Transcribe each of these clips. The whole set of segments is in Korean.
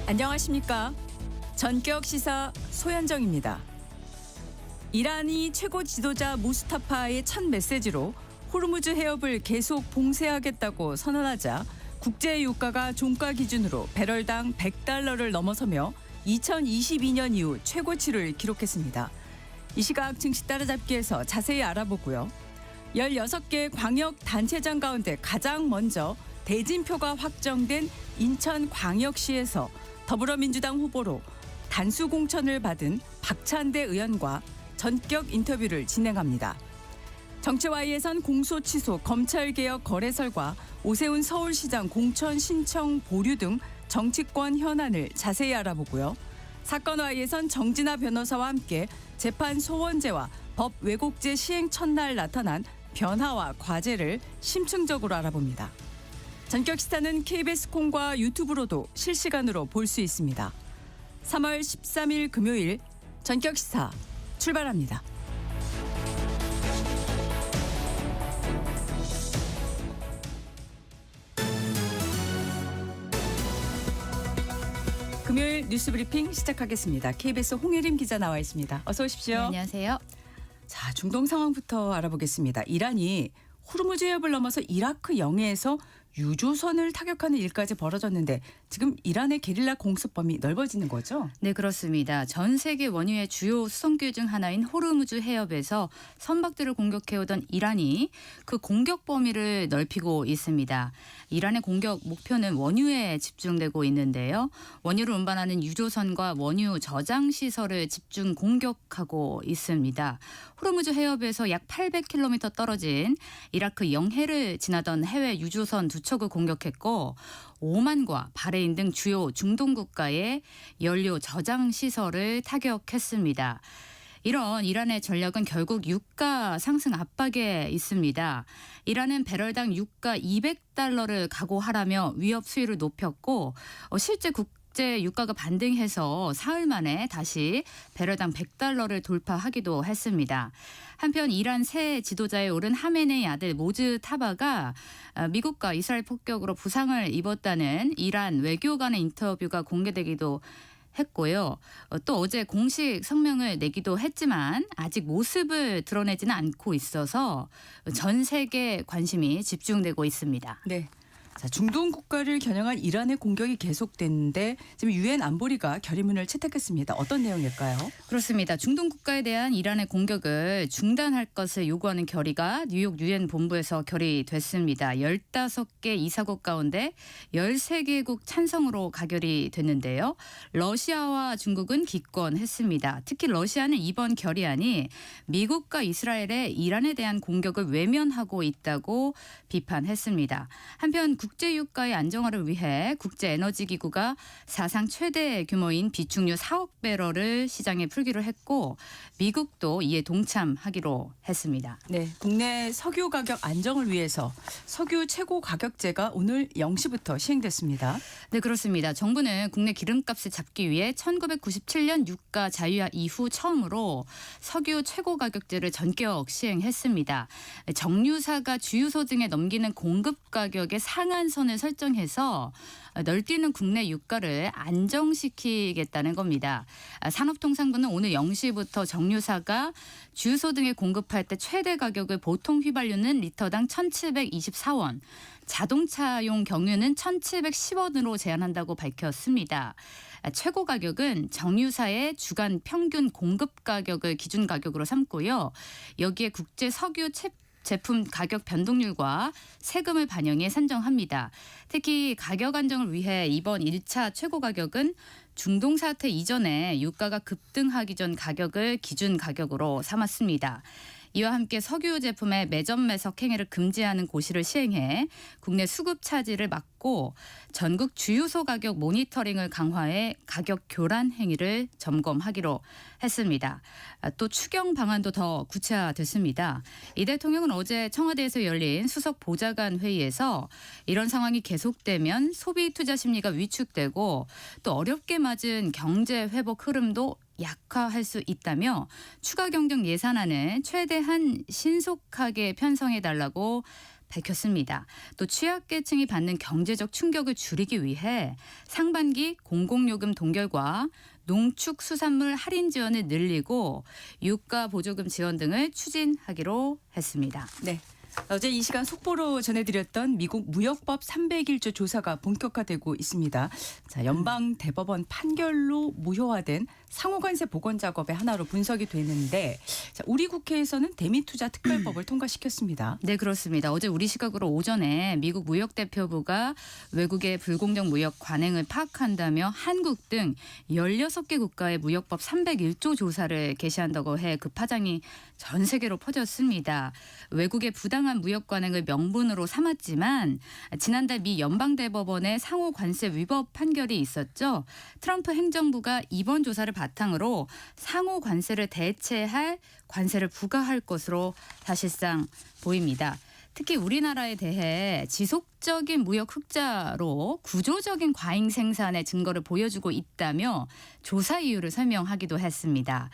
안녕하십니까. 전격 시사 소현정입니다. 이란이 최고 지도자 무스타파의 첫 메시지로 호르무즈 해협을 계속 봉쇄하겠다고 선언하자 국제 유가가 종가 기준으로 배럴당 $100를 넘어서며 2022년 이후 최고치를 기록했습니다. 이 시각 증시 따라잡기에서 자세히 알아보고요. 16개 광역단체장 가운데 가장 먼저 대진표가 확정된 인천광역시에서 더불어민주당 후보로 단수 공천을 받은 박찬대 의원과 전격 인터뷰를 진행합니다. 정치와이에선 공소 취소, 검찰개혁 거래설과 오세훈 서울시장 공천 신청 보류 등 정치권 현안을 자세히 알아보고요. 사건와이에선 정진아 변호사와 함께 재판 소원제와 법 왜곡제 시행 첫날 나타난 변화와 과제를 심층적으로 알아봅니다. 전격 시사는 KBS 콩과 유튜브로도 실시간으로 볼 수 있습니다. 3월 13일 금요일 전격 시사 출발합니다. 금요일 뉴스 브리핑 시작하겠습니다. KBS 홍예림 기자 나와 있습니다. 어서 오십시오. 네, 안녕하세요. 자, 중동 상황부터 알아보겠습니다. 이란이 호르무즈 해협을 넘어서 이라크 영해에서 유조선을 타격하는 일까지 벌어졌는데 지금 이란의 게릴라 공습범위 넓어지는 거죠? 네, 그렇습니다. 전 세계 원유의 주요 수송길 중 하나인 호르무즈 해협에서 선박들을 공격해오던 이란이 그 공격 범위를 넓히고 있습니다. 이란의 공격 목표는 원유에 집중되고 있는데요. 원유를 운반하는 유조선과 원유 저장 시설을 집중 공격하고 있습니다. 호르무즈 해협에서 약 800km 떨어진 이라크 영해를 지나던 해외 유조선 두 척을 공격했고 오만과 바레인 등 주요 중동 국가의 연료 저장 시설을 타격했습니다. 이런 이란의 전략은 결국 유가 상승 압박에 있습니다. 이란은 배럴당 유가 $200를 각오하라며 위협 수위를 높였고 실제 국제 유가가 반등해서 사흘 만에 다시 배럴당 $100를 돌파하기도 했습니다. 한편 이란 새 지도자에 오른 하메네이 아들 모즈타바가 미국과 이스라엘 폭격으로 부상을 입었다는 이란 외교관의 인터뷰가 공개되기도 했고요. 또 어제 공식 성명을 내기도 했지만 아직 모습을 드러내지는 않고 있어서 전 세계 관심이 집중되고 있습니다. 네. 자, 중동 국가를 겨냥한 이란의 공격이 계속됐는데 지금 유엔 안보리가 결의문을 채택했습니다. 어떤 내용일까요? 그렇습니다. 중동 국가에 대한 이란의 공격을 중단할 것을 요구하는 결의가 뉴욕 유엔 본부에서 결의됐습니다. 15개 이사국 가운데 13개국 찬성으로 가결이 됐는데요. 러시아와 중국은 기권했습니다. 특히 러시아는 이번 결의안이 미국과 이스라엘의 이란에 대한 공격을 외면하고 있다고 비판했습니다. 한편 국제유가의 안정화를 위해 국제에너지기구가 사상 최대 규모인 비축유 4억 배럴을 시장에 풀기로 했고 미국도 이에 동참하기로 했습니다. 네, 국내 석유 가격 안정을 위해서 석유 최고 가격제가 오늘 0시부터 시행됐습니다. 네, 그렇습니다. 정부는 국내 기름값을 잡기 위해 1997년 유가 자유화 이후 처음으로 석유 최고 가격제를 전격 시행했습니다. 정유사가 주유소 등에 넘기는 공급 가격의 상한선을 설정해서 널뛰는 국내 유가를 안정시키겠다는 겁니다. 산업통상부는 오늘 0시부터 정유사가 주유소 등에 공급할 때 최대 가격을 보통 휘발유는 리터당 1,724원, 자동차용 경유는 1,710원으로 제한한다고 밝혔습니다. 최고 가격은 정유사의 주간 평균 공급 가격을 기준 가격으로 삼고요. 여기에 국제 석유 제품 가격 변동률과 세금을 반영해 산정합니다. 특히 가격 안정을 위해 이번 1차 최고 가격은 중동 사태 이전에 유가가 급등하기 전 가격을 기준 가격으로 삼았습니다. 이와 함께 석유 제품의 매점 매석 행위를 금지하는 고시를 시행해 국내 수급 차질을 막고 전국 주유소 가격 모니터링을 강화해 가격 교란 행위를 점검하기로 했습니다. 또 추경 방안도 더 구체화됐습니다. 이 대통령은 어제 청와대에서 열린 수석 보좌관 회의에서 이런 상황이 계속되면 소비 투자 심리가 위축되고 또 어렵게 맞은 경제 회복 흐름도 약화할 수 있다며 추가 경정 예산안을 최대한 신속하게 편성해달라고 밝혔습니다. 또 취약계층이 받는 경제적 충격을 줄이기 위해 상반기 공공요금 동결과 농축수산물 할인 지원을 늘리고 유가 보조금 지원 등을 추진하기로 했습니다. 네. 어제 이 시간 속보로 전해드렸던 미국 무역법 301조 조사가 본격화되고 있습니다. 자, 연방 대법원 판결로 무효화된 상호관세 복원 작업의 하나로 분석이 되는데, 자, 우리 국회에서는 대미투자 특별법을 통과시켰습니다. 네, 그렇습니다. 어제 우리 시각으로 오전에 미국 무역대표부가 외국의 불공정 무역 관행을 파악한다며 한국 등 16개 국가의 무역법 301조 조사를 개시한다고 해 그 파장이 전 세계로 퍼졌습니다. 외국의 부당한 무역 관행을 명분으로 삼았지만 지난달 미 연방대법원의 상호 관세 위법 판결이 있었죠. 트럼프 행정부가 이번 조사를 바탕으로 상호 관세를 대체할 관세를 부과할 것으로 사실상 보입니다. 특히 우리나라에 대해 지속적인 무역 흑자로 구조적인 과잉 생산의 증거를 보여주고 있다며 조사 이유를 설명하기도 했습니다.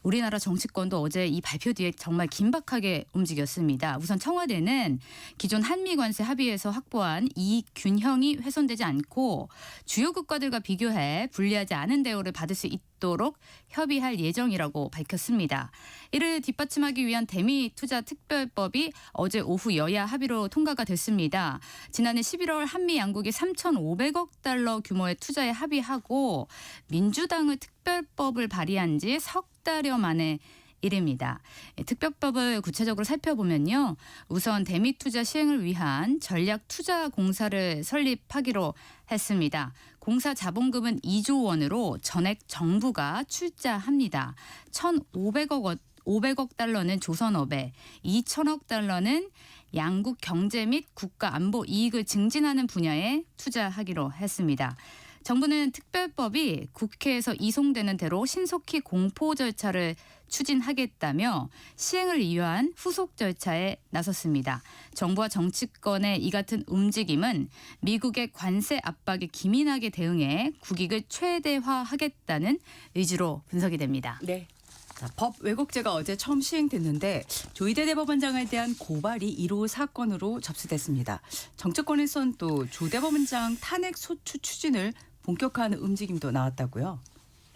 우리나라 정치권도 어제 이 발표 뒤에 정말 긴박하게 움직였습니다. 우선 청와대는 기존 한미 관세 합의에서 확보한 이익 균형이 훼손되지 않고 주요 국가들과 비교해 불리하지 않은 대우를 받을 수 있도록 협의할 예정이라고 밝혔습니다. 이를 뒷받침하기 위한 대미 투자 특별법이 어제 오후 여야 합의로 통과가 됐습니다. 지난해 11월 한미 양국이 3,500억 달러 규모의 투자에 합의하고 민주당의 특별법을 발의한 지 석 달여 만에 일입니다. 특별법을 구체적으로 살펴보면요. 우선 대미 투자 시행을 위한 전략 투자 공사를 설립하기로 했습니다. 공사 자본금은 2조 원으로 전액 정부가 출자합니다. 1,500억 달러는 조선업에, 2천억 달러는 양국 경제 및 국가 안보 이익을 증진하는 분야에 투자하기로 했습니다. 정부는 특별법이 국회에서 이송되는 대로 신속히 공포 절차를 추진하겠다며 시행을 위한 후속 절차에 나섰습니다. 정부와 정치권의 이 같은 움직임은 미국의 관세 압박에 기민하게 대응해 국익을 최대화하겠다는 의지로 분석이 됩니다. 네. 자, 법 왜곡죄가 어제 처음 시행됐는데 조희대 대법원장에 대한 고발이 1호 사건으로 접수됐습니다. 정치권에선 또 조 대법원장 탄핵 소추 추진을 본격화하는 움직임도 나왔다고요.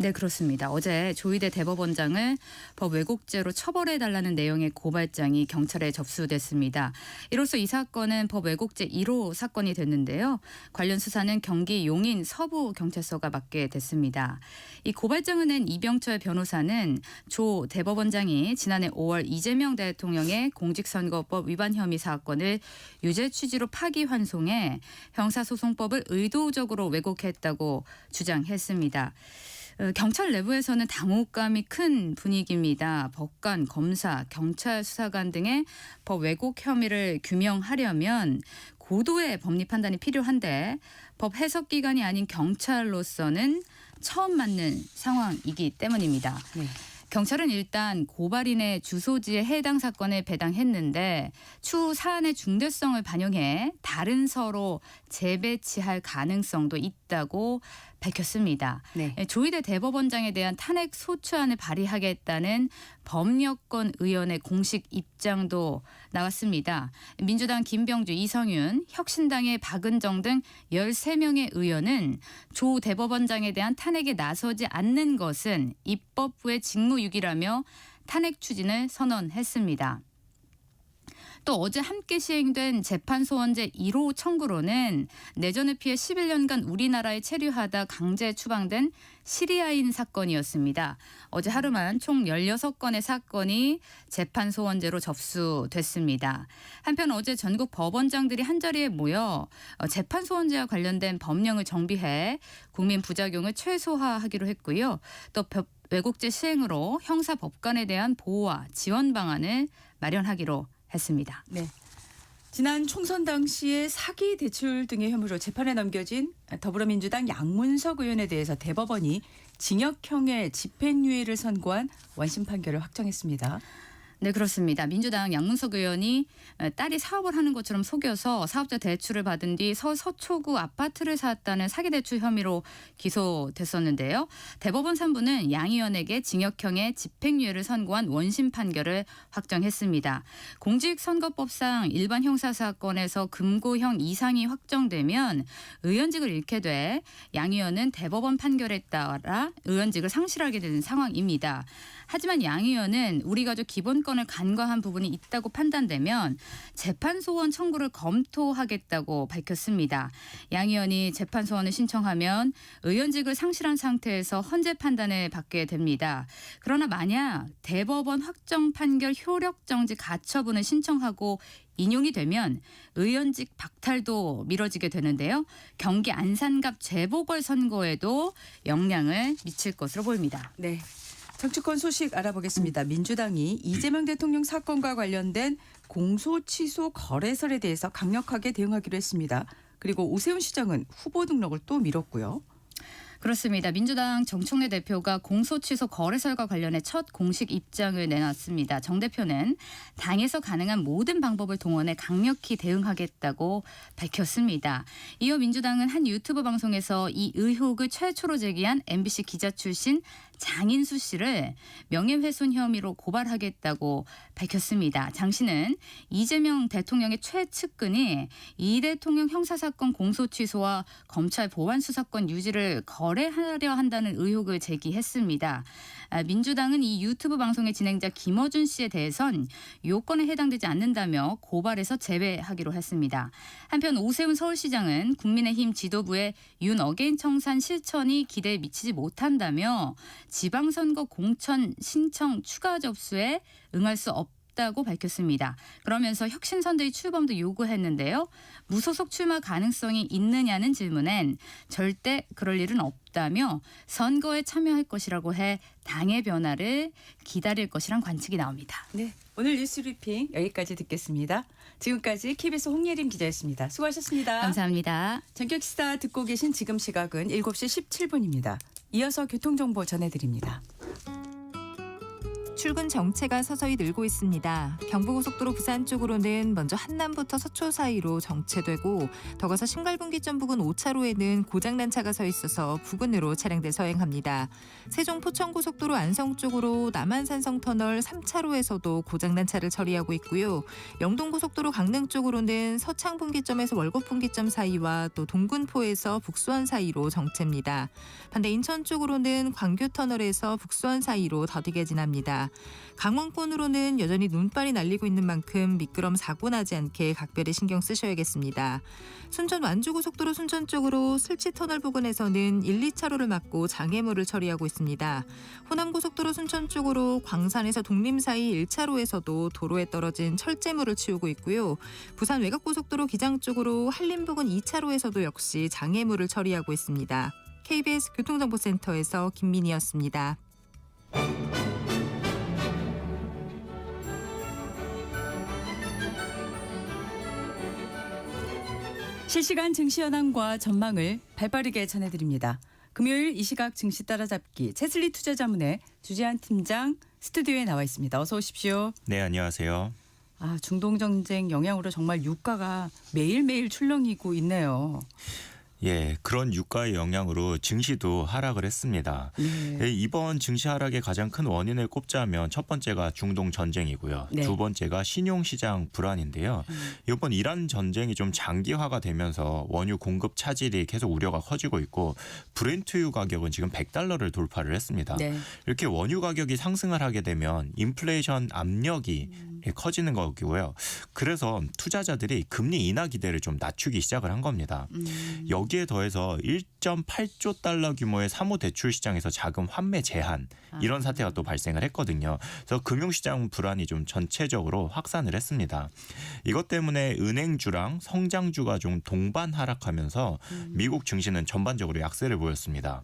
네, 그렇습니다. 어제 조희대 대법원장을 법 왜곡죄로 처벌해달라는 내용의 고발장이 경찰에 접수됐습니다. 이로써 이 사건은 법 왜곡죄 1호 사건이 됐는데요. 관련 수사는 경기 용인 서부경찰서가 맡게 됐습니다. 이 고발장을 낸 이병철 변호사는 조 대법원장이 지난해 5월 이재명 대통령의 공직선거법 위반 혐의 사건을 유죄 취지로 파기환송해 형사소송법을 의도적으로 왜곡했다고 주장했습니다. 경찰 내부에서는 당혹감이 큰 분위기입니다. 법관, 검사, 경찰 수사관 등의 법 왜곡 혐의를 규명하려면 고도의 법리 판단이 필요한데 법 해석 기관이 아닌 경찰로서는 처음 맞는 상황이기 때문입니다. 네. 경찰은 일단 고발인의 주소지에 해당 사건을 배당했는데 추후 사안의 중대성을 반영해 다른 서로 재배치할 가능성도 있다고 밝혔습니다. 네. 조희대 대법원장에 대한 탄핵 소추안을 발의하겠다는 법여권 의원의 공식 입장도 나왔습니다. 민주당 김병주, 이성윤, 혁신당의 박은정 등 13명의 의원은 조 대법원장에 대한 탄핵에 나서지 않는 것은 입법부의 직무유기라며 탄핵 추진을 선언했습니다. 또 어제 함께 시행된 재판소원제 1호 청구로는 내전을 피해 11년간 우리나라에 체류하다 강제 추방된 시리아인 사건이었습니다. 어제 하루만 총 16건의 사건이 재판소원제로 접수됐습니다. 한편 어제 전국 법원장들이 한자리에 모여 재판소원제와 관련된 법령을 정비해 국민 부작용을 최소화하기로 했고요. 또 왜곡죄 시행으로 형사법관에 대한 보호와 지원 방안을 마련하기로 했습니다. 네. 지난 총선 당시에 사기 대출 등의 혐의로 재판에 넘겨진 더불어민주당 양문석 의원에 대해서 대법원이 징역형의 집행유예를 선고한 원심 판결을 확정했습니다. 네, 그렇습니다. 민주당 양문석 의원이 딸이 사업을 하는 것처럼 속여서 사업자 대출을 받은 뒤 서울 서초구 아파트를 샀다는 사기대출 혐의로 기소됐었는데요. 대법원 3부는 양 의원에게 징역형의 집행유예를 선고한 원심 판결을 확정했습니다. 공직선거법상 일반 형사사건에서 금고형 이상이 확정되면 의원직을 잃게 돼 양 의원은 대법원 판결에 따라 의원직을 상실하게 되는 상황입니다. 하지만 양 의원은 우리 가족 기본권을 간과한 부분이 있다고 판단되면 재판 소원 청구를 검토하겠다고 밝혔습니다. 양 의원이 재판 소원을 신청하면 의원직을 상실한 상태에서 헌재 판단을 받게 됩니다. 그러나 만약 대법원 확정 판결 효력 정지 가처분을 신청하고 인용이 되면 의원직 박탈도 미뤄지게 되는데요. 경기 안산갑 재보궐선거에도 영향을 미칠 것으로 보입니다. 네. 정치권 소식 알아보겠습니다. 민주당이 이재명 대통령 사건과 관련된 공소 취소 거래설에 대해서 강력하게 대응하기로 했습니다. 그리고 오세훈 시장은 후보 등록을 또 미뤘고요. 그렇습니다. 민주당 정청래 대표가 공소 취소 거래설과 관련해 첫 공식 입장을 내놨습니다. 정 대표는 당에서 가능한 모든 방법을 동원해 강력히 대응하겠다고 밝혔습니다. 이어 민주당은 한 유튜브 방송에서 이 의혹을 최초로 제기한 MBC 기자 출신 장인수 씨를 명예훼손 혐의로 고발하겠다고 밝혔습니다. 장 씨는 이재명 대통령의 최측근이 이 대통령 형사사건 공소 취소와 검찰 보안 수사권 유지를 거래하려 한다는 의혹을 제기했습니다. 민주당은 이 유튜브 방송의 진행자 김어준 씨에 대해선 요건에 해당되지 않는다며 고발에서 제외하기로 했습니다. 한편 오세훈 서울시장은 국민의힘 지도부의 윤 어게인 청산 실천이 기대에 미치지 못한다며 지방선거 공천 신청 추가 접수에 응할 수 없다고 밝혔습니다. 그러면서 혁신선대위 출범도 요구했는데요. 무소속 출마 가능성이 있느냐는 질문엔 절대 그럴 일은 없다며 선거에 참여할 것이라고 해 당의 변화를 기다릴 것이란 관측이 나옵니다. 네. 오늘 뉴스 브리핑 여기까지 듣겠습니다. 지금까지 KBS 홍예림 기자였습니다. 수고하셨습니다. 감사합니다. 전격시사 듣고 계신 지금 시각은 7시 17분입니다. 이어서 교통정보 전해드립니다. 출근 정체가 서서히 늘고 있습니다. 경부고속도로 부산 쪽으로는 먼저 한남부터 서초 사이로 정체되고 더 가서 신갈분기점 부근 5차로에는 고장난 차가 서 있어서 부근으로 차량들 서행합니다. 세종 포천고속도로 안성 쪽으로 남한산성터널 3차로에서도 고장난 차를 처리하고 있고요. 영동고속도로 강릉 쪽으로는 서창분기점에서 월곡분기점 사이와 또 동군포에서 북수원 사이로 정체입니다. 반대 인천 쪽으로는 광교터널에서 북수원 사이로 더디게 지납니다. 강원권으로는 여전히 눈발이 날리고 있는 만큼 미끄럼 사고 나지 않게 각별히 신경 쓰셔야겠습니다. 순천 완주고속도로 순천 쪽으로 슬치터널 부근에서는 1, 2차로를 막고 장애물을 처리하고 있습니다. 호남고속도로 순천 쪽으로 광산에서 독림 사이 1차로에서도 도로에 떨어진 철제물을 치우고 있고요. 부산 외곽고속도로 기장 쪽으로 한림 부근 2차로에서도 역시 장애물을 처리하고 있습니다. KBS 교통정보센터에서 김민희였습니다. 실시간 증시 현황과 전망을 발빠르게 전해드립니다. 금요일 이 시각 증시 따라잡기 채슬리 투자자문의 주재한 팀장 스튜디오에 나와 있습니다. 어서 오십시오. 네, 안녕하세요. 중동 전쟁 영향으로 정말 유가가 매일매일 출렁이고 있네요. 예, 그런 유가의 영향으로 증시도 하락을 했습니다. 네. 이번 증시 하락의 가장 큰 원인을 꼽자면 첫 번째가 중동 전쟁이고요. 네. 두 번째가 신용시장 불안인데요. 이번 이란 전쟁이 좀 장기화가 되면서 원유 공급 차질이 계속 우려가 커지고 있고 브렌트유 가격은 지금 $100를 돌파를 했습니다. 네. 이렇게 원유 가격이 상승을 하게 되면 인플레이션 압력이 커지는 거고요. 그래서 투자자들이 금리 인하 기대를 좀 낮추기 시작을 한 겁니다. 여기에 더해서 1.8조 달러 규모의 사모대출 시장에서 자금 환매 제한 이런 사태가 또 발생을 했거든요. 그래서 금융시장 불안이 좀 전체적으로 확산을 했습니다. 이것 때문에 은행주랑 성장주가 좀 동반 하락하면서 미국 증시는 전반적으로 약세를 보였습니다.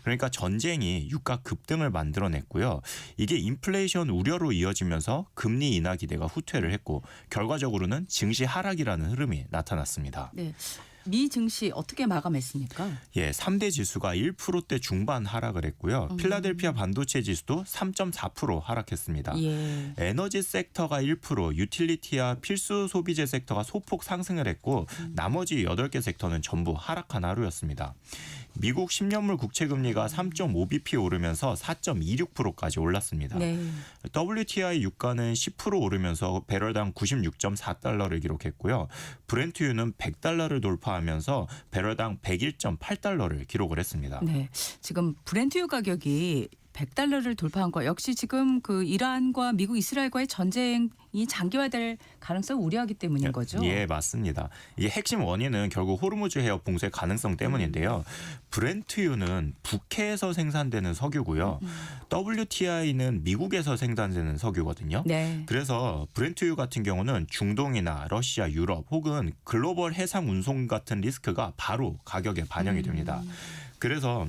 그러니까 전쟁이 유가 급등을 만들어냈고요. 이게 인플레이션 우려로 이어지면서 금리 인하 기대가 후퇴를 했고 결과적으로는 증시 하락이라는 흐름이 나타났습니다. 네. 미 증시 어떻게 마감했습니까? 예, 3대 지수가 1%대 중반 하락을 했고요. 필라델피아 반도체 지수도 3.4% 하락했습니다. 예. 에너지 섹터가 1%, 유틸리티와 필수 소비재 섹터가 소폭 상승을 했고 나머지 8개 섹터는 전부 하락한 하루였습니다. 미국 10년물 국채금리가 3.5bp 오르면서 4.26%까지 올랐습니다. 네. WTI 유가는 10% 오르면서 배럴당 96.4달러를 기록했고요. 브렌트유는 100달러를 돌파하면서 배럴당 101.8달러를 기록을 했습니다. 네. 지금 브렌트유 가격이 100달러를 돌파한 거 역시 지금 그 이란과 미국 이스라엘과의 전쟁이 장기화될 가능성을 우려하기 때문인 거죠. 예, 맞습니다. 이게 핵심 원인은 결국 호르무즈 해협 봉쇄 가능성 때문인데요. 브렌트유는 북해에서 생산되는 석유고요. WTI는 미국에서 생산되는 석유거든요. 네. 그래서 브렌트유 같은 경우는 중동이나 러시아, 유럽 혹은 글로벌 해상 운송 같은 리스크가 바로 가격에 반영이 됩니다. 그래서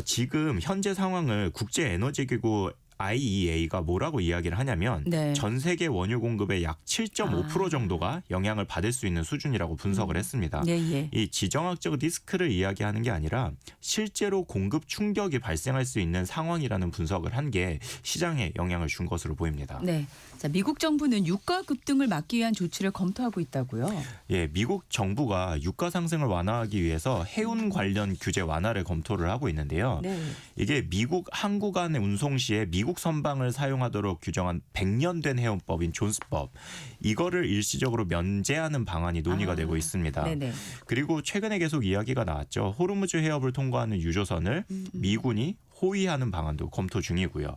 지금 현재 상황을 국제에너지기구 IEA가 뭐라고 이야기를 하냐면 네. 전 세계 원유 공급의 약 7.5% 정도가 영향을 받을 수 있는 수준이라고 분석을 했습니다. 예, 예. 이 지정학적 리스크를 이야기하는 게 아니라 실제로 공급 충격이 발생할 수 있는 상황이라는 분석을 한 게 시장에 영향을 준 것으로 보입니다. 네. 자, 미국 정부는 유가 급등을 막기 위한 조치를 검토하고 있다고요. 예, 미국 정부가 유가 상승을 완화하기 위해서 해운 관련 규제 완화를 검토를 하고 있는데요. 네. 이게 미국 항구 간 운송 시에 미국 선박을 사용하도록 규정한 100년 된 해운법인 존스법 이거를 일시적으로 면제하는 방안이 논의가 되고 있습니다. 네네. 그리고 최근에 계속 이야기가 나왔죠. 호르무즈 해협을 통과하는 유조선을 미군이 호위하는 방안도 검토 중이고요.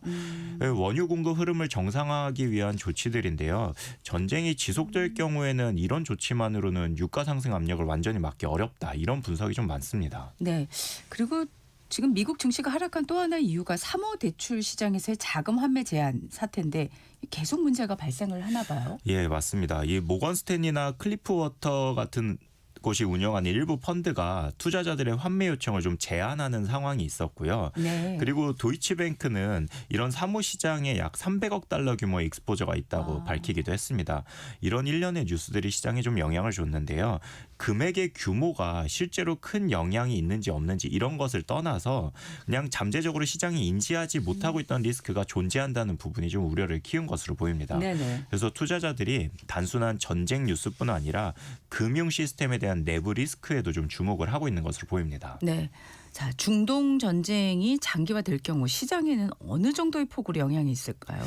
원유 공급 흐름을 정상화하기 위한 조치들인데요. 전쟁이 지속될 경우에는 이런 조치만으로는 유가 상승 압력을 완전히 막기 어렵다. 이런 분석이 좀 많습니다. 네. 그리고 지금 미국 증시가 하락한 또 하나의 이유가 3호 대출 시장에서의 자금 환매 제한 사태인데 계속 문제가 발생을 하나 봐요. 예, 맞습니다. 이 모건 스탠리나 클리프워터 같은 곳이 운영하는 일부 펀드가 투자자들의 환매 요청을 좀 제한하는 상황이 있었고요. 네. 그리고 도이치뱅크는 이런 사모 시장에 약 300억 달러 규모의 익스포저가 있다고 밝히기도 했습니다. 이런 일련의 뉴스들이 시장에 좀 영향을 줬는데요. 금액의 규모가 실제로 큰 영향이 있는지 없는지 이런 것을 떠나서 그냥 잠재적으로 시장이 인지하지 못하고 있던 리스크가 존재한다는 부분이 좀 우려를 키운 것으로 보입니다. 네네. 그래서 투자자들이 단순한 전쟁 뉴스뿐 아니라 금융 시스템에 대한 내부 리스크에도 좀 주목을 하고 있는 것으로 보입니다. 네. 자, 중동 전쟁이 장기화될 경우 시장에는 어느 정도의 폭으로 영향이 있을까요?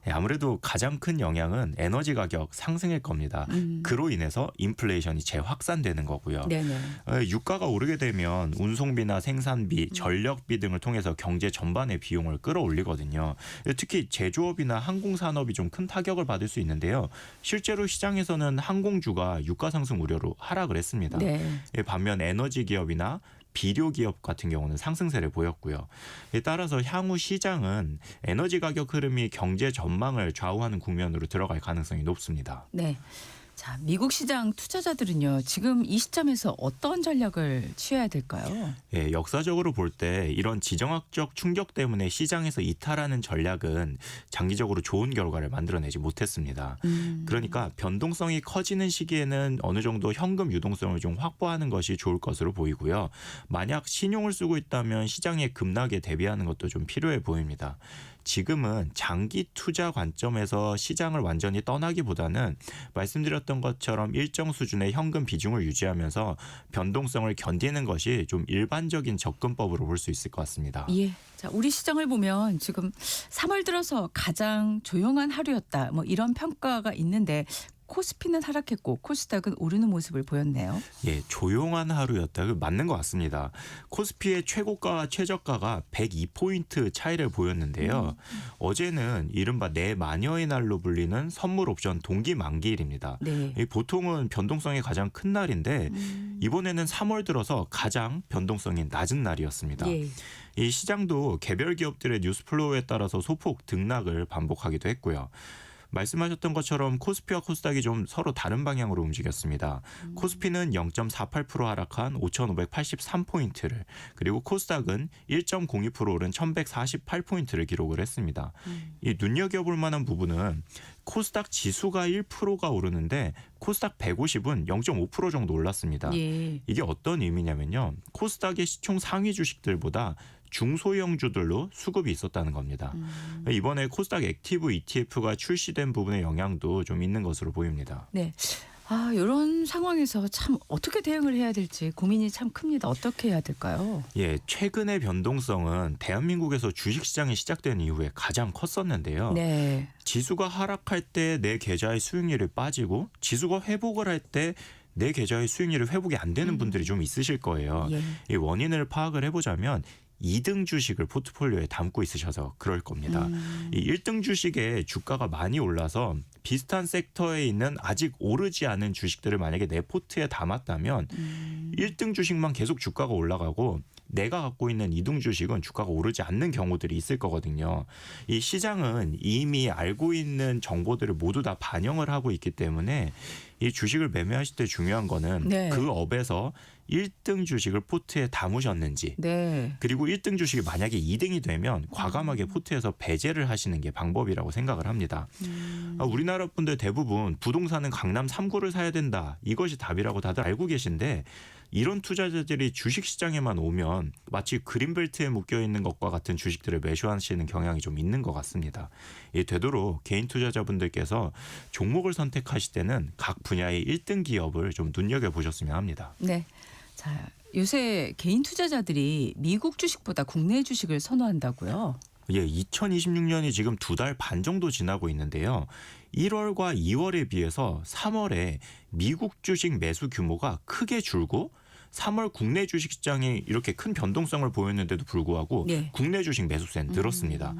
예, 아무래도 가장 큰 영향은 에너지 가격 상승일 겁니다. 그로 인해서 인플레이션이 재확산되는 거고요. 네네. 유가가 오르게 되면 운송비나 생산비, 전력비 등을 통해서 경제 전반의 비용을 끌어올리거든요. 특히 제조업이나 항공산업이 좀 큰 타격을 받을 수 있는데요. 실제로 시장에서는 항공주가 유가 상승 우려로 하락을 했습니다. 네. 반면 에너지 기업이나 비료 기업 같은 경우는 상승세를 보였고요. 이에 따라서 향후 시장은 에너지 가격 흐름이 경제 전망을 좌우하는 국면으로 들어갈 가능성이 높습니다. 네. 자, 미국 시장 투자자들은요. 지금 이 시점에서 어떤 전략을 취해야 될까요? 예, 역사적으로 볼 때 이런 지정학적 충격 때문에 시장에서 이탈하는 전략은 장기적으로 좋은 결과를 만들어내지 못했습니다. 그러니까 변동성이 커지는 시기에는 어느 정도 현금 유동성을 좀 확보하는 것이 좋을 것으로 보이고요. 만약 신용을 쓰고 있다면 시장의 급락에 대비하는 것도 좀 필요해 보입니다. 지금은 장기 투자 관점에서 시장을 완전히 떠나기보다는 말씀드렸던 것처럼 일정 수준의 현금 비중을 유지하면서 변동성을 견디는 것이 좀 일반적인 접근법으로 볼 수 있을 것 같습니다. 예. 자, 우리 시장을 보면 지금 3월 들어서 가장 조용한 하루였다. 뭐 이런 평가가 있는데 코스피는 하락했고 코스닥은 오르는 모습을 보였네요. 예, 조용한 하루였다. 맞는 것 같습니다. 코스피의 최고가와 최저가가 102포인트 차이를 보였는데요. 어제는 이른바 내 마녀의 날로 불리는 선물 옵션 동기 만기일입니다. 네. 보통은 변동성이 가장 큰 날인데 이번에는 3월 들어서 가장 변동성이 낮은 날이었습니다. 예. 이 시장도 개별 기업들의 뉴스 플로우에 따라서 소폭 등락을 반복하기도 했고요. 말씀하셨던 것처럼 코스피와 코스닥이 좀 서로 다른 방향으로 움직였습니다. 코스피는 0.48% 하락한 5,583포인트를, 그리고 코스닥은 1.02% 오른 1,148포인트를 기록을 했습니다. 이 눈여겨볼 만한 부분은 코스닥 지수가 1%가 오르는데 코스닥 150은 0.5% 정도 올랐습니다. 예. 이게 어떤 의미냐면요. 코스닥의 시총 상위 주식들보다 중소형주들로 수급이 있었다는 겁니다. 이번에 코스닥 액티브 ETF가 출시된 부분의 영향도 좀 있는 것으로 보입니다. 네. 이런 상황에서 참 어떻게 대응을 해야 될지 고민이 참 큽니다. 어떻게 해야 될까요? 예, 최근의 변동성은 대한민국에서 주식시장이 시작된 이후에 가장 컸었는데요. 네. 지수가 하락할 때 내 계좌의 수익률이 빠지고 지수가 회복을 할 때 내 계좌의 수익률이 회복이 안 되는 분들이 좀 있으실 거예요. 예. 이 원인을 파악을 해보자면 2등 주식을 포트폴리오에 담고 있으셔서 그럴 겁니다. 이 1등 주식의 주가가 많이 올라서 비슷한 섹터에 있는 아직 오르지 않은 주식들을 만약에 내 포트에 담았다면 1등 주식만 계속 주가가 올라가고 내가 갖고 있는 2등 주식은 주가가 오르지 않는 경우들이 있을 거거든요. 이 시장은 이미 알고 있는 정보들을 모두 다 반영을 하고 있기 때문에 이 주식을 매매하실 때 중요한 거는 네. 그 업에서 1등 주식을 포트에 담으셨는지, 네. 그리고 1등 주식이 만약에 2등이 되면 과감하게 포트에서 배제를 하시는 게 방법이라고 생각을 합니다. 우리나라 분들 대부분 부동산은 강남 3구를 사야 된다. 이것이 답이라고 다들 알고 계신데 이런 투자자들이 주식시장에만 오면 마치 그린벨트에 묶여있는 것과 같은 주식들을 매수하시는 경향이 좀 있는 것 같습니다. 되도록 개인 투자자분들께서 종목을 선택하실 때는 각 분야의 1등 기업을 좀 눈여겨보셨으면 합니다. 네. 자, 요새 개인 투자자들이 미국 주식보다 국내 주식을 선호한다고요? 예, 2026년이 지금 2달 반 정도 지나고 있는데요. 1월과 2월에 비해서 3월에 미국 주식 매수 규모가 크게 줄고 3월 국내 주식시장이 이렇게 큰 변동성을 보였는데도 불구하고 네. 국내 주식 매수세는 늘었습니다.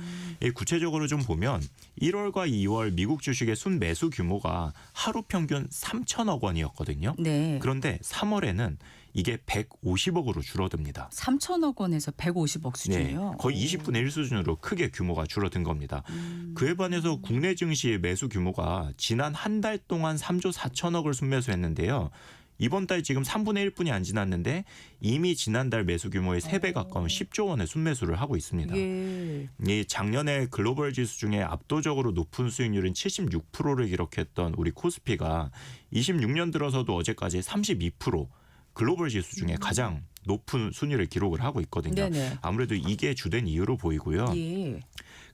구체적으로 좀 보면 1월과 2월 미국 주식의 순매수 규모가 하루 평균 3천억 원이었거든요. 네. 그런데 3월에는 이게 150억으로 줄어듭니다. 3천억 원에서 150억 수준이요. 네, 거의 20분의 1 수준으로 크게 규모가 줄어든 겁니다. 그에 반해서 국내 증시의 매수 규모가 지난 한 달 동안 3조 4천억을 순매수했는데요. 이번 달 지금 3분의 1분이 안 지났는데 이미 지난달 매수 규모의 3배 가까운 10조 원의 순매수를 하고 있습니다. 예. 이 작년에 글로벌 지수 중에 압도적으로 높은 수익률인 76%를 기록했던 우리 코스피가 26년 들어서도 어제까지 32% 글로벌 지수 중에 가장 높은 순위를 기록을 하고 있거든요. 네네. 아무래도 이게 주된 이유로 보이고요. 예.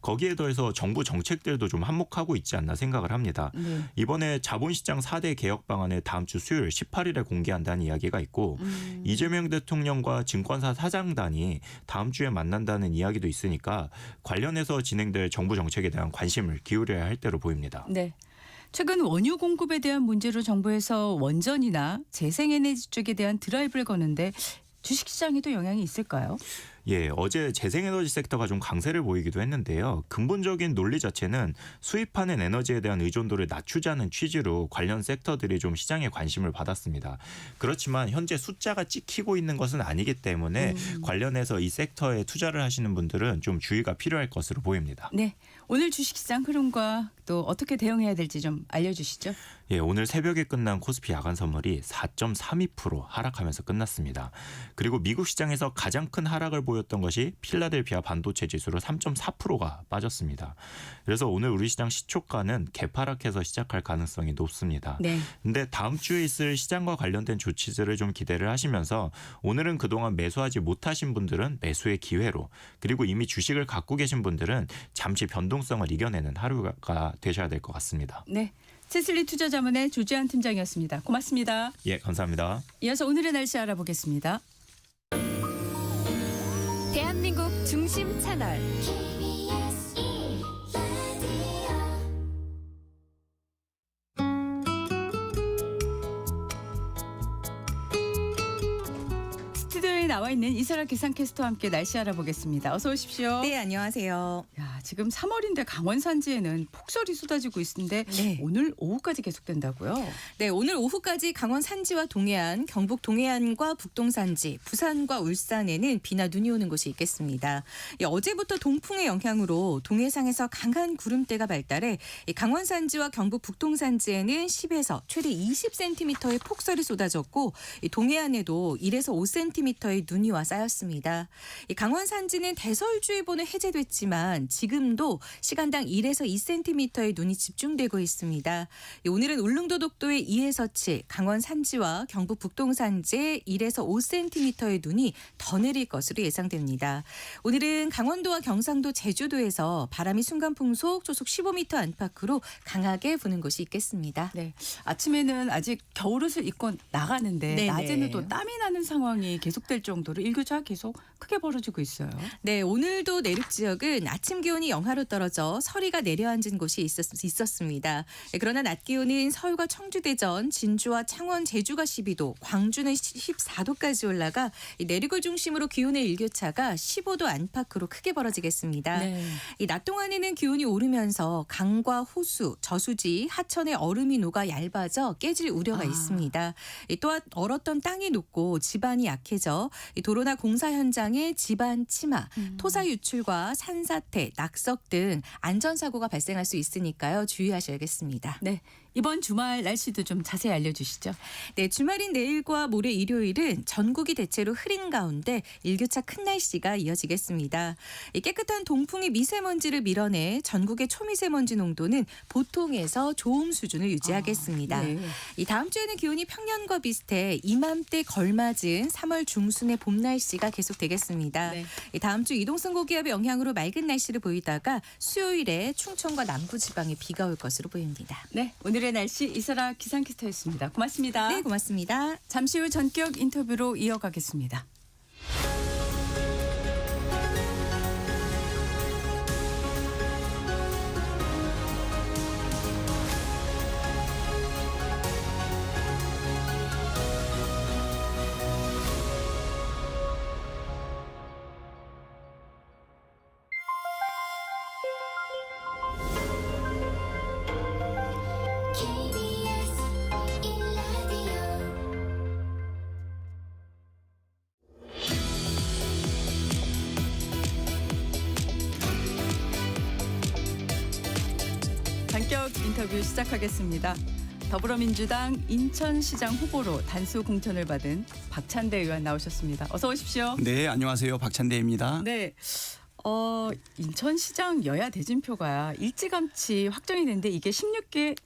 거기에 더해서 정부 정책들도 좀 한몫하고 있지 않나 생각을 합니다. 네. 이번에 자본시장 4대 개혁 방안을 다음 주 수요일 18일에 공개한다는 이야기가 있고 이재명 대통령과 증권사 사장단이 다음 주에 만난다는 이야기도 있으니까 관련해서 진행될 정부 정책에 대한 관심을 기울여야 할 때로 보입니다. 네. 최근 원유 공급에 대한 문제로 정부에서 원전이나 재생에너지 쪽에 대한 드라이브를 거는데 주식시장에도 영향이 있을까요? 예, 어제 재생에너지 섹터가 좀 강세를 보이기도 했는데요. 근본적인 논리 자체는 수입하는 에너지에 대한 의존도를 낮추자는 취지로 관련 섹터들이 좀 시장에 관심을 받았습니다. 그렇지만 현재 숫자가 찍히고 있는 것은 아니기 때문에 관련해서 이 섹터에 투자를 하시는 분들은 좀 주의가 필요할 것으로 보입니다. 네. 오늘 주식시장 흐름과 또 어떻게 대응해야 될지 좀 알려주시죠. 예, 오늘 새벽에 끝난 코스피 야간 선물이 4.32% 하락하면서 끝났습니다. 그리고 미국 시장에서 가장 큰 하락을 보였던 것이 필라델피아 반도체 지수로 3.4%가 빠졌습니다. 그래서 오늘 우리 시장 시초가는 개파락해서 시작할 가능성이 높습니다. 네. 근데 다음 주에 있을 시장과 관련된 조치들을 좀 기대를 하시면서 오늘은 그동안 매수하지 못하신 분들은 매수의 기회로, 그리고 이미 주식을 갖고 계신 분들은 잠시 변동성을 이겨내는 하루가 되셔야 될 것 같습니다. 네. 채슬리 투자자문의 조지한 팀장이었습니다. 고맙습니다. 예, 감사합니다. 이어서 오늘의 날씨 알아보겠습니다. 대한민국 중심 채널 스튜디오에 나와 있는 이설아 기상캐스터와 함께 날씨 알아보겠습니다. 어서 오십시오. 네, 안녕하세요. 야, 지금 3월인데 강원 산지에는 폭설이 쏟아지고 있는데 네. 오늘 오후까지 계속된다고요? 네, 오늘 오후까지 강원 산지와 동해안, 경북 동해안과 북동산지, 부산과 울산에는 비나 눈이 오는 곳이 있겠습니다. 어제부터 동풍의 영향으로 동해상에서 강한 구름대가 발달해 강원 산지와 경북 북동산지에는 10에서 최대 20cm의 폭설이 쏟아졌고 동해안에도 1에서 5cm의 눈이 와 쌓였습니다. 강원 산지는 대설주의보는 해제됐지만 지금도 시간당 1에서 2cm의 눈이 집중되고 있습니다. 오늘은 울릉도 독도의 2에서 7, 강원 산지와 경북 북동산지에 1에서 5cm의 눈이 더 내릴 것으로 예상됩니다. 오늘은 강원도와 경상도, 제주도에서 바람이 순간 풍속 초속 15m 안팎으로 강하게 부는 곳이 있겠습니다. 네. 아침에는 아직 겨울옷을 입고 나가는데 네네. 낮에는 또 땀이 나는 상황이 계속될 정도로 일교차가 계속 크게 벌어지고 있어요. 네, 오늘도 내륙 지역은 아침 기온이 영하로 떨어져 서리가 내려앉은 곳이 있었습니다. 그러나 낮 기온은 서울과 청주, 대전, 진주와 창원, 제주가 12도, 광주는 14도까지 올라가 내륙을 중심으로 기온의 일교차가 15도 안팎으로 크게 벌어지겠습니다. 네. 이 낮 동안에는 기온이 오르면서 강과 호수, 저수지, 하천의 얼음이 녹아 얇아져 깨질 우려가 있습니다. 또한 얼었던 땅이 녹고 지반이 약해져 도로나 공사 현장에 지반 침하, 토사 유출과 산사태, 낙석 등 안전사고가 발생할 수 있으니까요. 주의하셔야겠습니다. 네. 이번 주말 날씨도 좀 자세히 알려주시죠. 네, 주말인 내일과 모레 일요일은 전국이 대체로 흐린 가운데 일교차 큰 날씨가 이어지겠습니다. 이 깨끗한 동풍이 미세먼지를 밀어내 전국의 초미세먼지 농도는 보통에서 좋음 수준을 유지하겠습니다. 네. 이 다음 주에는 기온이 평년과 비슷해 이맘때 걸맞은 3월 중순의 봄 날씨가 계속되겠습니다. 네. 이 다음 주 이동성 고기압의 영향으로 맑은 날씨를 보이다가 수요일에 충청과 남부지방에 비가 올 것으로 보입니다. 네. 오늘의 날씨 이사라 기상캐스터였습니다. 고맙습니다. 네, 고맙습니다. 잠시 후 전격 인터뷰로 이어가겠습니다. KBS 1라디오 전격 인터뷰 시작하겠습니다. 더불어민주당 인천시장 후보로 단수 공천을 받은 박찬대 의원 나오셨습니다. 어서 오십시오. 네, 안녕하세요. 박찬대입니다. 네. 인천시장 여야 대진표가 일찌감치 확정이 됐는데 이게 16개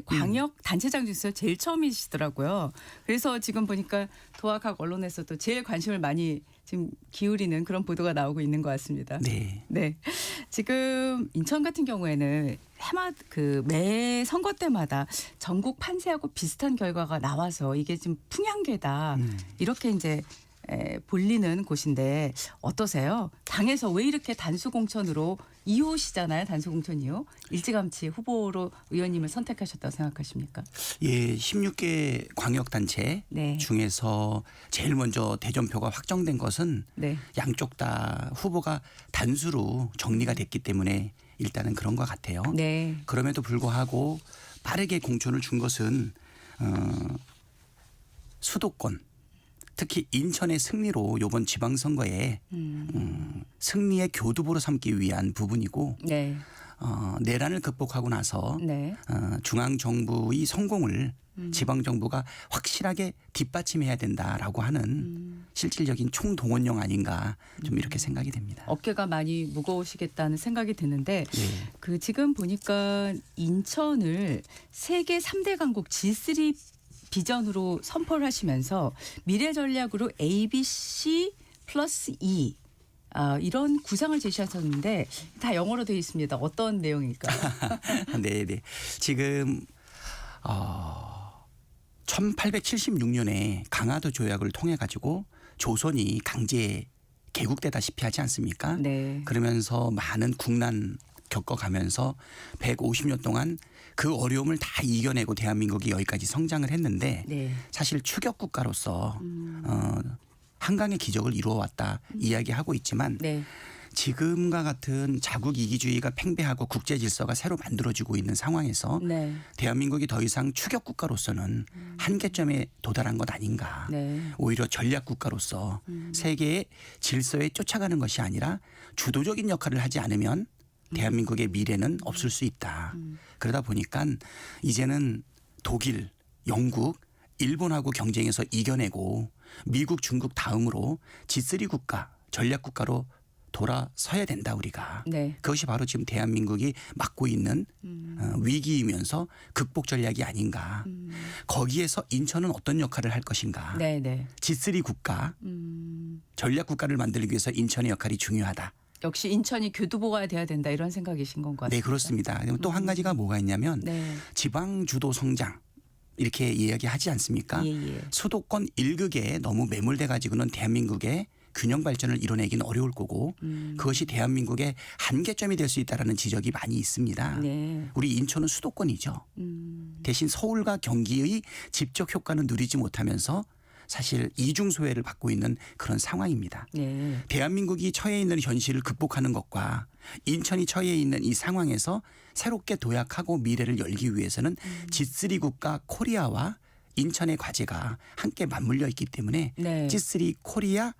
광역 단체장 중에서 제일 처음이시더라고요. 그래서 지금 보니까 도화각 언론에서도 제일 관심을 많이 지금 기울이는 그런 보도가 나오고 있는 것 같습니다. 네. 네. 지금 인천 같은 경우에는 매 선거 때마다 전국 판세하고 비슷한 결과가 나와서 이게 지금 풍향계다. 이렇게 이제 볼리는 곳인데 어떠세요? 당에서 왜 이렇게 단수 공천으로 2호시잖아요. 단수 공천 이후 일찌감치 후보로 의원님을 선택하셨다고 생각하십니까? 예, 16개 광역단체 네. 중에서 제일 먼저 대전표가 확정된 것은 네. 양쪽 다 후보가 단수로 정리가 됐기 때문에 일단은 그런 것 같아요. 네. 그럼에도 불구하고 빠르게 공천을 준 것은 수도권 특히 인천의 승리로 이번 지방선거에 승리의 교두보로 삼기 위한 부분이고 네. 내란을 극복하고 나서 네. 중앙정부의 성공을 지방정부가 확실하게 뒷받침해야 된다라고 하는 실질적인 총동원령 아닌가 좀 이렇게 생각이 됩니다. 어깨가 많이 무거우시겠다는 생각이 드는데 예. 지금 보니까 인천을 세계 3대 강국 G3 비전으로 선포를 하시면서 미래 전략으로 ABC 플러스 E 이런 구상을 제시하셨는데 다 영어로 되어 있습니다. 어떤 내용일까요? 네, 네. 지금 1876년에 강화도 조약을 통해 가지고 조선이 강제 개국되다시피 하지 않습니까? 네. 그러면서 많은 국난 겪어가면서 150년 동안 그 어려움을 다 이겨내고 대한민국이 여기까지 성장을 했는데 네. 사실 추격 국가로서 한강의 기적을 이루어왔다 이야기하고 있지만 네. 지금과 같은 자국 이기주의가 팽배하고 국제 질서가 새로 만들어지고 있는 상황에서 네. 대한민국이 더 이상 추격 국가로서는 한계점에 도달한 것 아닌가. 네. 오히려 전략 국가로서 세계의 질서에 쫓아가는 것이 아니라 주도적인 역할을 하지 않으면 대한민국의 미래는 없을 수 있다. 그러다 보니까 이제는 독일, 영국, 일본하고 경쟁해서 이겨내고 미국, 중국 다음으로 G3 국가, 전략 국가로 돌아서야 된다 우리가. 네. 그것이 바로 지금 대한민국이 맡고 있는 위기이면서 극복 전략이 아닌가. 거기에서 인천은 어떤 역할을 할 것인가. 네, 네. G3 국가, 전략 국가를 만들기 위해서 인천의 역할이 중요하다. 역시 인천이 교두보가 돼야 된다 이런 생각이신 건 것 같습니다. 네, 그렇습니다. 또 한 가지가 뭐가 있냐면 네. 지방 주도 성장 이렇게 이야기하지 않습니까? 예, 예. 수도권 일극에 너무 매몰돼 가지고는 대한민국의 균형 발전을 이뤄내기는 어려울 거고 그것이 대한민국의 한계점이 될 수 있다라는 지적이 많이 있습니다. 네. 우리 인천은 수도권이죠. 대신 서울과 경기의 직접 효과는 누리지 못하면서 사실 이중 소외를 받고 있는 그런 상황입니다. 네. 대한민국이 처해 있는 현실을 극복하는 것과 인천이 처해 있는 이 상황에서 새롭게 도약하고 미래를 열기 위해서는 G3 국가 코리아와 인천의 과제가 함께 맞물려 있기 때문에 네. G3 코리아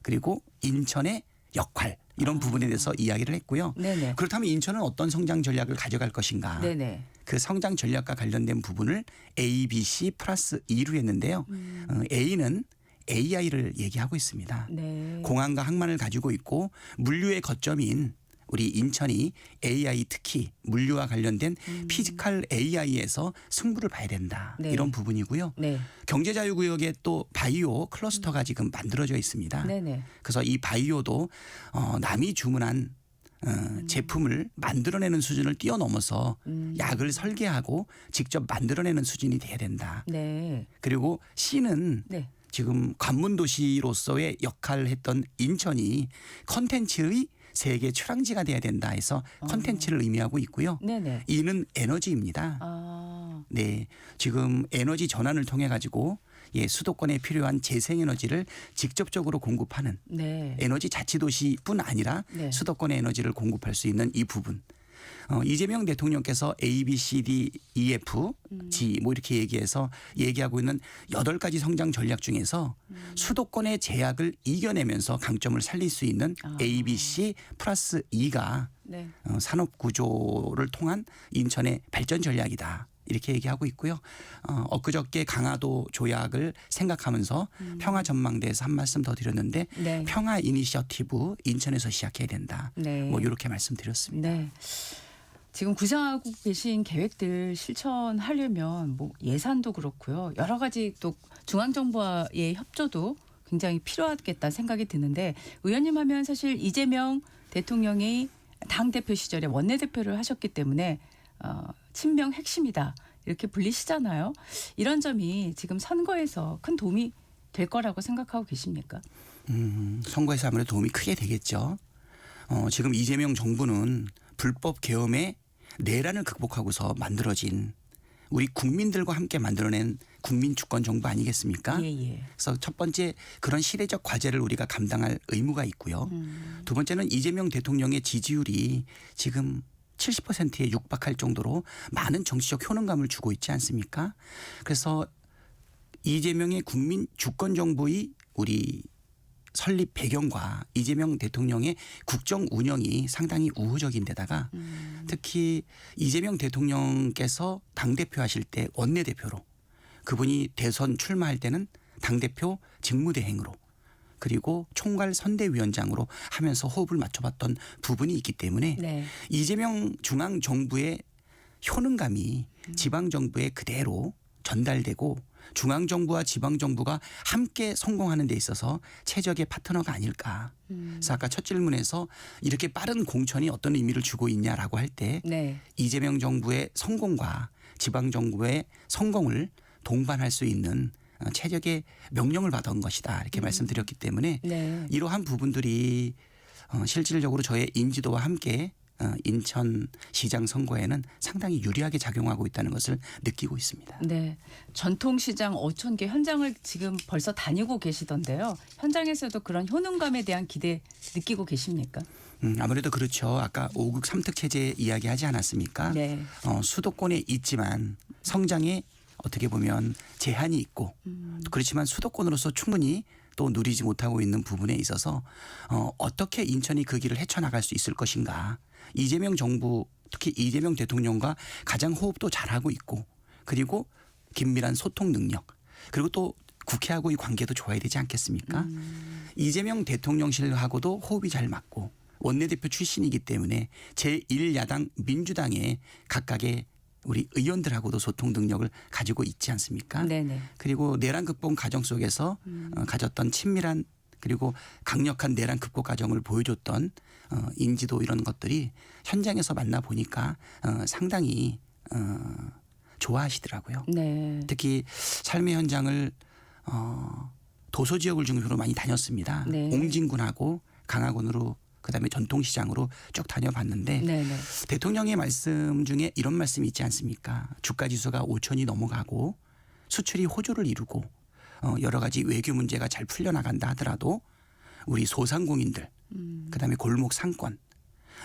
그리고 인천의 역할 이런 부분에 대해서 이야기를 했고요. 네네. 그렇다면 인천은 어떤 성장 전략을 가져갈 것인가. 네네. 그 성장 전략과 관련된 부분을 A, B, C 플러스 E로 했는데요. A는 AI를 얘기하고 있습니다. 네. 공항과 항만을 가지고 있고 물류의 거점인 우리 인천이 AI 특히 물류와 관련된 피지컬 AI에서 승부를 봐야 된다. 네. 이런 부분이고요. 네. 경제자유구역에 또 바이오 클러스터가 지금 만들어져 있습니다. 네네. 그래서 이 바이오도 남이 주문한 제품을 만들어내는 수준을 뛰어넘어서 약을 설계하고 직접 만들어내는 수준이 돼야 된다. 네. 그리고 C는 네. 지금 관문 도시로서의 역할을 했던 인천이 컨텐츠의 세계 출항지가 돼야 된다 해서 컨텐츠를 의미하고 있고요. 네네. E는 에너지입니다. 아. 네, 지금 에너지 전환을 통해 가지고 수도권에 필요한 재생에너지를 직접적으로 공급하는 네. 에너지 자치도시뿐 아니라 네. 수도권의 에너지를 공급할 수 있는 이 부분. 이재명 대통령께서 A, B, C, D, E, F, G 뭐 이렇게 얘기하고 있는 8가지 성장 전략 중에서 수도권의 제약을 이겨내면서 강점을 살릴 수 있는 A, B, C 플러스 E가 네. 산업 구조를 통한 인천의 발전 전략이다. 이렇게 얘기하고 있고요. 엊그저께 강화도 조약을 생각하면서 평화 전망대에서 한 말씀 더 드렸는데 네. 평화 이니셔티브 인천에서 시작해야 된다. 네. 뭐 이렇게 말씀드렸습니다. 네. 지금 구상하고 계신 계획들 실천하려면 뭐 예산도 그렇고요. 여러 가지 또 중앙정부와의 협조도 굉장히 필요하겠다 생각이 드는데 의원님 하면 사실 이재명 대통령이 당대표 시절에 원내대표를 하셨기 때문에 친명 핵심이다 이렇게 불리시잖아요. 이런 점이 지금 선거에서 큰 도움이 될 거라고 생각하고 계십니까? 선거에서 아무래도 도움이 크게 되겠죠. 지금 이재명 정부는 불법 계엄의 내란을 극복하고서 만들어진 우리 국민들과 함께 만들어낸 국민 주권 정부 아니겠습니까? 예. 그래서 첫 번째 그런 시대적 과제를 우리가 감당할 의무가 있고요. 두 번째는 이재명 대통령의 지지율이 지금 70%에 육박할 정도로 많은 정치적 효능감을 주고 있지 않습니까? 그래서 이재명의 국민 주권 정부의 우리 설립 배경과 이재명 대통령의 국정 운영이 상당히 우호적인 데다가 특히 이재명 대통령께서 당대표 하실 때 원내대표로 그분이 대선 출마할 때는 당대표 직무대행으로 그리고 총괄 선대위원장으로 하면서 호흡을 맞춰봤던 부분이 있기 때문에 네. 이재명 중앙정부의 효능감이 지방정부에 그대로 전달되고 중앙정부와 지방정부가 함께 성공하는 데 있어서 최적의 파트너가 아닐까. 그래서 아까 첫 질문에서 이렇게 빠른 공천이 어떤 의미를 주고 있냐라고 할 때 네. 이재명 정부의 성공과 지방정부의 성공을 동반할 수 있는 최적의 명령을 받은 것이다. 이렇게 말씀드렸기 때문에 네. 이러한 부분들이 실질적으로 저의 인지도와 함께 인천시장 선거에는 상당히 유리하게 작용하고 있다는 것을 느끼고 있습니다. 네. 전통시장 5,000개 현장을 지금 벌써 다니고 계시던데요. 현장에서도 그런 효능감에 대한 기대 느끼고 계십니까? 아무래도 그렇죠. 아까 5국 3특 체제 이야기하지 않았습니까? 네. 수도권에 있지만 성장에 어떻게 보면 제한이 있고 그렇지만 수도권으로서 충분히 또 누리지 못하고 있는 부분에 있어서 어떻게 인천이 그 길을 헤쳐나갈 수 있을 것인가. 이재명 정부 특히 이재명 대통령과 가장 호흡도 잘하고 있고 그리고 긴밀한 소통 능력 그리고 또 국회하고의 관계도 좋아야 되지 않겠습니까? 이재명 대통령실하고도 호흡이 잘 맞고 원내대표 출신이기 때문에 제1야당 민주당의 각각의 우리 의원들하고도 소통 능력을 가지고 있지 않습니까? 네네. 그리고 내란 극복 과정 속에서 가졌던 친밀한 그리고 강력한 내란 극복 과정을 보여줬던 인지도 이런 것들이 현장에서 만나 보니까 상당히 좋아하시더라고요. 네. 특히 삶의 현장을 도서 지역을 중심으로 많이 다녔습니다. 네. 옹진군하고 강화군으로 그다음에 전통시장으로 쭉 다녀봤는데 네네. 대통령의 말씀 중에 이런 말씀이 있지 않습니까? 주가지수가 5천이 넘어가고 수출이 호조를 이루고 여러 가지 외교 문제가 잘 풀려나간다 하더라도 우리 소상공인들 그다음에 골목 상권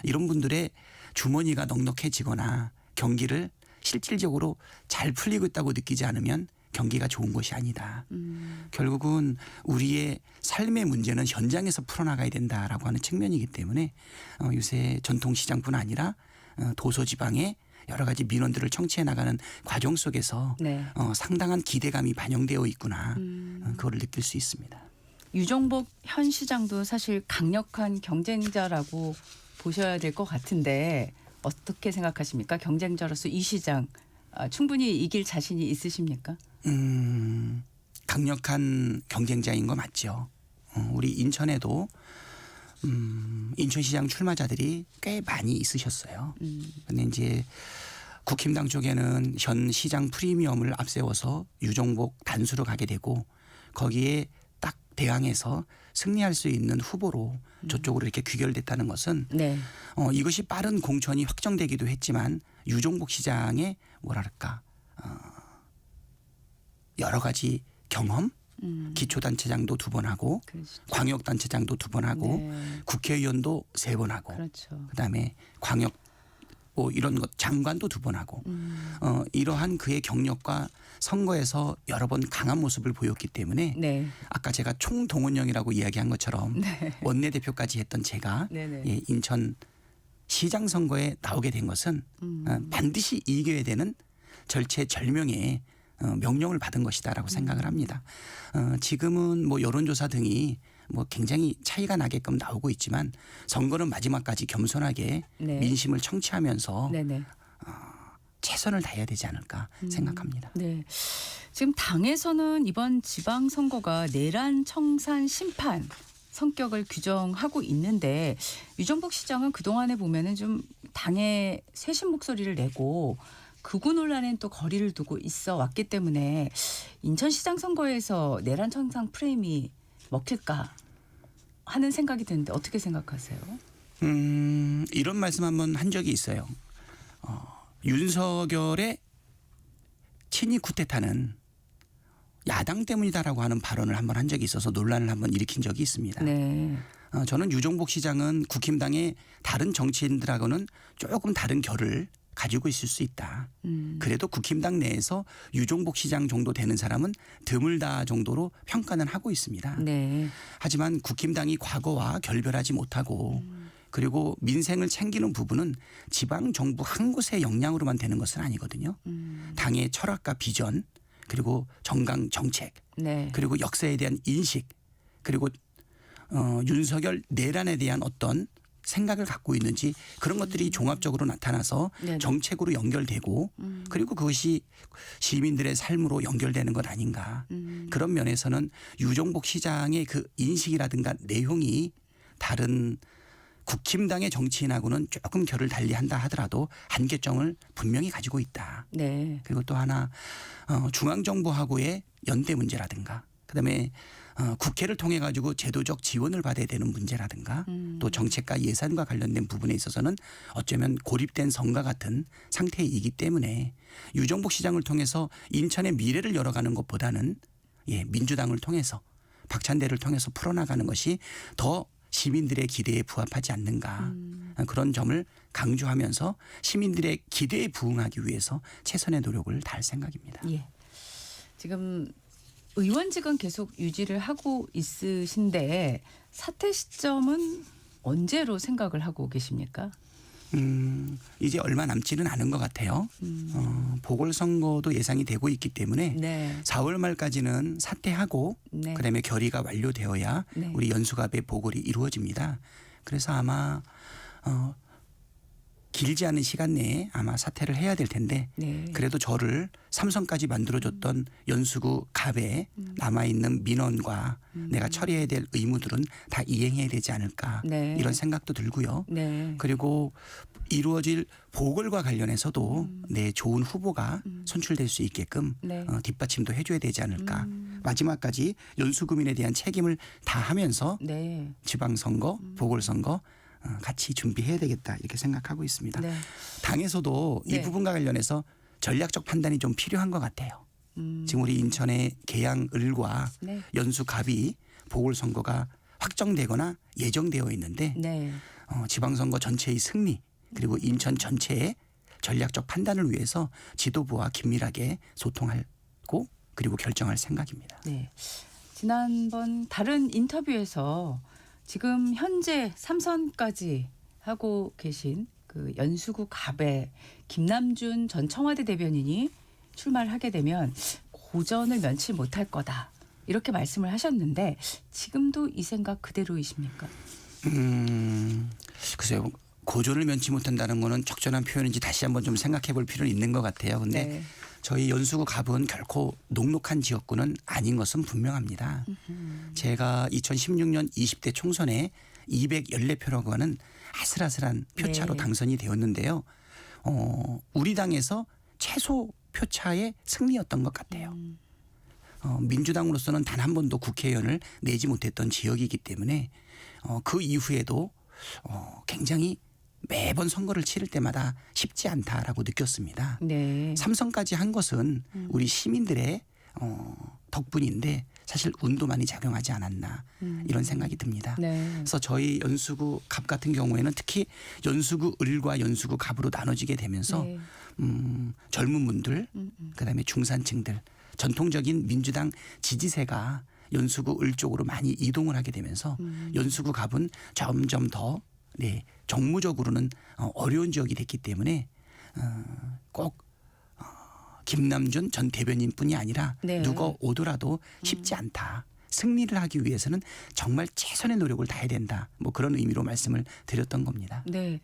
이런 분들의 주머니가 넉넉해지거나 경기를 실질적으로 잘 풀리고 있다고 느끼지 않으면 경기가 좋은 것이 아니다. 결국은 우리의 삶의 문제는 현장에서 풀어나가야 된다라고 하는 측면이기 때문에 요새 전통시장뿐 아니라 도서지방의 여러 가지 민원들을 청취해 나가는 과정 속에서 네. 상당한 기대감이 반영되어 있구나. 그거를 느낄 수 있습니다. 유정복 현 시장도 사실 강력한 경쟁자라고 보셔야 될 것 같은데 어떻게 생각하십니까? 경쟁자로서 이 시장 충분히 이길 자신이 있으십니까? 강력한 경쟁자인 거 맞죠. 우리 인천에도 인천시장 출마자들이 꽤 많이 있으셨어요. 근데 이제 국힘당 쪽에는 현 시장 프리미엄을 앞세워서 유정복 단수로 가게 되고 거기에 딱 대항해서 승리할 수 있는 후보로 저쪽으로 이렇게 귀결됐다는 것은 네. 이것이 빠른 공천이 확정되기도 했지만 유정복 시장의 뭐랄까 여러 가지 경험 기초단체장도 2번 하고 그렇죠. 광역단체장도 2번 하고 네. 국회의원도 3번 하고 그렇죠. 그다음에 광역 뭐 이런 것 장관도 2번 하고 이러한 그의 경력과 선거에서 여러 번 강한 모습을 보였기 때문에 네. 아까 제가 총동원령이라고 이야기한 것처럼 네. 원내대표까지 했던 제가 네네. 예, 인천 시장 선거에 나오게 된 것은 반드시 이겨야 되는 절체절명의 명령을 받은 것이다라고 생각을 합니다. 지금은 뭐 여론조사 등이 뭐 굉장히 차이가 나게끔 나오고 있지만 선거는 마지막까지 겸손하게 네. 민심을 청취하면서 네네. 최선을 다해야 되지 않을까 생각합니다. 네. 지금 당에서는 이번 지방선거가 내란 청산 심판 성격을 규정하고 있는데 유정복 시장은 그동안에 보면은 좀 당의 쇄신 목소리를 내고 극우 논란엔 또 거리를 두고 있어 왔기 때문에 인천시장 선거에서 내란 청산 프레임이 먹힐까 하는 생각이 드는데 어떻게 생각하세요? 이런 말씀 한번 한 적이 있어요. 윤석열의 친이 쿠데타는 야당 때문이다라고 하는 발언을 한번 한 적이 있어서 논란을 한번 일으킨 적이 있습니다. 네. 저는 유정복 시장은 국힘당의 다른 정치인들하고는 조금 다른 결을 가지고 있을 수 있다. 그래도 국힘당 내에서 유정복 시장 정도 되는 사람은 드물다 정도로 평가는 하고 있습니다. 네. 하지만 국힘당이 과거와 결별하지 못하고 그리고 민생을 챙기는 부분은 지방 정부 한 곳의 역량으로만 되는 것은 아니거든요. 당의 철학과 비전 그리고 정강 정책 네. 그리고 역사에 대한 인식 그리고 윤석열 내란에 대한 어떤 생각을 갖고 있는지 그런 것들이 종합적으로 나타나서 네네. 정책으로 연결되고 그리고 그것이 시민들의 삶으로 연결되는 것 아닌가. 그런 면에서는 유정복 시장의 그 인식이라든가 내용이 다른 국힘당의 정치인하고는 조금 결을 달리한다 하더라도 한계점을 분명히 가지고 있다. 네. 그리고 또 하나 중앙정부하고의 연대 문제라든가 그다음에 국회를 통해 가지고 제도적 지원을 받아야 되는 문제라든가 또 정책과 예산과 관련된 부분에 있어서는 어쩌면 고립된 성과 같은 상태이기 때문에 유정복 시장을 통해서 인천의 미래를 열어가는 것보다는 민주당을 통해서 박찬대를 통해서 풀어나가는 것이 더 시민들의 기대에 부합하지 않는가 그런 점을 강조하면서 시민들의 기대에 부응하기 위해서 최선의 노력을 다할 생각입니다. 예. 지금 의원직은 계속 유지를 하고 있으신데 사퇴 시점은 언제로 생각을 하고 계십니까? 이제 얼마 남지는 않은 것 같아요. 보궐선거도 예상이 되고 있기 때문에 네. 4월 말까지는 사퇴하고 네. 그다음에 결의가 완료되어야 네. 우리 연수갑의 보궐이 이루어집니다. 그래서 아마 길지 않은 시간 내에 아마 사퇴를 해야 될 텐데 네. 그래도 저를 삼선까지 만들어줬던 연수구 갑에 남아있는 민원과 내가 처리해야 될 의무들은 다 이행해야 되지 않을까 네. 이런 생각도 들고요. 네. 그리고 이루어질 보궐과 관련해서도 내 좋은 후보가 선출될 수 있게끔 네. 뒷받침도 해줘야 되지 않을까. 마지막까지 연수구민에 대한 책임을 다하면서 네. 지방선거, 보궐선거 같이 준비해야 되겠다 이렇게 생각하고 있습니다. 네. 당에서도 이 네. 부분과 관련해서 전략적 판단이 좀 필요한 것 같아요. 지금 우리 인천의 계양을과 네. 연수갑이 보궐선거가 확정되거나 예정되어 있는데 네. 지방선거 전체의 승리 그리고 인천 전체의 전략적 판단을 위해서 지도부와 긴밀하게 소통하고 그리고 결정할 생각입니다. 네. 지난번 다른 인터뷰에서 지금 현재 3선까지 하고 계신 그 연수구 갑에 김남준 전 청와대 대변인이 출마를 하게 되면 고전을 면치 못할 거다. 이렇게 말씀을 하셨는데 지금도 이 생각 그대로이십니까? 글쎄요. 고전을 면치 못한다는 거는 적절한 표현인지 다시 한번 좀 생각해 볼 필요는 있는 것 같아요. 근데 네. 저희 연수구 갑은 결코 녹록한 지역구는 아닌 것은 분명합니다. 제가 2016년 20대 총선에 214표라고 하는 아슬아슬한 표차로 네. 당선이 되었는데요. 우리 당에서 최소 표차의 승리였던 것 같아요. 민주당으로서는 단 한 번도 국회의원을 내지 못했던 지역이기 때문에 그 이후에도 굉장히 매번 선거를 치를 때마다 쉽지 않다라고 느꼈습니다. 네. 삼선까지 한 것은 우리 시민들의 덕분인데 사실 운도 많이 작용하지 않았나 이런 생각이 듭니다. 네. 그래서 저희 연수구 갑 같은 경우에는 특히 연수구 을과 연수구 갑으로 나눠지게 되면서 네. 젊은 분들 그다음에 중산층들 전통적인 민주당 지지세가 연수구 을 쪽으로 많이 이동을 하게 되면서 연수구 갑은 점점 더 정무적으로는 어려운 지역이 됐기 때문에 꼭 김남준 전 대변인뿐이 아니라 네. 누가 오더라도 쉽지 않다. 승리를 하기 위해서는 정말 최선의 노력을 다해야 된다. 뭐 그런 의미로 말씀을 드렸던 겁니다. 네,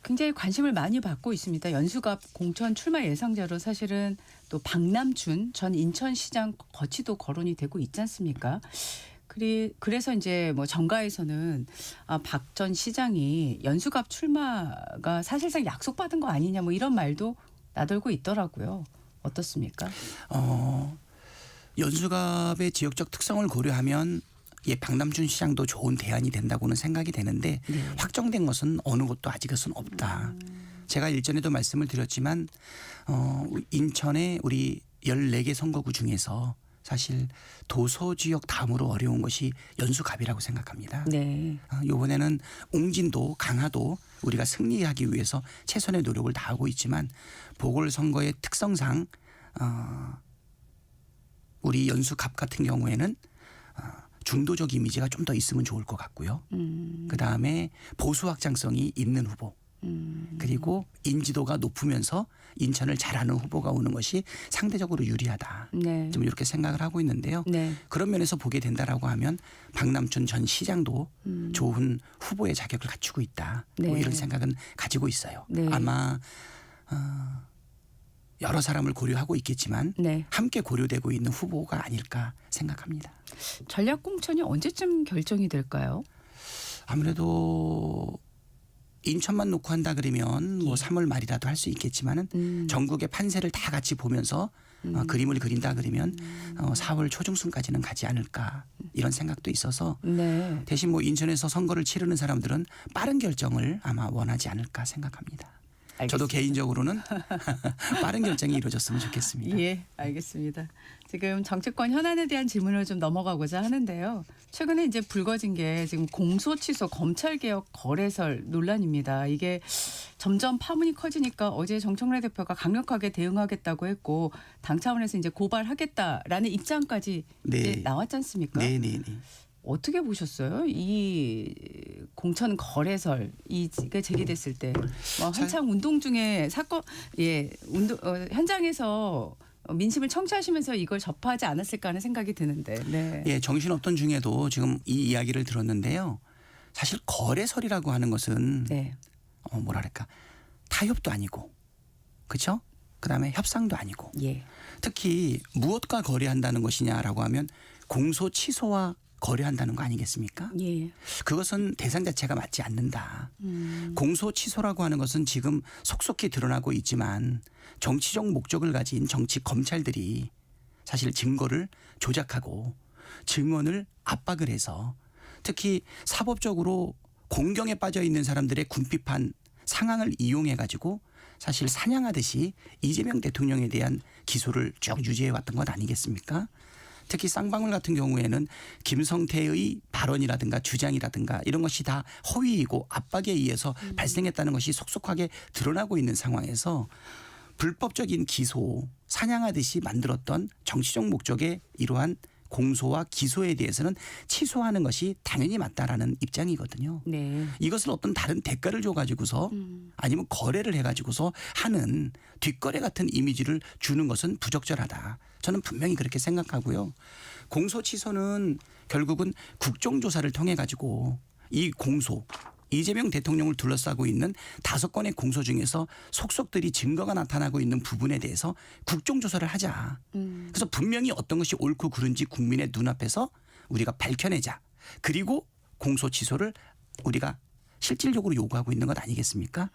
굉장히 관심을 많이 받고 있습니다. 연수갑 공천 출마 예상자로 사실은 또 박남춘 전 인천시장 거치도 거론이 되고 있지 않습니까? 그래서 이제 뭐 정가에서는 박 전 시장이 연수갑 출마가 사실상 약속받은 거 아니냐 뭐 이런 말도 나돌고 있더라고요. 어떻습니까? 연수갑의 지역적 특성을 고려하면 박남준 시장도 좋은 대안이 된다고는 생각이 되는데 확정된 것은 어느 곳도 아직은 없다. 제가 일전에도 말씀을 드렸지만 인천의 우리 14개 선거구 중에서 사실 도서지역 다음으로 어려운 것이 연수갑이라고 생각합니다. 네. 이번에는 옹진도 강화도 우리가 승리하기 위해서 최선의 노력을 다하고 있지만 보궐선거의 특성상 우리 연수갑 같은 경우에는 중도적 이미지가 좀 더 있으면 좋을 것 같고요. 그다음에 보수 확장성이 있는 후보 그리고 인지도가 높으면서 인천을 잘하는 후보가 오는 것이 상대적으로 유리하다. 네. 좀 이렇게 생각을 하고 있는데요. 네. 그런 면에서 보게 된다라고 하면 박남춘 전 시장도 좋은 후보의 자격을 갖추고 있다. 뭐 네. 이런 생각은 가지고 있어요. 네. 아마 여러 사람을 고려하고 있겠지만 네. 함께 고려되고 있는 후보가 아닐까 생각합니다. 전략 공천이 언제쯤 결정이 될까요? 아무래도 인천만 놓고 한다 그러면 뭐 3월 말이라도 할 수 있겠지만은 전국의 판세를 다 같이 보면서 그림을 그린다 그러면 4월 초중순까지는 가지 않을까 이런 생각도 있어서 네. 대신 뭐 인천에서 선거를 치르는 사람들은 빠른 결정을 아마 원하지 않을까 생각합니다. 저도 개인적으로는 빠른 결정이 이루어졌으면 좋겠습니다. 예, 알겠습니다. 지금 정치권 현안에 대한 질문을 좀 넘어가고자 하는데요. 최근에 이제 불거진 게 지금 공소 취소 검찰 개혁 거래설 논란입니다. 이게 점점 파문이 커지니까 어제 정청래 대표가 강력하게 대응하겠다고 했고 당 차원에서 이제 고발하겠다라는 입장까지 네. 이제 나왔지 않습니까? 네네네. 어떻게 보셨어요? 이 공천 거래설 이게 제기됐을 때 뭐 한창 운동 중에 사건 운동 현장에서 민심을 청취하시면서 이걸 접하지 않았을까 하는 생각이 드는데. 네. 예, 정신없던 중에도 지금 이 이야기를 들었는데요. 사실 거래설이라고 하는 것은 네. 뭐랄까 타협도 아니고 그렇죠? 그다음에 협상도 아니고 예. 특히 무엇과 거래한다는 것이냐라고 하면 공소 취소와 거래한다는 거 아니겠습니까? 예. 그것은 대상 자체가 맞지 않는다. 공소 취소라고 하는 것은 지금 속속히 드러나고 있지만 정치적 목적을 가진 정치 검찰들이 사실 증거를 조작하고 증언을 압박을 해서 특히 사법적으로 공경에 빠져 있는 사람들의 궁핍한 상황을 이용해 가지고 사실 사냥하듯이 이재명 대통령에 대한 기소를 쭉 유지해 왔던 것 아니겠습니까? 특히 쌍방울 같은 경우에는 김성태의 발언이라든가 주장이라든가 이런 것이 다 허위이고 압박에 의해서 발생했다는 것이 속속하게 드러나고 있는 상황에서 불법적인 기소, 사냥하듯이 만들었던 정치적 목적의 이러한 공소와 기소에 대해서는 취소하는 것이 당연히 맞다라는 입장이거든요. 네. 이것을 어떤 다른 대가를 줘가지고서 아니면 거래를 해가지고서 하는 뒷거래 같은 이미지를 주는 것은 부적절하다. 저는 분명히 그렇게 생각하고요. 공소 취소는 결국은 국정조사를 통해 가지고 이 공소 이재명 대통령을 둘러싸고 있는 5건의 공소 중에서 속속들이 증거가 나타나고 있는 부분에 대해서 국정조사를 하자. 그래서 분명히 어떤 것이 옳고 그른지 국민의 눈앞에서 우리가 밝혀내자. 그리고 공소 취소를 우리가 실질적으로 요구하고 있는 것 아니겠습니까?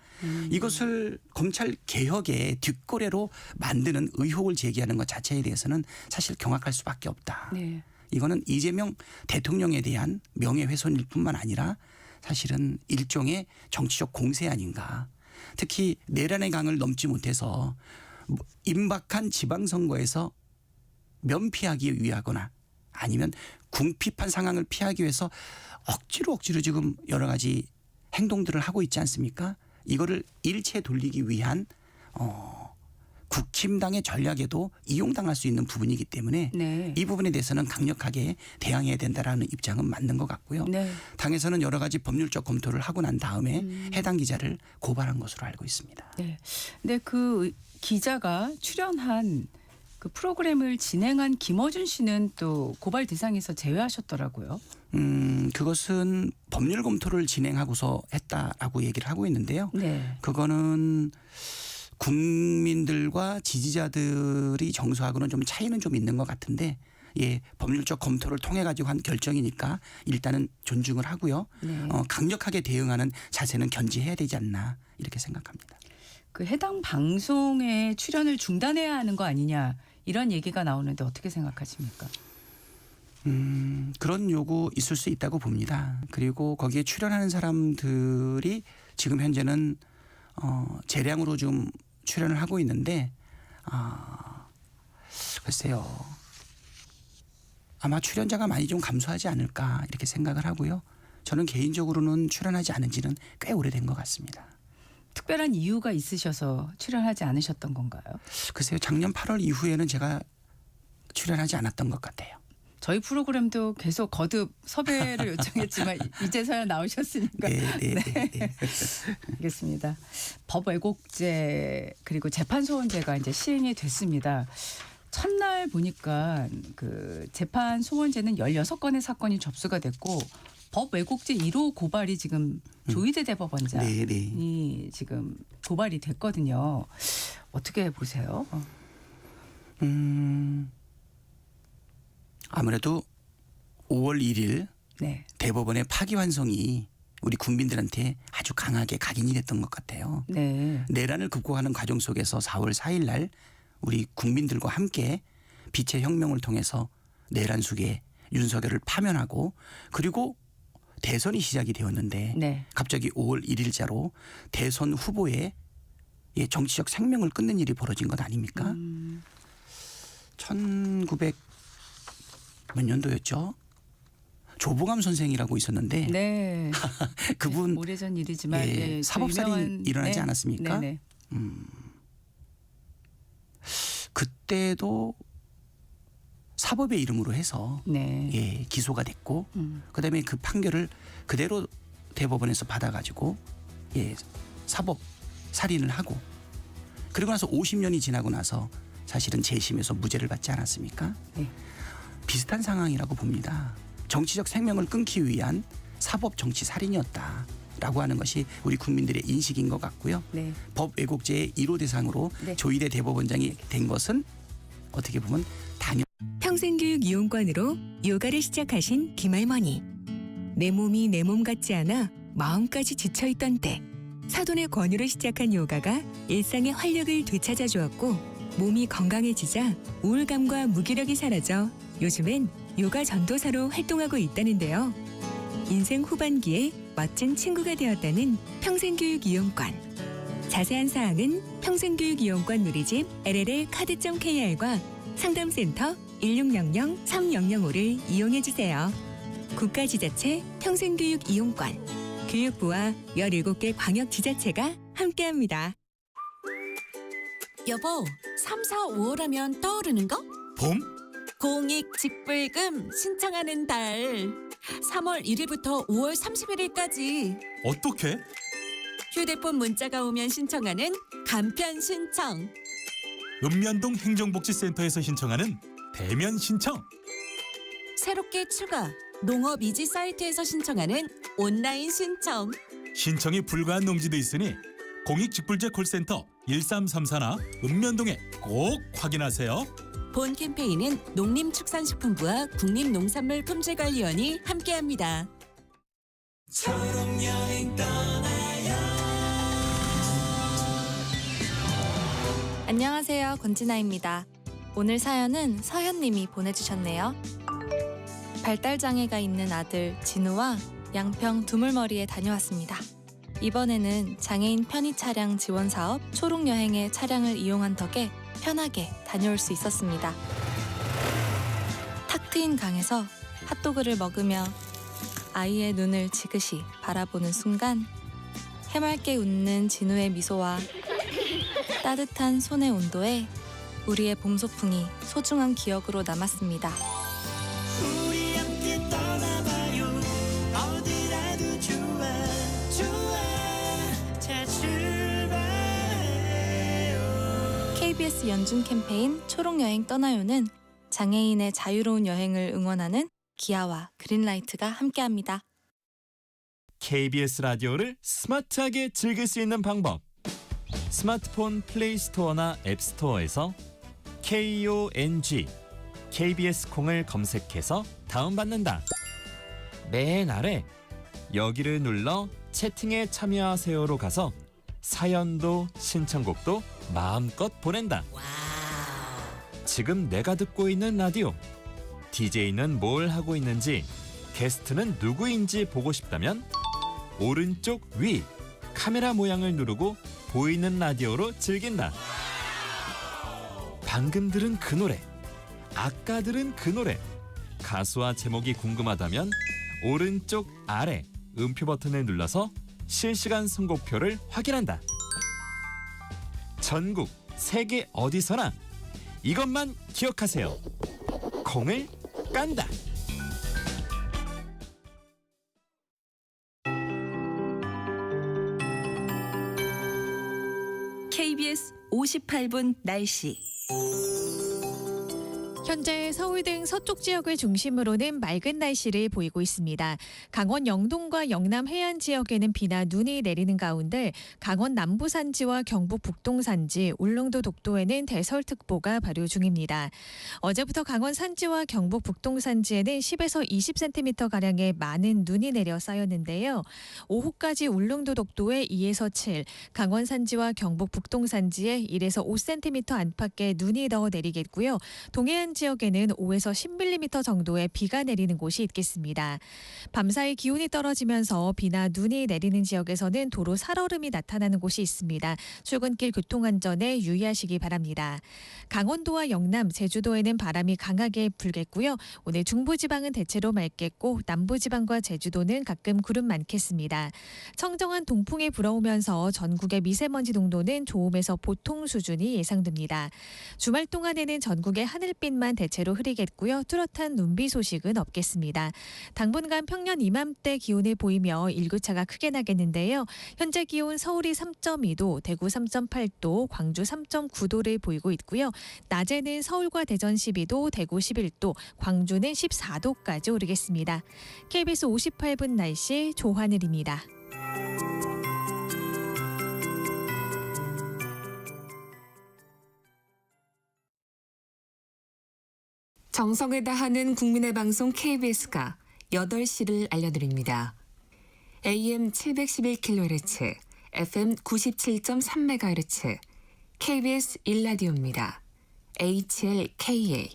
이것을 검찰 개혁의 뒷거래로 만드는 의혹을 제기하는 것 자체에 대해서는 사실 경악할 수밖에 없다. 네. 이거는 이재명 대통령에 대한 명예훼손일 뿐만 아니라 사실은 일종의 정치적 공세 아닌가. 특히 내란의 강을 넘지 못해서 임박한 지방선거에서 면피하기 위하거나 아니면 궁핍한 상황을 피하기 위해서 억지로 지금 여러 가지 행동들을 하고 있지 않습니까? 이거를 일체 돌리기 위한 국힘당의 전략에도 이용당할 수 있는 부분이기 때문에 네. 이 부분에 대해서는 강력하게 대항해야 된다라는 입장은 맞는 것 같고요. 네. 당에서는 여러 가지 법률적 검토를 하고 난 다음에 해당 기자를 고발한 것으로 알고 있습니다. 네. 근데 그 기자가 출연한 그 프로그램을 진행한 김어준 씨는 또 고발 대상에서 제외하셨더라고요. 그것은 법률 검토를 진행하고서 했다라고 얘기를 하고 있는데요. 네. 그거는 국민들과 지지자들이 정서하고는 좀 차이는 좀 있는 것 같은데 예, 법률적 검토를 통해 가지고 한 결정이니까 일단은 존중을 하고요. 네. 강력하게 대응하는 자세는 견지해야 되지 않나 이렇게 생각합니다. 그 해당 방송에 출연을 중단해야 하는 거 아니냐 이런 얘기가 나오는데 어떻게 생각하십니까? 그런 요구 있을 수 있다고 봅니다. 그리고 거기에 출연하는 사람들이 지금 현재는 재량으로 좀 출연을 하고 있는데 글쎄요. 아마 출연자가 많이 좀 감소하지 않을까 이렇게 생각을 하고요. 저는 개인적으로는 출연하지 않은 지는 꽤 오래된 것 같습니다. 특별한 이유가 있으셔서 출연하지 않으셨던 건가요? 글쎄요. 작년 8월 이후에는 제가 출연하지 않았던 것 같아요. 저희 프로그램도 계속 거듭 섭외를 요청했지만 이제서야 나오셨으니까. 네. 알겠습니다. 법 왜곡죄 그리고 재판 소원죄가 이제 시행이 됐습니다. 첫날 보니까 그 재판 소원죄는 16건의 사건이 접수가 됐고 법 왜곡죄 1호 고발이 지금 조희대 대법원장이 지금 고발이 됐거든요. 어떻게 보세요? 아무래도 5월 1일 네. 대법원의 파기환송이 우리 국민들한테 아주 강하게 각인이 됐던 것 같아요. 네. 내란을 극복하는 과정 속에서 4월 4일 날 우리 국민들과 함께 빛의 혁명을 통해서 내란 속에 윤석열을 파면하고 그리고 대선이 시작이 되었는데 네. 갑자기 5월 1일자로 대선 후보의 예, 정치적 생명을 끊는 일이 벌어진 것 아닙니까? 1900 몇 년도였죠? 조봉암 선생이라고 있었는데 네. 그분 오래전 일이지만 예, 예, 사법살인 유명한- 일어나지 네. 않았습니까? 네네. 그때도 사법의 이름으로 해서 네. 예, 기소가 됐고 음. 그다음에 그 판결을 그대로 대법원에서 받아가지고 예, 사법 살인을 하고 그리고 나서 50년이 지나고 나서 사실은 재심에서 무죄를 받지 않았습니까? 네. 비슷한 상황이라고 봅니다. 정치적 생명을 끊기 위한 사법 정치 살인이었다라고 하는 것이 우리 국민들의 인식인 것 같고요. 네. 법 왜곡죄의 1호 대상으로 네. 조희대 대법원장이 된 것은 어떻게 보면 당연. 평생교육 이용권으로 요가를 시작하신 김할머니. 내 몸이 내 몸 같지 않아 마음까지 지쳐있던 때 사돈의 권유로 시작한 요가가 일상의 활력을 되찾아 주었고 몸이 건강해지자 우울감과 무기력이 사라져 요즘엔 요가 전도사로 활동하고 있다는데요. 인생 후반기에 멋진 친구가 되었다는 평생교육 이용권. 자세한 사항은 평생교육 이용권 누리집 LLL 카드.kr과 상담센터 1600-3005를 이용해주세요. 국가지자체 평생교육 이용권. 교육부와 17개 광역지자체가 함께합니다. 여보, 3, 4, 5월하면 떠오르는 거? 봄? 공익직불금 신청하는 달. 3월 1일부터 5월 31일까지 어떻게? 휴대폰 문자가 오면 신청하는 간편 신청. 읍면동 행정복지센터에서 신청하는 대면 신청. 새롭게 추가 농업이지 사이트에서 신청하는 온라인 신청. 신청이 불가한 농지도 있으니 공익직불제 콜센터 1334나 읍면동에 꼭 확인하세요. 본 캠페인은 농림축산식품부와 국립농산물품질관리원이 함께합니다. 안녕하세요, 권진아입니다. 오늘 사연은 서현님이 보내주셨네요. 발달장애가 있는 아들 진우와 양평 두물머리에 다녀왔습니다. 이번에는 장애인 편의 차량 지원 사업 초록여행의 차량을 이용한 덕에 편하게 다녀올 수 있었습니다. 탁 트인 강에서 핫도그를 먹으며 아이의 눈을 지그시 바라보는 순간 해맑게 웃는 진우의 미소와 따뜻한 손의 온도에 우리의 봄소풍이 소중한 기억으로 남았습니다. 우리 함께 떠나봐요. 어디라도 좋아 좋아. 자 출발해요. KBS 연중 캠페인 초록여행 떠나요는 장애인의 자유로운 여행을 응원하는 기아와 그린라이트가 함께합니다. KBS 라디오를 스마트하게 즐길 수 있는 방법. 스마트폰 플레이 스토어나 앱 스토어에서 KONG KBS 콩을 검색해서 다운받는다. 맨 아래 여기를 눌러 채팅에 참여하세요로 가서 사연도 신청곡도 마음껏 보낸다. 지금 내가 듣고 있는 라디오, DJ는 뭘 하고 있는지, 게스트는 누구인지 보고 싶다면 오른쪽 위 카메라 모양을 누르고 보이는 라디오로 즐긴다. 방금 들은 그 노래, 아까 들은 그 노래, 가수와 제목이 궁금하다면 오른쪽 아래 음표 버튼을 눌러서 실시간 선곡표를 확인한다. 전국 세계 어디서나 이것만 기억하세요. 콩을 깐다. KBS 58분 날씨. 현재 서울 등 서쪽 지역을 중심으로는 맑은 날씨를 보이고 있습니다. 강원 영동과 영남 해안 지역에는 비나 눈이 내리는 가운데 강원 남부 산지와 경북 북동 산지, 울릉도 독도에는 대설특보가 발효 중입니다. 어제부터 강원 산지와 경북 북동 산지에는 10에서 20cm가량의 많은 눈이 내려 쌓였는데요. 오후까지 울릉도 독도에 2에서 7, 강원 산지와 경북 북동 산지에 1에서 5cm 안팎의 눈이 더 내리겠고요. 동해안 지역에는 5에서 10mm 정도의 비가 내리는 곳이 있겠습니다. 밤사이 기온이 떨어지면서 비나 눈이 내리는 지역에서는 도로 살얼음이 나타나는 곳이 있습니다. 출근길 교통안전에 유의하시기 바랍니다. 강원도와 영남, 제주도에는 바람이 강하게 불겠고요. 오늘 중부지방은 대체로 맑겠고 남부지방과 제주도는 가끔 구름 많겠습니다. 청정한 동풍이 불어오면서 전국의 미세먼지 농도는 좋음에서 보통 수준이 예상됩니다. 주말 동안에는 전국의 하늘빛만 대체로 흐리겠고요. 뚜렷한 눈비 소식은 없겠습니다. 당분간 평년 이맘때 기온을 보이며 일교차가 크게 나겠는데요. 현재 기온 서울이 3.2도, 대구 3.8도, 광주 3.9도를 보이고 있고요. 낮에는 서울과 대전 12도, 대구 11도, 광주는 14도까지 오르겠습니다. KBS 58분 날씨 조하늘입니다. 정성을 다하는 국민의 방송 KBS가 8시를 알려드립니다. AM 711kHz, FM 97.3MHz, KBS 1라디오입니다. HLKA.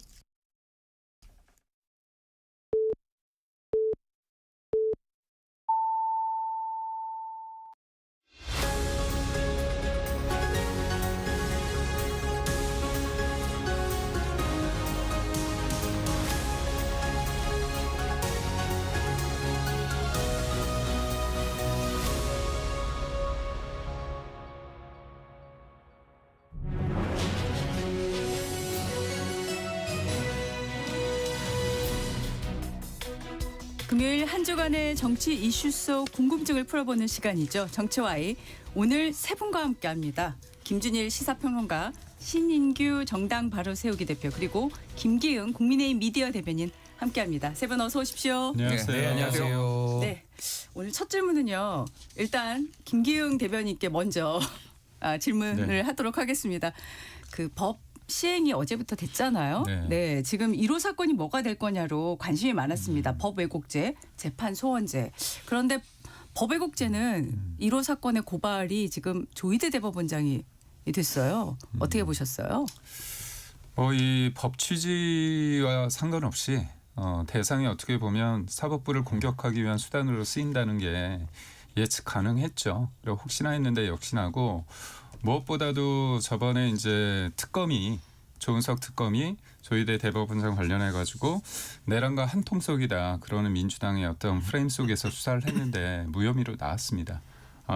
금요일 한 주간의 정치 이슈 속 궁금증을 풀어보는 시간이죠. 정치와이. 오늘 세 분과 함께합니다. 김준일 시사평론가, 신인규 정당 바로 세우기 대표, 그리고 김기흥 국민의힘 미디어 대변인 함께합니다. 세 분 어서 오십시오. 안녕하세요. 네, 안녕하세요. 네, 오늘 첫 질문은요. 일단 김기흥 대변인께 먼저 질문을 하도록 하겠습니다. 그 법 시행이 어제부터 됐잖아요. 네, 지금 1호 사건이 뭐가 될 거냐로 관심이 많았습니다. 법 왜곡죄, 재판 소원죄. 그런데 법 왜곡죄는 1호 사건의 고발이 지금 조희대 대법원장이 됐어요. 어떻게 보셨어요? 이 법 취지와 상관없이 대상이 어떻게 보면 사법부를 공격하기 위한 수단으로 쓰인다는 게 예측 가능했죠. 그리고 혹시나 했는데 역시나고, 무엇보다도 저번에 이제 특검이, 조은석 특검이 조희대 대법원장 관련해 가지고 내란과 한통속이다 그러는 민주당의 어떤 프레임 속에서 수사를 했는데 무혐의로 나왔습니다.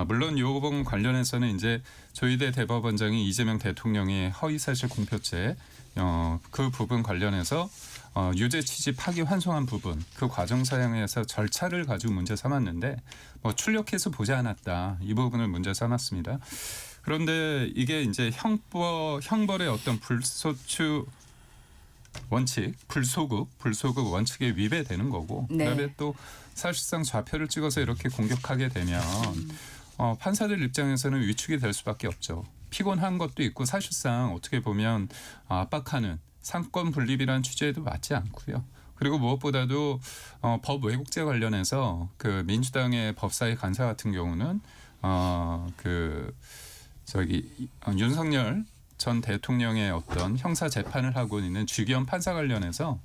물론 이 부분 관련해서는 이제 조희대 대법원장이 이재명 대통령의 허위사실 공표죄 그 부분 관련해서 유죄 취지 파기 환송한 부분, 그 과정 사양에서 절차를 가지고 문제 삼았는데 출력해서 보지 않았다, 이 부분을 문제 삼았습니다. 그런데 이게 이제 형벌의 어떤 불소추 원칙, 불소급 원칙에 위배되는 거고, 그다음에 또 사실상 좌표를 찍어서 이렇게 공격하게 되면 판사들 입장에서는 위축이 될 수밖에 없죠. 피곤한 것도 있고, 사실상 어떻게 보면 압박하는 상권 분립이라는 취지에도 맞지 않고요. 그리고 무엇보다도 법 왜곡죄 관련해서 그 민주당의 법사위 간사 같은 경우는 윤석열 전 대통령의 어떤 형사 재판을 하고 있는 주기현 판사 관련해서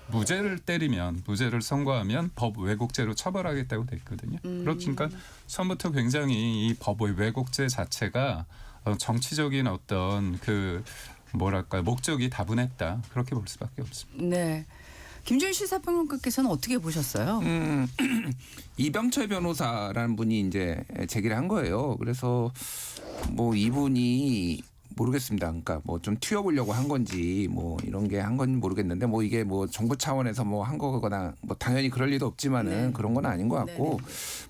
무죄를 때리면, 무죄를 선고하면 법 왜곡죄로 처벌하겠다고 됐거든요. 그러니까 처음부터 굉장히 이 법 왜곡죄 자체가 정치적인 어떤 목적이 다분했다, 그렇게 볼 수밖에 없습니다. 네. 김준일 시사평론가께서는 어떻게 보셨어요? 이병철 변호사라는 분이 이제 제기를 한 거예요. 그래서 이분이 모르겠습니다. 그러니까 좀 튀어보려고 한 건지 이런 게 한 건 모르겠는데 이게 정부 차원에서 한 거거나 당연히 그럴 리도 없지만은 그런 건 아닌 것 같고,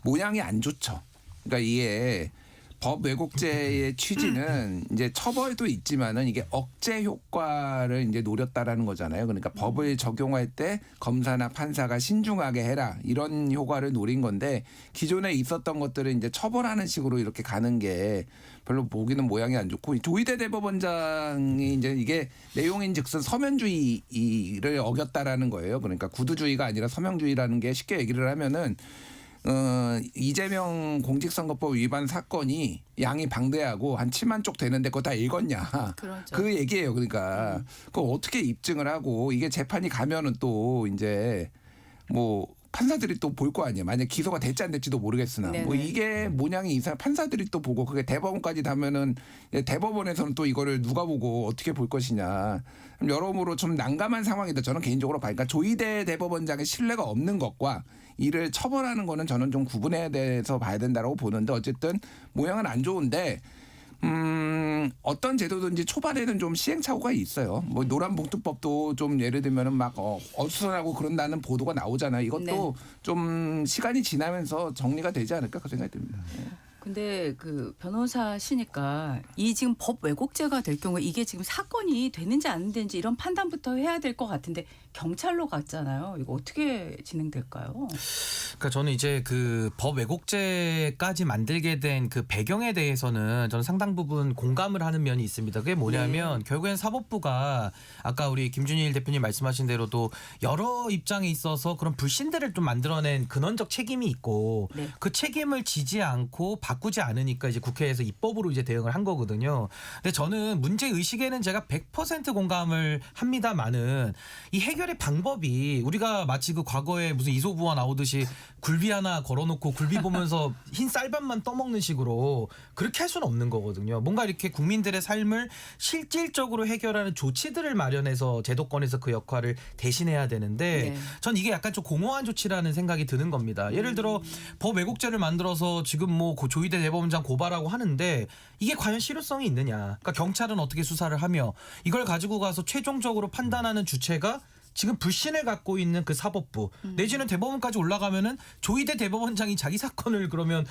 모양이 안 좋죠. 그러니까 이게 법 왜곡죄의 취지는 이제 처벌도 있지만은 이게 억제 효과를 이제 노렸다라는 거잖아요. 그러니까 법을 적용할 때 검사나 판사가 신중하게 해라, 이런 효과를 노린 건데, 기존에 있었던 것들을 이제 처벌하는 식으로 이렇게 가는 게 별로 보기는 모양이 안 좋고, 조희대 대법원장이 이제 이게 내용인즉슨 서면주의를 어겼다라는 거예요. 그러니까 구두주의가 아니라 서명주의라는 게, 쉽게 얘기를 하면은 이재명 공직선거법 위반 사건이 양이 방대하고 한 7만 쪽 되는데 그거 다 읽었냐. 그렇죠. 그 얘기예요. 그러니까 그거 어떻게 입증을 하고 이게 재판이 가면은 또 이제 뭐 판사들이 또 볼 거 아니에요. 만약 기소가 될지 안 될지도 모르겠으나 네네. 뭐 이게 모양이 이상 판사들이 또 보고 그게 대법원까지 가면은 대법원에서는 또 이거를 누가 보고 어떻게 볼 것이냐. 여러모로 좀 난감한 상황이다. 저는 개인적으로 봐요. 그러니까 조희대 대법원장의 신뢰가 없는 것과 이를 처벌하는 거는 저는 좀 구분해야 돼서 봐야 된다라고 보는데 어쨌든 모양은 안 좋은데 어떤 제도든지 초반에는 좀 시행착오가 있어요. 뭐 노란봉투법도 좀 예를 들면은 막 어수선하고 그런다는 보도가 나오잖아요. 이것도 네. 좀 시간이 지나면서 정리가 되지 않을까 그 생각이 듭니다. 근데 그 변호사시니까 이 지금 법 왜곡죄가 될 경우에 이게 지금 사건이 되는지 안 되는지 이런 판단부터 해야 될 것 같은데 경찰로 갔잖아요. 이거 어떻게 진행될까요? 그러니까 저는 이제 그 법 왜곡죄까지 만들게 된 그 배경에 대해서는 저는 상당 부분 공감을 하는 면이 있습니다. 그게 뭐냐면 결국엔 사법부가 아까 우리 김준일 대표님 말씀하신 대로도 여러 입장에 있어서 그런 불신들을 좀 만들어낸 근원적 책임이 있고 그 책임을 지지 않고 바꾸지 않으니까 이제 국회에서 입법으로 이제 대응을 한 거거든요. 근데 저는 문제 의식에는 제가 100% 공감을 합니다만은 이 해결의 방법이 우리가 마치 그 과거에 무슨 이소부화 나오듯이 굴비 하나 걸어놓고 굴비 보면서 흰 쌀밥만 떠먹는 식으로 그렇게 할 수는 없는 거거든요. 뭔가 이렇게 국민들의 삶을 실질적으로 해결하는 조치들을 마련해서 제도권에서 그 역할을 대신해야 되는데 전 이게 약간 좀 공허한 조치라는 생각이 드는 겁니다. 예를 들어 법 왜곡죄를 만들어서 지금 뭐 조희대 대법원장 고발하고 하는데 이게 과연 실효성이 있느냐. 그러니까 경찰은 어떻게 수사를 하며 이걸 가지고 가서 최종적으로 판단하는 주체가 지금 불신을 갖고 있는 그 사법부 내지는 대법원까지 올라가면은 조희대 대법원장이 자기 사건을 그러면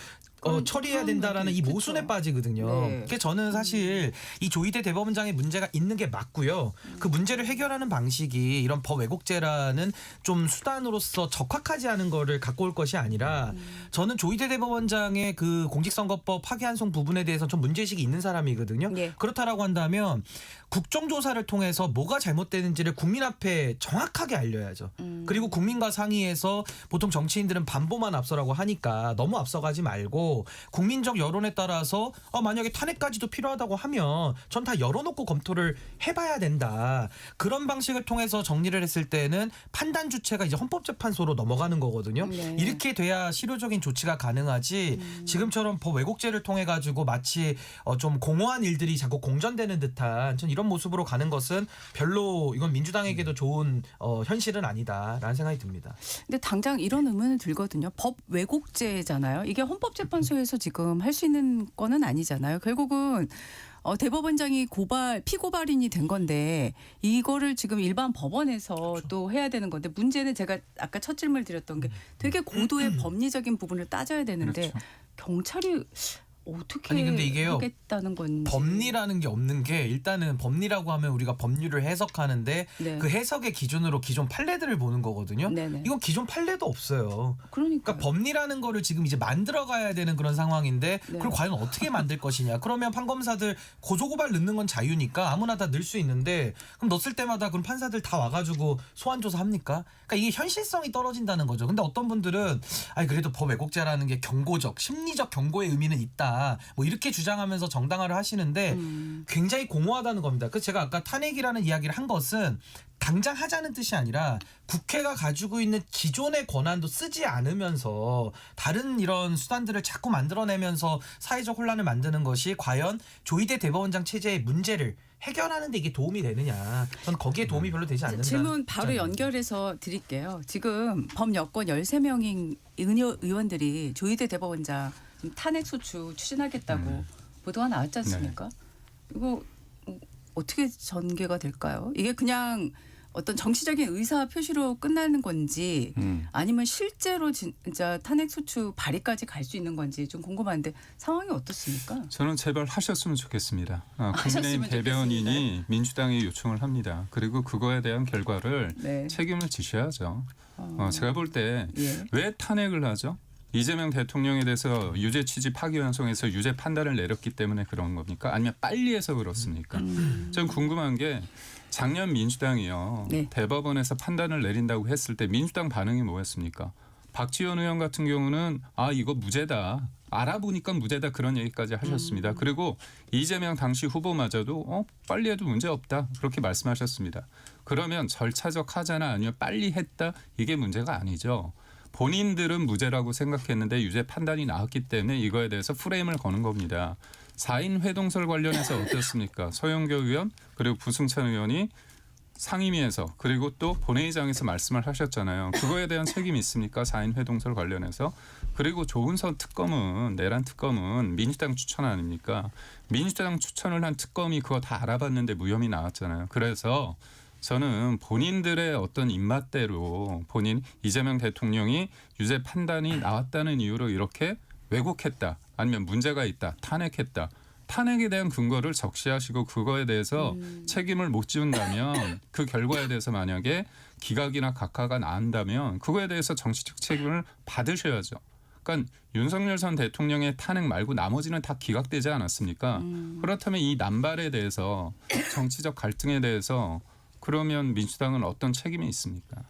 처리해야 된다라는 이 모순에 빠지거든요. 그러니까 저는 사실 이 조희대 대법원장의 문제가 있는 게 맞고요. 그 문제를 해결하는 방식이 이런 법 왜곡죄라는 좀 수단으로서 적합하지 않은 거를 갖고 올 것이 아니라 저는 조희대 대법원장의 그 공직선거법 파기환송 부분에 대해서 좀 문제의식이 있는 사람이거든요. 그렇다라고 한다면 국정조사를 통해서 뭐가 잘못되는지를 국민 앞에 정확하게 알려야죠. 그리고 국민과 상의해서 보통 정치인들은 반보만 앞서라고 하니까 너무 앞서가지 말고 국민적 여론에 따라서 만약에 탄핵까지도 필요하다고 하면 전 다 열어놓고 검토를 해봐야 된다. 그런 방식을 통해서 정리를 했을 때는 판단 주체가 이제 헌법재판소로 넘어가는 거거든요. 이렇게 돼야 실효적인 조치가 가능하지 지금처럼 법 왜곡죄를 통해 가지고 마치 좀 공허한 일들이 자꾸 공전되는 듯한 전 이런 모습으로 가는 것은 별로 이건 민주당에게도 좋은 현실은 아니다라는 생각이 듭니다. 근데 당장 이런 의문은 들거든요. 법 왜곡죄잖아요. 이게 헌법재판소에서 지금 할 수 있는 거는 아니잖아요. 결국은 대법원장이 피고발인이 된 건데 이거를 지금 일반 법원에서 또 해야 되는 건데 문제는 제가 아까 첫 질문을 드렸던 게 되게 고도의 법리적인 부분을 따져야 되는데 경찰이 어떻게 근데 이게요, 하겠다는 건지. 법리라는 게 없는 게 일단은 법리라고 하면 우리가 법률을 해석하는데 그 해석의 기준으로 기존 판례들을 보는 거거든요. 이건 기존 판례도 없어요. 그러니까 법리라는 거를 지금 이제 만들어가야 되는 그런 상황인데 그걸 과연 어떻게 만들 것이냐. 그러면 판검사들 고소고발 넣는 건 자유니까 아무나 다 넣을 수 있는데 그럼 넣었을 때마다 그럼 판사들 다 와가지고 소환조사 합니까? 그러니까 이게 현실성이 떨어진다는 거죠. 근데 어떤 분들은 그래도 법 왜곡죄라는 게 경고적, 심리적 경고의 의미는 있다. 뭐 이렇게 주장하면서 정당화를 하시는데 굉장히 공허하다는 겁니다. 그래서 제가 아까 탄핵이라는 이야기를 한 것은 당장 하자는 뜻이 아니라 국회가 가지고 있는 기존의 권한도 쓰지 않으면서 다른 이런 수단들을 자꾸 만들어내면서 사회적 혼란을 만드는 것이 과연 조희대 대법원장 체제의 문제를 해결하는 데 이게 도움이 되느냐. 저는 거기에 도움이 별로 되지 않는다. 질문 바로 연결해서 드릴게요. 지금 범여권 13명인 의원들이 조희대 대법원장 탄핵소추 추진하겠다고 보도가 나왔지 않습니까? 이거 어떻게 전개가 될까요? 이게 그냥 어떤 정치적인 의사 표시로 끝나는 건지 아니면 실제로 진짜 탄핵소추 발의까지 갈 수 있는 건지 좀 궁금한데 상황이 어떻습니까? 저는 제발 하셨으면 좋겠습니다. 국민의힘 대변인이 민주당에 요청을 합니다. 그리고 그거에 대한 결과를 책임을 지셔야죠. 제가 볼 때 왜 탄핵을 하죠? 이재명 대통령에 대해서 유죄 취지 파기환송에서 유죄 판단을 내렸기 때문에 그런 겁니까? 아니면 빨리 해서 그렇습니까? 전 궁금한 게 작년 민주당이요. 대법원에서 판단을 내린다고 했을 때 민주당 반응이 뭐였습니까? 박지원 의원 같은 경우는 이거 무죄다. 알아보니까 무죄다 그런 얘기까지 하셨습니다. 그리고 이재명 당시 후보마저도 빨리 해도 문제 없다 그렇게 말씀하셨습니다. 그러면 절차적 하자나 아니면 빨리 했다 이게 문제가 아니죠. 본인들은 무죄라고 생각했는데 유죄 판단이 나왔기 때문에 이거에 대해서 프레임을 거는 겁니다. 4인 회동설 관련해서 어떻습니까? 서영교 의원 그리고 부승찬 의원이 상임위에서 그리고 또 본회의장에서 말씀을 하셨잖아요. 그거에 대한 책임이 있습니까? 4인 회동설 관련해서. 그리고 조은선 특검은 내란 특검은 민주당 추천 아닙니까? 민주당 추천을 한 특검이 그거 다 알아봤는데 무혐의 나왔잖아요. 그래서 저는 본인들의 어떤 입맛대로 이재명 대통령이 유죄 판단이 나왔다는 이유로 이렇게 왜곡했다. 아니면 문제가 있다. 탄핵했다. 탄핵에 대한 근거를 적시하시고 그거에 대해서 책임을 못 지운다면 그 결과에 대해서 만약에 기각이나 각하가 나온다면 그거에 대해서 정치적 책임을 받으셔야죠. 그러니까 윤석열 전 대통령의 탄핵 말고 나머지는 다 기각되지 않았습니까? 그렇다면 이 남발에 대해서 정치적 갈등에 대해서 그러면 민주당은 어떤 책임이 있습니까?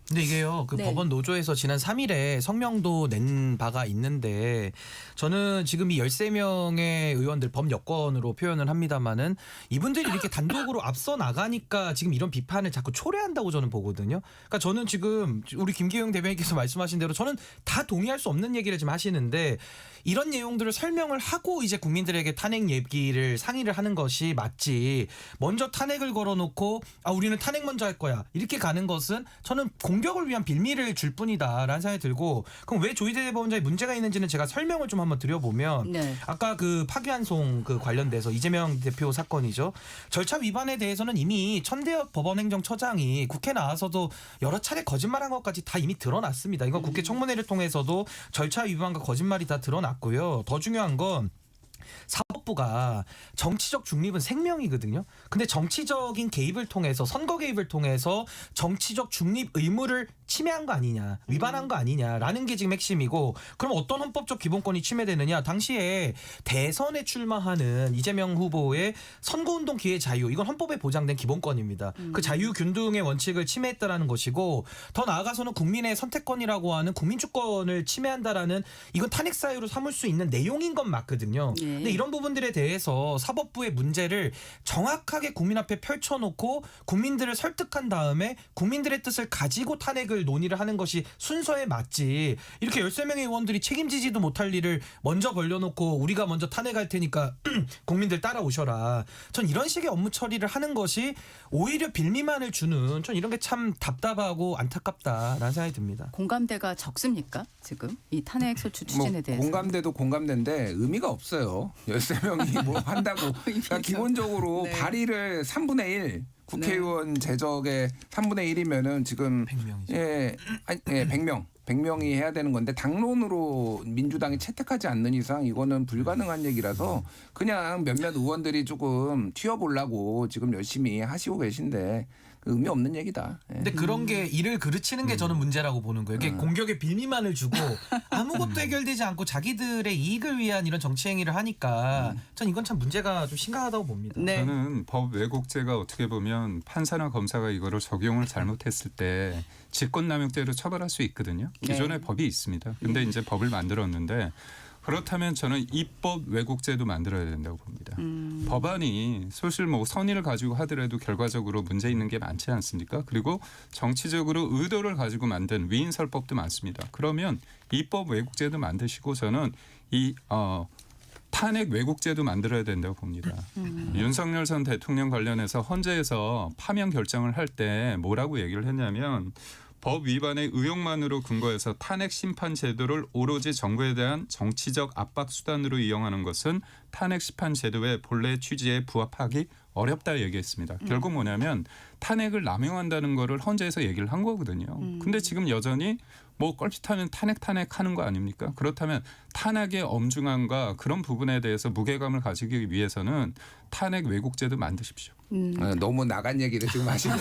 근데 이게요, 그 네. 법원 노조에서 지난 3일에 성명도 낸 바가 있는데 저는 지금 이 13명의 의원들 범여권으로 표현을 합니다만은 이분들이 이렇게 단독으로 앞서 나가니까 지금 이런 비판을 자꾸 초래한다고 저는 보거든요. 그러니까 저는 지금 우리 김기용 대변인께서 말씀하신 대로 저는 다 동의할 수 없는 얘기를 지금 하시는데 이런 내용들을 설명을 하고 이제 국민들에게 탄핵 얘기를 상의를 하는 것이 맞지. 먼저 탄핵을 걸어놓고 우리는 탄핵 먼저 할 거야. 이렇게 가는 것은 저는 공격을 위한 빌미를 줄 뿐이다라는 생각이 들고 그럼 왜 조희대 대법원장이 문제가 있는지는 제가 설명을 좀 한번 드려보면 네. 아까 그 파기환송 그 관련돼서 이재명 대표 사건이죠. 절차 위반에 대해서는 이미 천대엽 법원행정처장이 국회 나와서도 여러 차례 거짓말한 것까지 다 이미 드러났습니다. 이건 국회 청문회를 통해서도 절차 위반과 거짓말이 다 드러났고요. 더 중요한 건 사법부가 정치적 중립은 생명이거든요. 근데 정치적인 개입을 통해서 선거 개입을 통해서 정치적 중립 의무를 침해한 거 아니냐, 위반한 거 아니냐라는 게 지금 핵심이고 그럼 어떤 헌법적 기본권이 침해되느냐? 당시에 대선에 출마하는 이재명 후보의 선거운동 기회 자유 이건 헌법에 보장된 기본권입니다. 그 자유 균등의 원칙을 침해했다라는 것이고 더 나아가서는 국민의 선택권이라고 하는 국민주권을 침해한다라는 이건 탄핵 사유로 삼을 수 있는 내용인 건 맞거든요. 네. 근데 이런 부분들에 대해서 사법부의 문제를 정확하게 국민 앞에 펼쳐놓고 국민들을 설득한 다음에 국민들의 뜻을 가지고 탄핵을 논의를 하는 것이 순서에 맞지. 이렇게 13명의 의원들이 책임지지도 못할 일을 먼저 벌려놓고 우리가 먼저 탄핵할 테니까 국민들 따라오셔라. 전 이런 식의 업무 처리를 하는 것이 오히려 빌미만을 주는 전 이런 게 참 답답하고 안타깝다라는 생각이 듭니다. 공감대가 적습니까? 지금 이 탄핵 소추 추진에 대해서. 공감대도 공감대인데 의미가 없어요. 13명이 뭐 한다고. 그러니까 기본적으로 네. 발의를 3분의 1 국회의원 재적의 3분의 1이면은 지금 100명이죠. 100명이 해야 되는 건데 당론으로 민주당이 채택하지 않는 이상 이거는 불가능한 얘기라서 그냥 몇몇 의원들이 조금 튀어보려고 지금 열심히 하시고 계신데 의미 없는 얘기다. 근데 그런 게 일을 그르치는 게 저는 문제라고 보는 거예요. 이게 공격의 빌미만을 주고 아무것도 해결되지 않고 자기들의 이익을 위한 이런 정치 행위를 하니까 전 이건 참 문제가 좀 심각하다고 봅니다. 네. 저는 법 왜곡죄가 어떻게 보면 판사나 검사가 이거를 적용을 잘못했을 때 직권남용죄로 처벌할 수 있거든요. 기존에 법이 있습니다. 근데 이제 법을 만들었는데 그렇다면 저는 입법 왜곡죄도 만들어야 된다고 봅니다. 법안이 사실 뭐 선의를 가지고 하더라도 결과적으로 문제 있는 게 많지 않습니까? 그리고 정치적으로 의도를 가지고 만든 위인설법도 많습니다. 그러면 입법 왜곡죄도 만드시고 저는 이 탄핵 왜곡죄도 만들어야 된다고 봅니다. 윤석열 전 대통령 관련해서 헌재에서 파면 결정을 할 때 뭐라고 얘기를 했냐면 법 위반의 의혹만으로 근거해서 탄핵 심판 제도를 오로지 정부에 대한 정치적 압박 수단으로 이용하는 것은 탄핵 심판 제도의 본래 취지에 부합하기 어렵다 얘기했습니다. 결국 뭐냐면 탄핵을 남용한다는 거를 헌재에서 얘기를 한 거거든요. 근데 지금 여전히 뭐 껄핏하면 탄핵 하는 거 아닙니까? 그렇다면 탄핵의 엄중함과 그런 부분에 대해서 무게감을 가지기 위해서는 탄핵 왜곡죄도 만드십시오. 너무 나간 얘기를 지금 하시고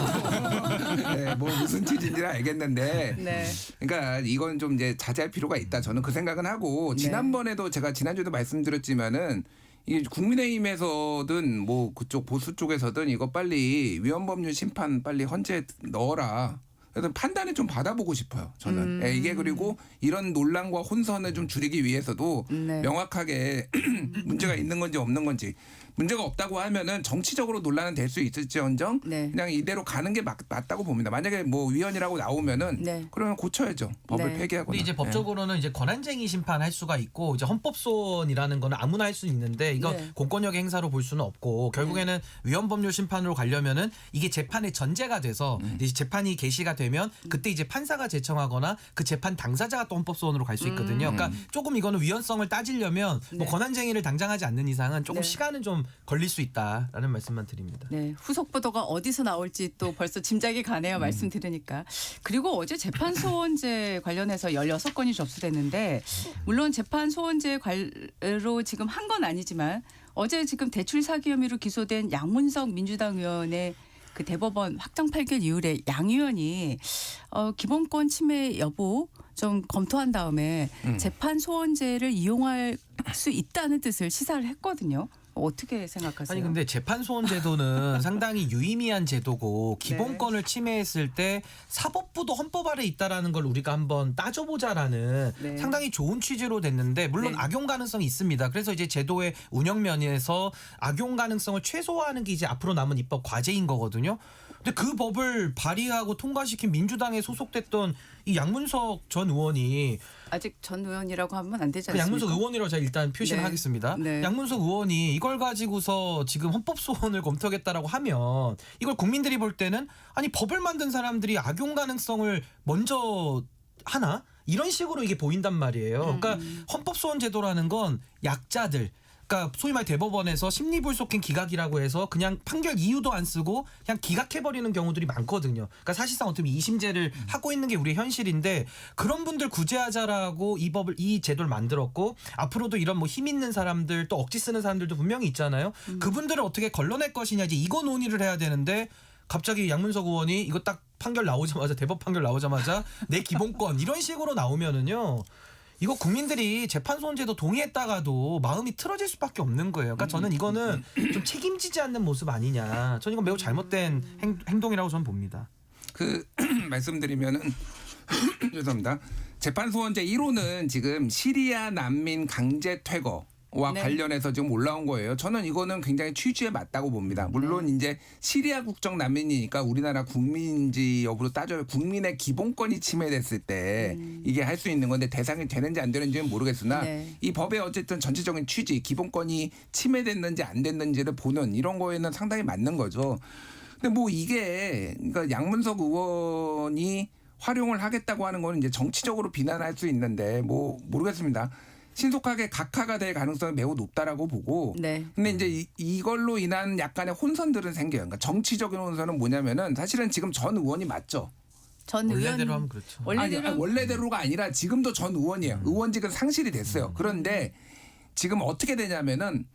네, 뭐 무슨 취지인지는 알겠는데 네. 그러니까 이건 좀 이제 자제할 필요가 있다. 저는 그 생각은 하고 지난번에도 제가 지난주에도 말씀드렸지만은 이 국민의힘에서든 뭐 그쪽 보수 쪽에서든 이거 빨리 위헌법률 심판 빨리 헌재에 넣어라. 그래서 판단을 좀 받아보고 싶어요. 저는 이게 그리고 이런 논란과 혼선을 좀 줄이기 위해서도 네. 명확하게 문제가 있는 건지 없는 건지 문제가 없다고 하면은 정치적으로 논란은 될 수 있을지언정 네. 그냥 이대로 가는 게 맞다고 봅니다. 만약에 뭐 위헌이라고 나오면은 네. 그러면 고쳐야죠. 법을 네. 폐기하거나. 근데 이제 법적으로는 이제 권한쟁의 심판할 수가 있고 이제 헌법소원이라는 거는 아무나 할 수 있는데 이거 네. 공권력 행사로 볼 수는 없고 결국에는 위헌법률 심판으로 가려면은 이게 재판의 전제가 돼서 이제 재판이 개시가 되면 그때 이제 판사가 제청하거나 그 재판 당사자가 또 헌법소원으로 갈 수 있거든요. 그러니까 조금 이거는 위헌성을 따지려면 뭐 네. 권한쟁의를 당장하지 않는 이상은 조금 네. 시간은 좀 걸릴 수 있다라는 말씀만 드립니다. 네, 후속 보도가 어디서 나올지 또 벌써 짐작이 가네요. 말씀 들으니까. 그리고 어제 재판 소원제 관련해서 16건이 접수됐는데 물론 재판 소원제 관로 지금 한 건 아니지만 어제 지금 대출 사기 혐의로 기소된 양문석 민주당 의원의 그 대법원 확정 판결 이후에 양 의원이 기본권 침해 여부 좀 검토한 다음에 재판 소원제를 이용할 수 있다는 뜻을 시사를 했거든요. 어떻게 생각하세요? 아니 근데 재판소원 제도는 상당히 유의미한 제도고 기본권을 침해했을 때 사법부도 헌법 아래 있다라는 걸 우리가 한번 따져보자라는 네. 상당히 좋은 취지로 됐는데 물론 네. 악용 가능성이 있습니다. 그래서 이제 제도의 운영 면에서 악용 가능성을 최소화하는 게 이제 앞으로 남은 입법 과제인 거거든요. 근데 그 법을 발의하고 통과시킨 민주당에 소속됐던 이 양문석 전 의원이 아직 전 의원이라고 하면 안 되지 그 않습니까? 양문석 의원이라고 제가 일단 표시를 네. 하겠습니다. 네. 양문석 의원이 이걸 가지고서 지금 헌법소원을 검토하겠다라고 하면 이걸 국민들이 볼 때는 아니 법을 만든 사람들이 악용 가능성을 먼저 하나? 이런 식으로 이게 보인단 말이에요. 그러니까 헌법소원 제도라는 건 약자들 그러니까 소위 말 대법원에서 심리불속행 기각이라고 해서 그냥 판결 이유도 안 쓰고 그냥 기각해버리는 경우들이 많거든요. 그러니까 사실상 어떻게 보면 2심제를 하고 있는 게 우리의 현실인데 그런 분들 구제하자라고 이 제도를 만들었고 앞으로도 이런 뭐 힘 있는 사람들 또 억지 쓰는 사람들도 분명히 있잖아요. 그분들을 어떻게 걸러낼 것이냐 이제 이거 논의를 해야 되는데 갑자기 양문석 의원이 이거 딱 판결 나오자마자 대법 판결 나오자마자 내 기본권 이런 식으로 나오면은요. 이거 국민들이 재판소원제도 동의했다가도 마음이 틀어질 수밖에 없는 거예요. 그러니까 저는 이거는 좀 책임지지 않는 모습 아니냐. 저는 이건 매우 잘못된 행동이라고 저는 봅니다. 그 말씀드리면은 죄송합니다. 재판소원제 1호는 지금 시리아 난민 강제 퇴거와 네. 관련해서 지금 올라온 거예요. 저는 이거는 굉장히 취지에 맞다고 봅니다. 물론 이제 시리아 국적 난민이니까 우리나라 국민인지 여부로 따져요. 국민의 기본권이 침해됐을 때 이게 할 수 있는 건데 대상이 되는지 안 되는지는 모르겠으나 네. 이 법의 어쨌든 전체적인 취지, 기본권이 침해됐는지 안 됐는지를 보는 이런 거에는 상당히 맞는 거죠. 근데 뭐 이게 그러니까 양문석 의원이 활용을 하겠다고 하는 거는 이제 정치적으로 비난할 수 있는데 뭐 모르겠습니다. 신속하게 각하가 될 가능성이 매우 높다라고 보고. 네. 근데 이제 이걸로 인한 약간의 혼선들은 생겨요. 그러니까 정치적인 혼선은 뭐냐면은 사실은 지금 전 의원이 맞죠. 전 원래대로 의원 하면 그렇죠. 아니, 원래대로가 아니라 지금도 전 의원이에요. 의원직은 상실이 됐어요. 그런데 지금 어떻게 되냐면은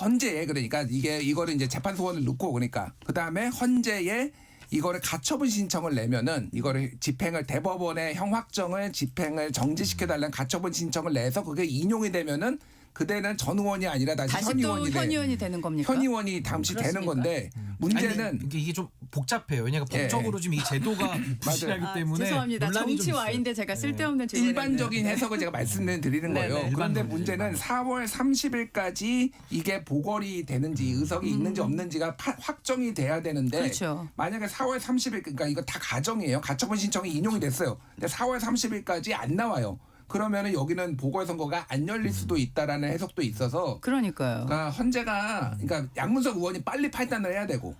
헌재에 그러니까 이거를 이제 재판 소원을 넣고 그러니까 그 다음에 헌재에 이거를 가처분 신청을 내면은 이거를 집행을 대법원의 형 확정을 집행을 정지시켜달라는 가처분 신청을 내서 그게 인용이 되면은 그때는 전 의원이 아니라 다시 다시 현 또 의원이 현 의원이 되는 겁니까? 현 의원이 다시 되는 건데 문제는 아니, 이게 좀 복잡해요. 왜냐하면 법적으로 지금 이 제도가 불신하기 때문에 죄송합니다. 논란이 좀 정치 있어요. 와인데 제가 쓸데없는 질문을 일반적인 했네요. 해석을 제가 말씀드리는 네, 거예요. 네. 그런데 일반 문제는 4월 30일까지 이게 보궐이 되는지 의석이 있는지 없는지가 확정이 돼야 되는데 그렇죠. 만약에 4월 30일 그러니까 이거 다 가정이에요. 가처분 신청이 인용이 됐어요. 근데 4월 30일까지 안 나와요. 그러면은 여기는 보궐선거가 안 열릴 수도 있다라는 해석도 있어서 그러니까요. 그러니까 헌재가 그러니까 양문석 의원이 빨리 판단을 해야 되고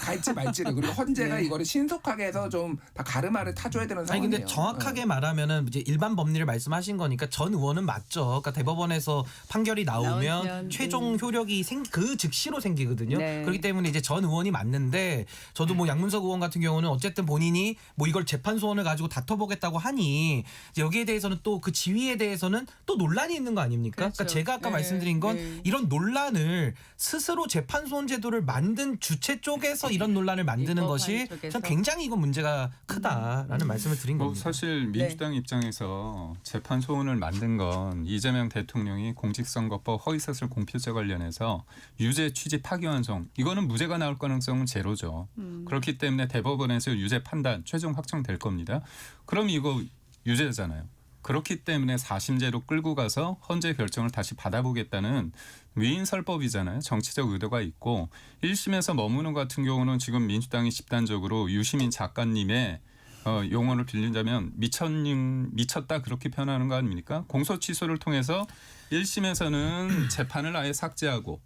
갈지 말지를 그리고 헌재가 네. 이거를 신속하게 해서 좀 다 가르마를 타줘야 되는 아니 상황이에요. 근데 정확하게 말하면은 이제 일반 법리를 말씀하신 거니까 전 의원은 맞죠. 그러니까 대법원에서 판결이 나오면 최종 효력이 그 즉시로 생기거든요. 네. 그렇기 때문에 이제 전 의원이 맞는데 저도 뭐 양문석 의원 같은 경우는 어쨌든 본인이 뭐 이걸 재판 소원을 가지고 다퉈보겠다고 하니 이제 여기에 대해서는 또 그 지위에 대해서는 또 논란이 있는 거 아닙니까? 그렇죠. 그러니까 제가 아까 네. 말씀드린 건 네. 이런 논란을 스스로 재판 소원 제도를 만든 주체 쪽 쪽에서 이런 논란을 만드는 것이 전 굉장히 이건 문제가 크다라는 말씀을 드린 겁니다. 사실 민주당 입장에서 재판 소원을 만든 건 이재명 대통령이 공직선거법 허위사실 공표죄 관련해서 유죄 취지 파기환송 이거는 무죄가 나올 가능성은 제로죠. 그렇기 때문에 대법원에서 유죄 판단 최종 확정될 겁니다. 그럼 이거 유죄잖아요. 그렇기 때문에 4심제로 끌고 가서 헌재 결정을 다시 받아보겠다는 위인설법이잖아요. 정치적 의도가 있고 1심에서 머무는 것 같은 경우는 지금 민주당이 집단적으로 유시민 작가님의 용어를 빌린다면 미쳤다 그렇게 표현하는 거 아닙니까? 공소 취소를 통해서 1심에서는 재판을 아예 삭제하고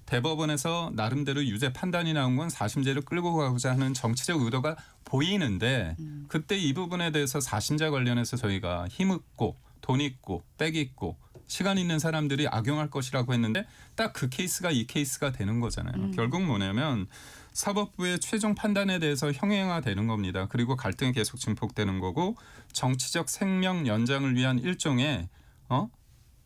대법원에서 나름대로 유죄 판단이 나온 건 4심제로 끌고 가고자 하는 정치적 의도가 보이는데 그때 이 부분에 대해서 4심제 관련해서 저희가 힘 있고 돈 있고 백 있고 시간 있는 사람들이 악용할 것이라고 했는데 딱 그 케이스가 이 케이스가 되는 거잖아요. 결국 뭐냐면 사법부의 최종 판단에 대해서 형행화되는 겁니다. 그리고 갈등이 계속 증폭되는 거고 정치적 생명 연장을 위한 일종의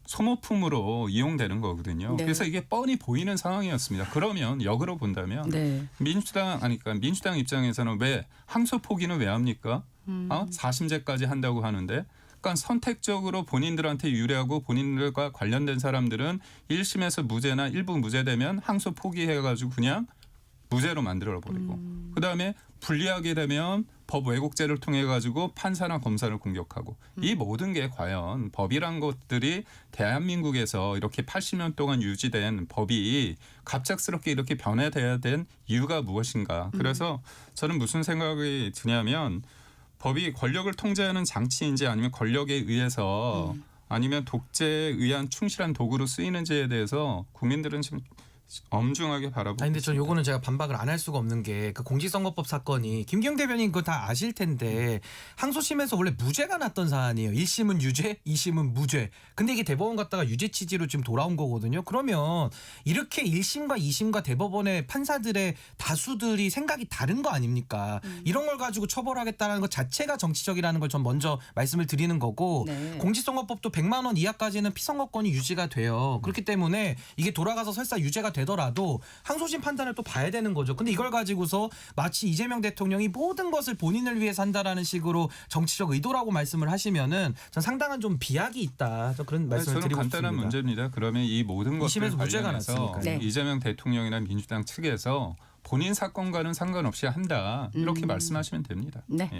소모품으로 이용되는 거거든요. 네. 그래서 이게 뻔히 보이는 상황이었습니다. 그러면 역으로 본다면 민주당 입장에서는 왜 항소 포기는 왜 합니까? 4심제까지 한다고 하는데 그러니까 선택적으로 본인들한테 유리하고 본인들과 관련된 사람들은 1심에서 무죄나 일부 무죄되면 항소 포기해가지고 그냥 무죄로 만들어버리고 그다음에 불리하게 되면 법 왜곡죄를 통해 가지고 판사나 검사를 공격하고 이 모든 게 과연 법이란 것들이 대한민국에서 이렇게 80년 동안 유지된 법이 갑작스럽게 이렇게 변해야 된 이유가 무엇인가. 그래서 저는 무슨 생각이 드냐면 법이 권력을 통제하는 장치인지 아니면 권력에 의해서 아니면 독재에 의한 충실한 도구로 쓰이는지에 대해서 국민들은 지금 엄중하게 바라보고. 근데 전 요거는 제가 반박을 안 할 수가 없는 게 그 공직선거법 사건이 김기영 대변인 그거 다 아실 텐데 항소심에서 원래 무죄가 났던 사안이에요. 1심은 유죄, 2심은 무죄. 근데 이게 대법원 갔다가 유죄 취지로 지금 돌아온 거거든요. 그러면 이렇게 1심과 2심과 대법원의 판사들의 다수들이 생각이 다른 거 아닙니까? 이런 걸 가지고 처벌하겠다는 것 자체가 정치적이라는 걸 전 먼저 말씀을 드리는 거고 공직선거법도 100만 원 이하까지는 피선거권이 유지가 돼요. 그렇기 때문에 이게 돌아가서 설사 유죄가 되더라도 항소심 판단을 또 봐야 되는 거죠. 근데 이걸 가지고서 마치 이재명 대통령이 모든 것을 본인을 위해서 한다라는 식으로 정치적 의도라고 말씀을 하시면은 전 상당한 좀 비약이 있다. 그런 말씀을 드리고 싶습니다. 간단한 문제입니다. 그러면 이 모든 것들 무죄가 관련해서 이재명 대통령이나 민주당 측에서 본인 사건과는 상관없이 한다. 이렇게 말씀하시면 됩니다. 네.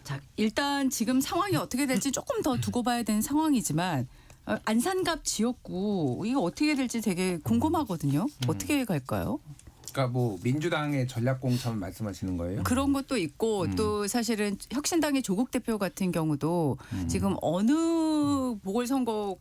자, 일단 지금 상황이 어떻게 될지 조금 더 두고 봐야 되는 상황이지만 안산갑 지역구 이거 어떻게 될지 되게 궁금하거든요. 어떻게 갈까요? 그러니까 뭐 민주당의 전략공천 말씀하시는 거예요? 그런 것도 있고 또 사실은 혁신당의 조국 대표 같은 경우도 지금 어느 보궐선거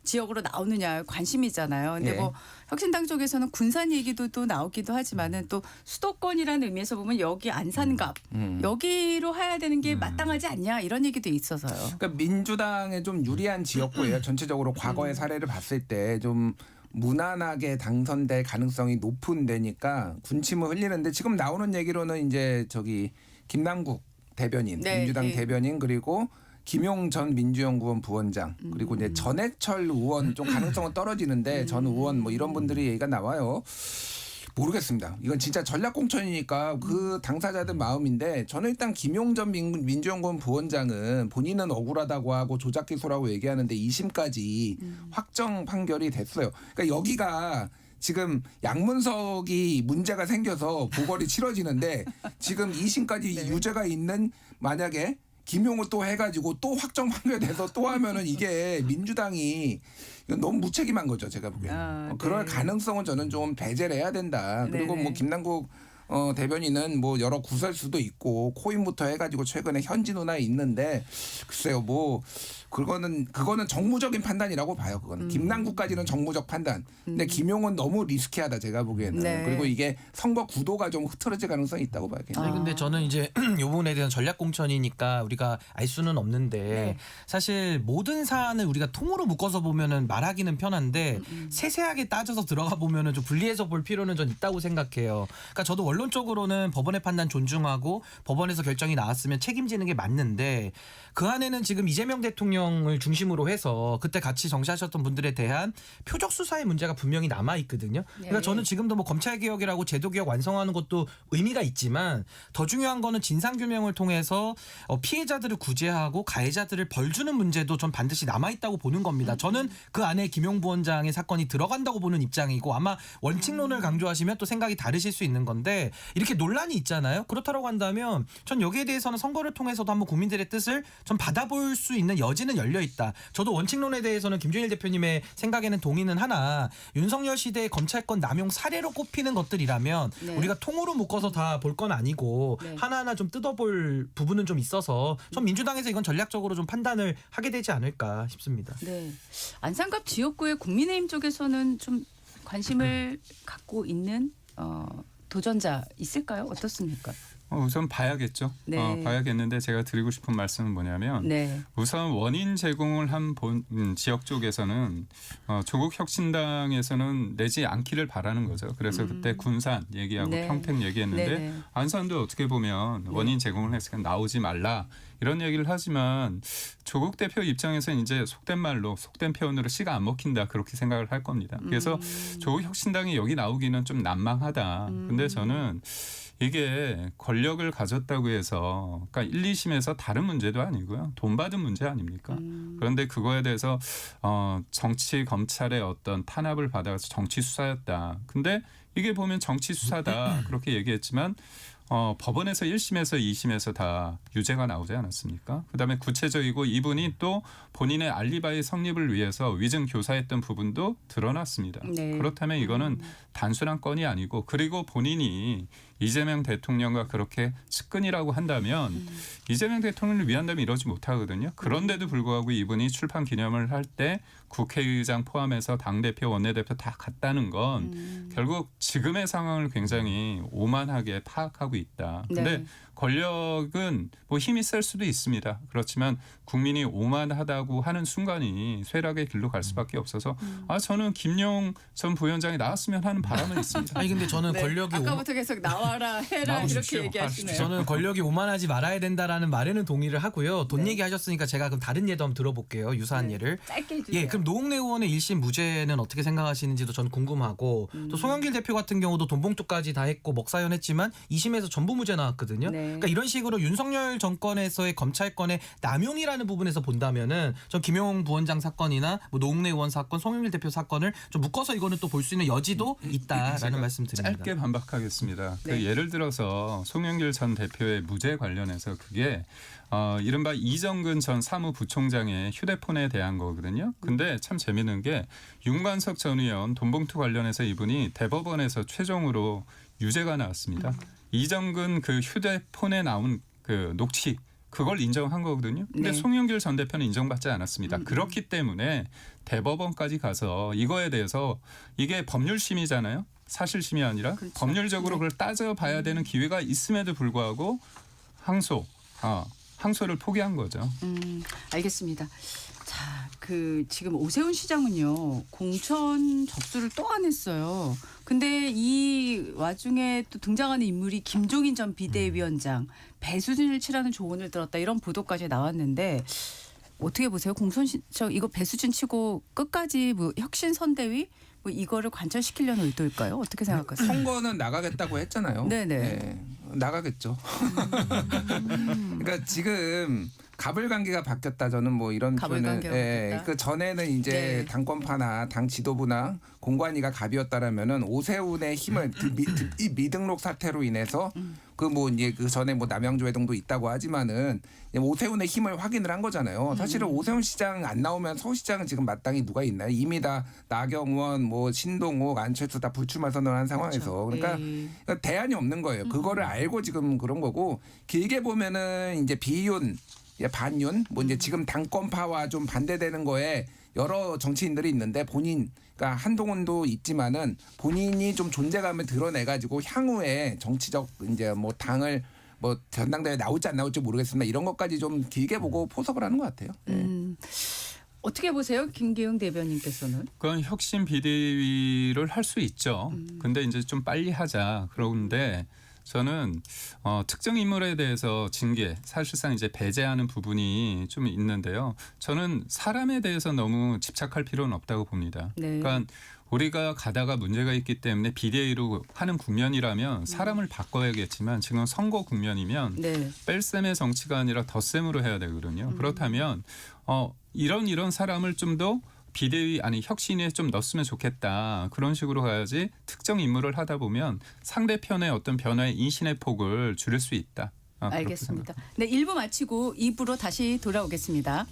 지역으로 나오느냐 관심이잖아요. 근데 뭐 혁신당 쪽에서는 군산 얘기도 또 나오기도 하지만은 또 수도권이라는 의미에서 보면 여기 안산갑 여기로 해야 되는 게 마땅하지 않냐 이런 얘기도 있어서요. 그러니까 민주당에 좀 유리한 지역구예요. 전체적으로 과거의 사례를 봤을 때 좀 무난하게 당선될 가능성이 높은 데니까 군침을 흘리는데 지금 나오는 얘기로는 이제 저기 김남국 대변인, 민주당 대변인 그리고 김용 전 민주연구원 부원장 그리고 이제 전해철 의원 좀 가능성은 떨어지는데 전 의원 뭐 이런 분들이 얘기가 나와요. 모르겠습니다. 이건 진짜 전략공천이니까 그 당사자들 마음인데 저는 일단 김용 전 민주연구원 부원장은 본인은 억울하다고 하고 조작 기소라고 얘기하는데 2심까지 확정 판결이 됐어요. 그러니까 여기가 지금 양문석이 문제가 생겨서 보궐이 치러지는데 지금 2심까지 유죄가 있는 만약에 김용을 또 해가지고 또 확정 판결돼서 또 하면은 이게 민주당이 너무 무책임한 거죠. 제가 보기에는. 그럴 가능성은 저는 좀 배제를 해야 된다. 그리고 뭐 김남국 대변인은 뭐 여러 구설수도 있고 코인부터 해가지고 최근에 현지 논란이 있는데 글쎄요 뭐 그거는 정무적인 판단이라고 봐요. 그거는 김남국까지는 정무적 판단. 근데 김용은 너무 리스키하다 제가 보기에는. 그리고 이게 선거 구도가 좀 흐트러질 가능성이 있다고 봐요. 아니 근데 저는 이제 이 부분에 대한 전략 공천이니까 우리가 알 수는 없는데 사실 모든 사안을 우리가 통으로 묶어서 보면은 말하기는 편한데 세세하게 따져서 들어가 보면은 좀 분리해서 볼 필요는 좀 있다고 생각해요. 그러니까 저도 결론적으로는 법원의 판단 존중하고 법원에서 결정이 나왔으면 책임지는 게 맞는데 그 안에는 지금 이재명 대통령을 중심으로 해서 그때 같이 정치하셨던 분들에 대한 표적 수사의 문제가 분명히 남아 있거든요. 그러니까 저는 지금도 뭐 검찰 개혁이라고 제도 개혁 완성하는 것도 의미가 있지만 더 중요한 거는 진상 규명을 통해서 피해자들을 구제하고 가해자들을 벌 주는 문제도 좀 반드시 남아 있다고 보는 겁니다. 저는 그 안에 김용 부원장의 사건이 들어간다고 보는 입장이고 아마 원칙론을 강조하시면 또 생각이 다르실 수 있는 건데 이렇게 논란이 있잖아요. 그렇다고 한다면 전 여기에 대해서는 선거를 통해서도 한번 국민들의 뜻을 좀 받아볼 수 있는 여지는 열려 있다. 저도 원칙론에 대해서는 김준일 대표님의 생각에는 동의는 하나 윤석열 시대의 검찰권 남용 사례로 꼽히는 것들이라면 우리가 통으로 묶어서 다 볼 건 아니고 하나하나 좀 뜯어볼 부분은 좀 있어서 전 민주당에서 이건 전략적으로 좀 판단을 하게 되지 않을까 싶습니다. 네. 안산갑 지역구의 국민의힘 쪽에서는 좀 관심을 갖고 있는 도전자 있을까요? 어떻습니까? 우선 봐야겠죠. 네. 봐야겠는데 제가 드리고 싶은 말씀은 뭐냐면 우선 원인 제공을 한 지역 쪽에서는 조국 혁신당에서는 내지 않기를 바라는 거죠. 그래서 그때 군산 얘기하고 평택 얘기했는데 안산도 어떻게 보면 원인 제공을 했으니까 나오지 말라. 이런 얘기를 하지만 조국 대표 입장에서는 이제 속된 말로 속된 표현으로 씨가 안 먹힌다 그렇게 생각을 할 겁니다. 그래서 조국 혁신당이 여기 나오기는 좀 난망하다. 근데 저는 이게 권력을 가졌다고 해서 그러니까 1, 2심에서 다른 문제도 아니고요. 돈 받은 문제 아닙니까? 그런데 그거에 대해서 정치 검찰의 어떤 탄압을 받아서 정치 수사였다. 근데 이게 보면 정치 수사다 그렇게 얘기했지만 법원에서 1심에서 2심에서 다 유죄가 나오지 않았습니까? 그다음에 구체적이고 이분이 또 본인의 알리바이 성립을 위해서 위증 교사했던 부분도 드러났습니다. 그렇다면 이거는 단순한 건이 아니고 그리고 본인이 이재명 대통령과 그렇게 측근이라고 한다면 이재명 대통령을 위한다면 이러지 못하거든요. 그런데도 불구하고 이분이 출판 기념을 할 때 국회의장 포함해서 당대표 원내대표 다 갔다는 건 결국 지금의 상황을 굉장히 오만하게 파악하고 있다. 근데 권력은 뭐 힘이 셀 수도 있습니다. 그렇지만 국민이 오만하다고 하는 순간이 쇠락의 길로 갈 수밖에 없어서 저는 김용 전 부위원장이 나왔으면 하는 바람은 있습니다. 아니 근데 저는 권력이 아까부터 계속 나와라 해라 이렇게 얘기하시네요. 저는 권력이 오만하지 말아야 된다라는 말에는 동의를 하고요. 돈 얘기하셨으니까 제가 그럼 다른 예도 한번 들어볼게요. 유사한 예를. 짧게 해주세요. 그럼 노웅래 의원의 1심 무죄는 어떻게 생각하시는지도 저는 궁금하고 또 송영길 대표 같은 경우도 돈봉투까지 다 했고 먹사연했지만 2심에서 전부 무죄 나왔거든요. 그러니까 이런 식으로 윤석열 정권에서의 검찰권의 남용이라는 부분에서 본다면은 전 김용 부원장 사건이나 뭐 노웅래 의원 사건, 송영길 대표 사건을 좀 묶어서 이거는 또 볼 수 있는 여지도 있다라는 말씀드립니다. 짧게 반박하겠습니다. 그 예를 들어서 송영길 전 대표의 무죄 관련해서 그게 이른바 이정근 전 사무부총장의 휴대폰에 대한 거거든요. 근데 참 재밌는 게 윤관석 전 의원 돈봉투 관련해서 이분이 대법원에서 최종으로 유죄가 나왔습니다. 이정근 그 휴대폰에 나온 그 녹취 그걸 인정한 거거든요. 근데 송영길 전 대표는 인정받지 않았습니다. 그렇기 때문에 대법원까지 가서 이거에 대해서 이게 법률심이잖아요. 사실심이 아니라 법률적으로 그걸 따져봐야 되는 기회가 있음에도 불구하고 항소를 포기한 거죠. 알겠습니다. 자, 지금 오세훈 시장은요 공천 접수를 또 안 했어요. 근데 이 와중에 또 등장하는 인물이 김종인 전 비대위원장 배수진을 치라는 조언을 들었다 이런 보도까지 나왔는데 어떻게 보세요? 공천 신청 이거 배수진 치고 끝까지 뭐 혁신 선대위 뭐 이거를 관철시키려는 의도일까요? 어떻게 생각하세요? 선거는 나가겠다고 했잖아요. 네네. 나가겠죠. 그러니까 지금 가불관계가 바뀌었다. 저는 뭐 이런 표현을 그 전에는 이제 당권파나 당 지도부나 공관위가 갑이었다라면은 오세훈의 힘을 이 미등록 사태로 인해서 그 뭐 이제 그 전에 뭐 남양주 회동도 있다고 하지만은 오세훈의 힘을 확인을 한 거잖아요. 사실은 오세훈 시장 안 나오면 서울시장은 지금 마땅히 누가 있나요? 이미 다 나경원, 뭐 신동욱, 안철수 다 불출마 선언한 상황에서 그러니까 대안이 없는 거예요. 그거를 알고 지금 그런 거고 길게 보면은 이제 비윤 반윤 뭐 이제 지금 당권파와 좀 반대되는 거에 여러 정치인들이 있는데 그러니까 한동훈도 있지만은 본인이 좀 존재감을 드러내가지고 향후에 정치적 이제 뭐 당을 뭐 전당대회 나올지 안 나올지 모르겠습니다. 이런 것까지 좀 길게 보고 포섭을 하는 것 같아요. 어떻게 보세요, 김기웅 대변인께서는? 그건 혁신 비대위를 할 수 있죠. 근데 이제 좀 빨리 하자. 그런데 저는 특정 인물에 대해서 징계, 사실상 이제 배제하는 부분이 좀 있는데요. 저는 사람에 대해서 너무 집착할 필요는 없다고 봅니다. 네. 그러니까 우리가 가다가 문제가 있기 때문에 비대위로 하는 국면이라면 사람을 바꿔야겠지만 지금 선거 국면이면 네. 뺄셈의 정치가 아니라 덧셈으로 해야 되거든요. 그렇다면 이런 사람을 좀 더 비대위 아니 혁신에 좀 넣었으면 좋겠다. 그런 식으로 가야지 특정 인물을 하다 보면 상대편의 어떤 변화의 인신의 폭을 줄일 수 있다. 알겠습니다. 네, 1부 마치고 2부로 다시 돌아오겠습니다.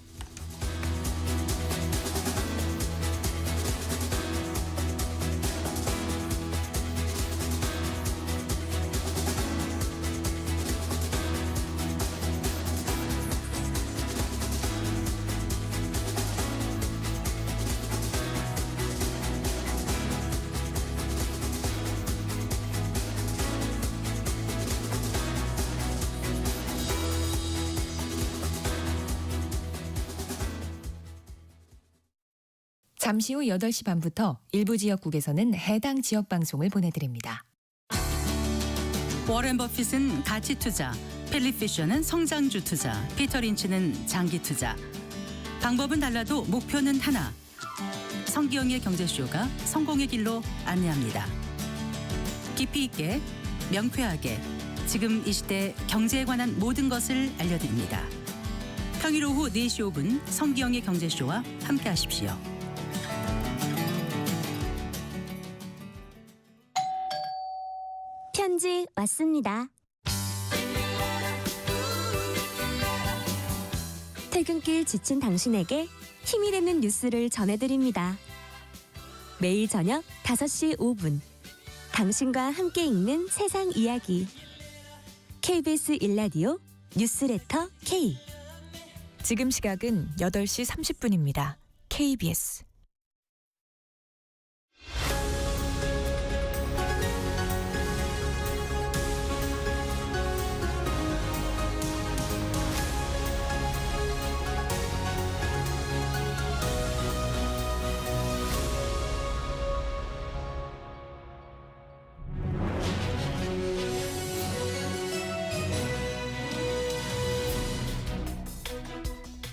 잠시 후 8시 반부터 일부 지역국에서는 해당 지역 방송을 보내드립니다. 워렌 버핏은 가치 투자, 필립 피셔는 성장주 투자, 피터 린치는 장기 투자. 방법은 달라도 목표는 하나. 성기영의 경제쇼가 성공의 길로 안내합니다. 깊이 있게, 명쾌하게, 지금 이 시대 경제에 관한 모든 것을 알려드립니다. 평일 오후 4시 5분 성기영의 경제쇼와 함께하십시오. 편지 왔습니다. 퇴근길 지친 당신에게 힘이 되는 뉴스를 전해드립니다. 매일 저녁 5시 5분 당신과 함께 읽는 세상 이야기 KBS 1라디오 뉴스레터 K. 지금 시각은 8시 30분입니다. KBS.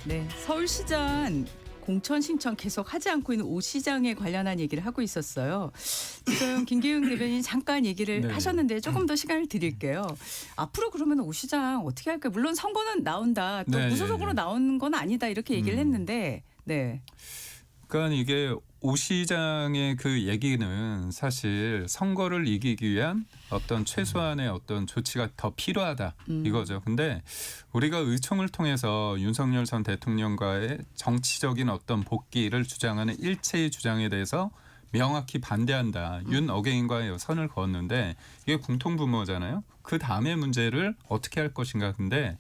네, 서울시장 공천 신청 계속 하지 않고 있는 오 시장에 관련한 얘기를 하고 있었어요. 지금 김기훈 대변인 잠깐 얘기를 네. 하셨는데 조금 더 시간을 드릴게요. 앞으로 그러면 오 시장 어떻게 할까요? 물론 선거는 나온다. 또 네, 무소속으로 네. 나오는 건 아니다. 이렇게 얘기를 했는데 네. 그러니까 이게 오 시장의 그 얘기는 사실 선거를 이기기 위한 어떤 최소한의 어떤 조치가 더 필요하다 이거죠. 근데 우리가 의총을 통해서 윤석열 전 대통령과의 정치적인 어떤 복귀를 주장하는 일체의 주장에 대해서 명확히 반대한다. 윤 어게인과의 선을 그었는데 이게 공통분모잖아요. 그 다음의 문제를 어떻게 할 것인가. 근데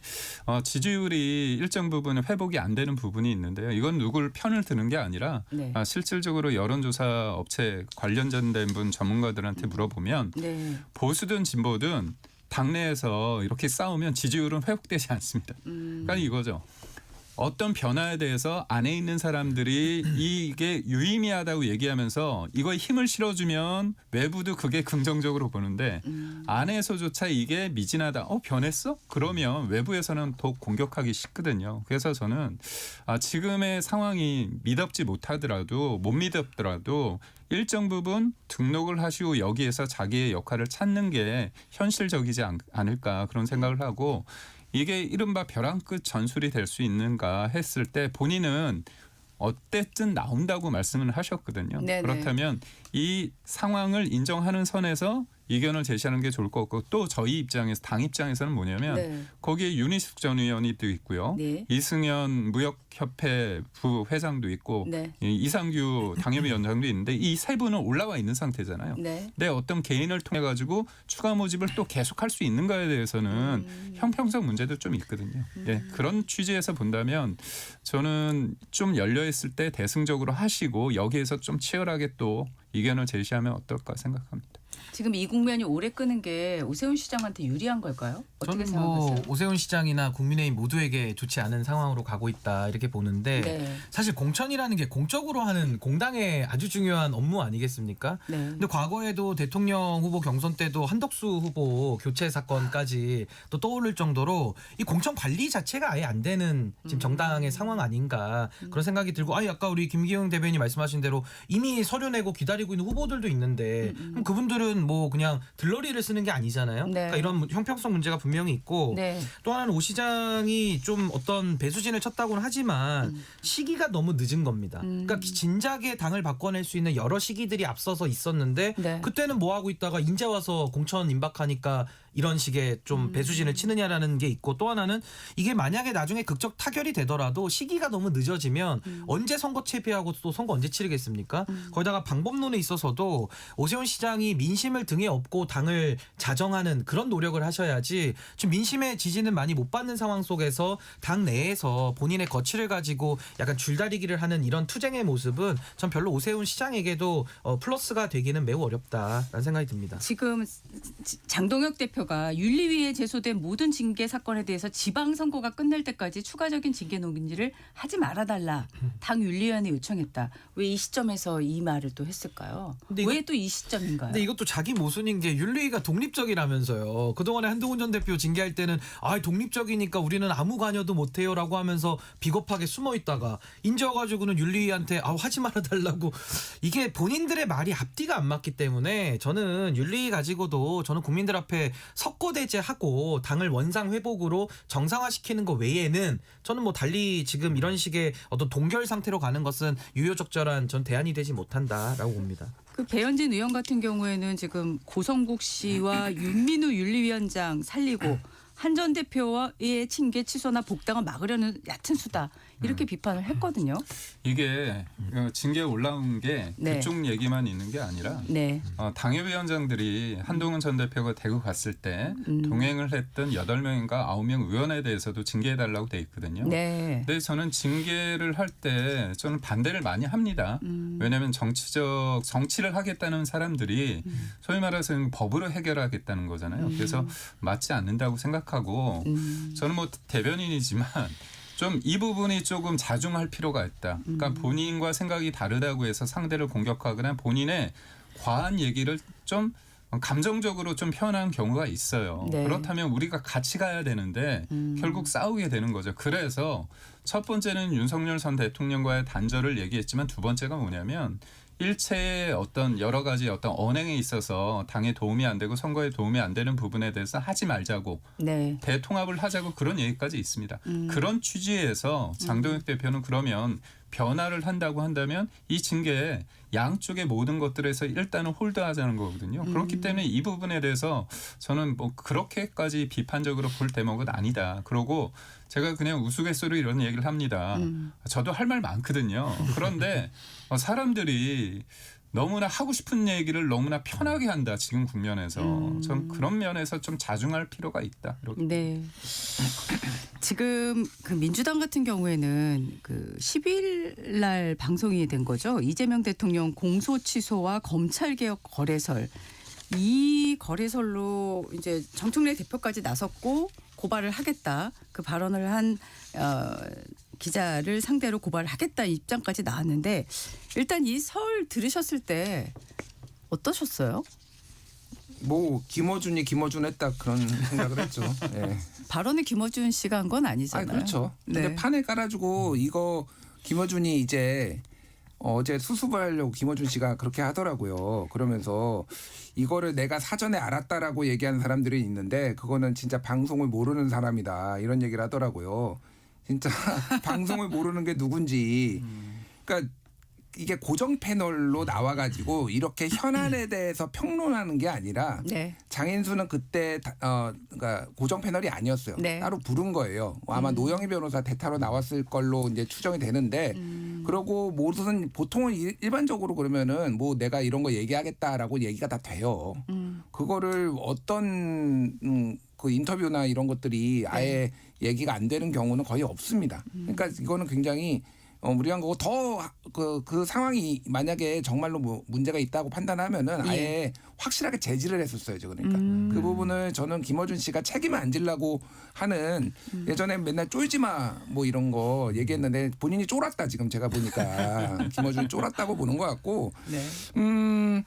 지지율이 일정 부분 회복이 안 되는 부분이 있는데요. 이건 누굴 편을 드는 게 아니라 네. 실질적으로 여론조사 업체 관련된 분 전문가들한테 물어보면 네. 보수든 진보든 당내에서 이렇게 싸우면 지지율은 회복되지 않습니다. 그러니까 이거죠. 어떤 변화에 대해서 안에 있는 사람들이 이게 유의미하다고 얘기하면서 이거에 힘을 실어주면 외부도 그게 긍정적으로 보는데 안에서조차 이게 미진하다. 변했어? 그러면 외부에서는 더 공격하기 쉽거든요. 그래서 저는 지금의 상황이 미덥지 못하더라도 못 미덥더라도 일정 부분 등록을 하시고 여기에서 자기의 역할을 찾는 게 현실적이지 않을까 그런 생각을 하고 이게 이른바 벼랑 끝 전술이 될 수 있는가 했을 때 본인은 어쨌든 나온다고 말씀을 하셨거든요. 네네. 그렇다면 이 상황을 인정하는 선에서 의견을 제시하는 게 좋을 것 같고 또 저희 입장에서 당 입장에서는 뭐냐면 네. 거기에 윤희숙 전 의원이 또 있고요. 네. 이승현 무역협회 부회장도 있고 네. 이상규 당협위원장도 있는데 이 세 분은 올라와 있는 상태잖아요. 네. 내 어떤 개인을 통해 가지고 추가 모집을 또 계속할 수 있는가에 대해서는 형평성 문제도 좀 있거든요. 예, 그런 취지에서 본다면 저는 좀 열려 있을 때 대승적으로 하시고 여기에서 좀 치열하게 또 의견을 제시하면 어떨까 생각합니다. 지금 이 국면이 오래 끄는 게 오세훈 시장한테 유리한 걸까요? 어떻게 저는 뭐 생각하세요? 오세훈 시장이나 국민의힘 모두에게 좋지 않은 상황으로 가고 있다 이렇게 보는데 네. 사실 공천이라는 게 공적으로 하는 공당의 아주 중요한 업무 아니겠습니까? 네. 근데 과거에도 대통령 후보 경선 때도 한덕수 후보 교체 사건까지 또 떠오를 정도로 이 공천 관리 자체가 아예 안 되는 지금 정당의 상황 아닌가 그런 생각이 들고 아까 우리 김기용 대변인이 말씀하신 대로 이미 서류 내고 기다리고 있는 후보들도 있는데 그럼 그분들은 뭐 그냥 들러리를 쓰는 게 아니잖아요. 네. 그러니까 이런 형평성 문제가 분명히 있고 네. 또 하나는 오 시장이 좀 어떤 배수진을 쳤다고는 하지만 시기가 너무 늦은 겁니다. 그러니까 진작에 당을 바꿔낼 수 있는 여러 시기들이 앞서서 있었는데 네. 그때는 뭐 하고 있다가 이제 와서 공천 임박하니까 이런 식의 좀 배수진을 치느냐라는 게 있고 또 하나는 이게 만약에 나중에 극적 타결이 되더라도 시기가 너무 늦어지면 언제 선거 채비하고 또 선거 언제 치르겠습니까? 거기다가 방법론에 있어서도 오세훈 시장이 민심을 등에 업고 당을 자정하는 그런 노력을 하셔야지 지금 민심의 지지는 많이 못 받는 상황 속에서 당 내에서 본인의 거취를 가지고 약간 줄다리기를 하는 이런 투쟁의 모습은 전 별로 오세훈 시장에게도 플러스가 되기는 매우 어렵다라는 생각이 듭니다. 지금 장동혁 대표가 윤리위에 제소된 모든 징계 사건에 대해서 지방선거가 끝날 때까지 추가적인 징계 논의를 하지 말아달라. 당 윤리위원회 요청했다. 왜 이 시점에서 이 말을 또 했을까요? 왜 또 이 시점인가요? 근데 이것도 자기 모순인 게 윤리위가 독립적이라면서요. 그동안에 한동훈 전 대표 징계할 때는 독립적이니까 우리는 아무 관여도 못해요라고 하면서 비겁하게 숨어 있다가 인제 와가지고는 윤리위한테 하지 말아달라고 이게 본인들의 말이 앞뒤가 안 맞기 때문에 저는 윤리위 가지고도 저는 국민들 앞에 석고대죄하고 당을 원상 회복으로 정상화시키는 것 외에는 저는 뭐 달리 지금 이런 식의 어떤 동결 상태로 가는 것은 유효적절한 전 대안이 되지 못한다라고 봅니다. 그 배현진 의원 같은 경우에는 지금 고성국 씨와 윤민우 윤리위원장 살리고 한 전 대표의 징계 취소나 복당을 막으려는 얕은 수다 이렇게 비판을 했거든요. 이게 징계에 올라온 게 네. 그쪽 얘기만 있는 게 아니라 네. 당협위원장들이 한동훈 전 대표가 대구 갔을 때 동행을 했던 8명인가 9명 의원에 대해서도 징계해달라고 돼 있거든요. 네. 근데 저는 징계를 할 때 저는 반대를 많이 합니다. 왜냐하면 정치를 하겠다는 사람들이 소위 말해서 법으로 해결하겠다는 거잖아요. 그래서 맞지 않는다고 생각하고 저는 뭐 대변인이지만 좀 이 부분이 조금 자중할 필요가 있다. 그러니까 본인과 생각이 다르다고 해서 상대를 공격하거나 본인의 과한 얘기를 좀 감정적으로 좀 표현하는 경우가 있어요. 네. 그렇다면 우리가 같이 가야 되는데 결국 싸우게 되는 거죠. 그래서 첫 번째는 윤석열 전 대통령과의 단절을 얘기했지만 두 번째가 뭐냐면 일체의 어떤 여러 가지 어떤 언행에 있어서 당에 도움이 안 되고 선거에 도움이 안 되는 부분에 대해서 하지 말자고 네. 대통합을 하자고 그런 얘기까지 있습니다. 그런 취지에서 장동혁 대표는 그러면 변화를 한다고 한다면 이 징계에 양쪽의 모든 것들에서 일단은 홀드하자는 거거든요. 그렇기 때문에 이 부분에 대해서 저는 뭐 그렇게까지 비판적으로 볼 대목은 아니다. 그러고 제가 그냥 우스갯소리로 이런 얘기를 합니다. 저도 할 말 많거든요. 그런데 사람들이 너무나 하고 싶은 얘기를 너무나 편하게 한다. 지금 국면에서. 전 그런 면에서 좀 자중할 필요가 있다. 이렇게. 네. 지금 그 민주당 같은 경우에는 그 10일 날 방송이 된 거죠. 이재명 대통령 공소 취소와 검찰 개혁 거래설. 이 거래설로 이제 정청래 대표까지 나섰고 고발을 하겠다. 그 발언을 한 기자를 상대로 고발을 하겠다 입장까지 나왔는데 일단 이 설 들으셨을 때 어떠셨어요? 뭐 김어준 했다 그런 생각을 했죠. 네. 발언을 김어준 씨가 한 건 아니잖아요. 그렇죠. 근데 네. 판을 깔아주고 이거 김어준이 이제 어제 수습을 하려고 김어준 씨가 그렇게 하더라고요. 그러면서 이거를 내가 사전에 알았다라고 얘기하는 사람들이 있는데 그거는 진짜 방송을 모르는 사람이다. 이런 얘기를 하더라고요. 진짜 방송을 모르는 게 누군지. 그러니까 이게 고정 패널로 나와가지고 이렇게 현안에 대해서 평론하는 게 아니라 네. 장인수는 그때 그러니까 고정 패널이 아니었어요. 네. 따로 부른 거예요. 아마 노영희 변호사 대타로 나왔을 걸로 이제 추정이 되는데 그러고 모든 보통은 일반적으로 그러면은 뭐 내가 이런 거 얘기하겠다라고 얘기가 다 돼요. 그거를 어떤 그 인터뷰나 이런 것들이 아예 얘기가 안 되는 경우는 거의 없습니다. 그러니까 이거는 굉장히 무리한 거고 더 그 상황이 만약에 정말로 뭐 문제가 있다고 판단하면은 아예 확실하게 제지를 했었어야죠. 그러니까 그 부분을 저는 김어준 씨가 책임을 안 지려고 하는 예전에 맨날 쫄지 마 뭐 이런 거 얘기했는데 본인이 쫄았다 지금 제가 보니까 김어준이 쫄았다고 보는 것 같고 그러니까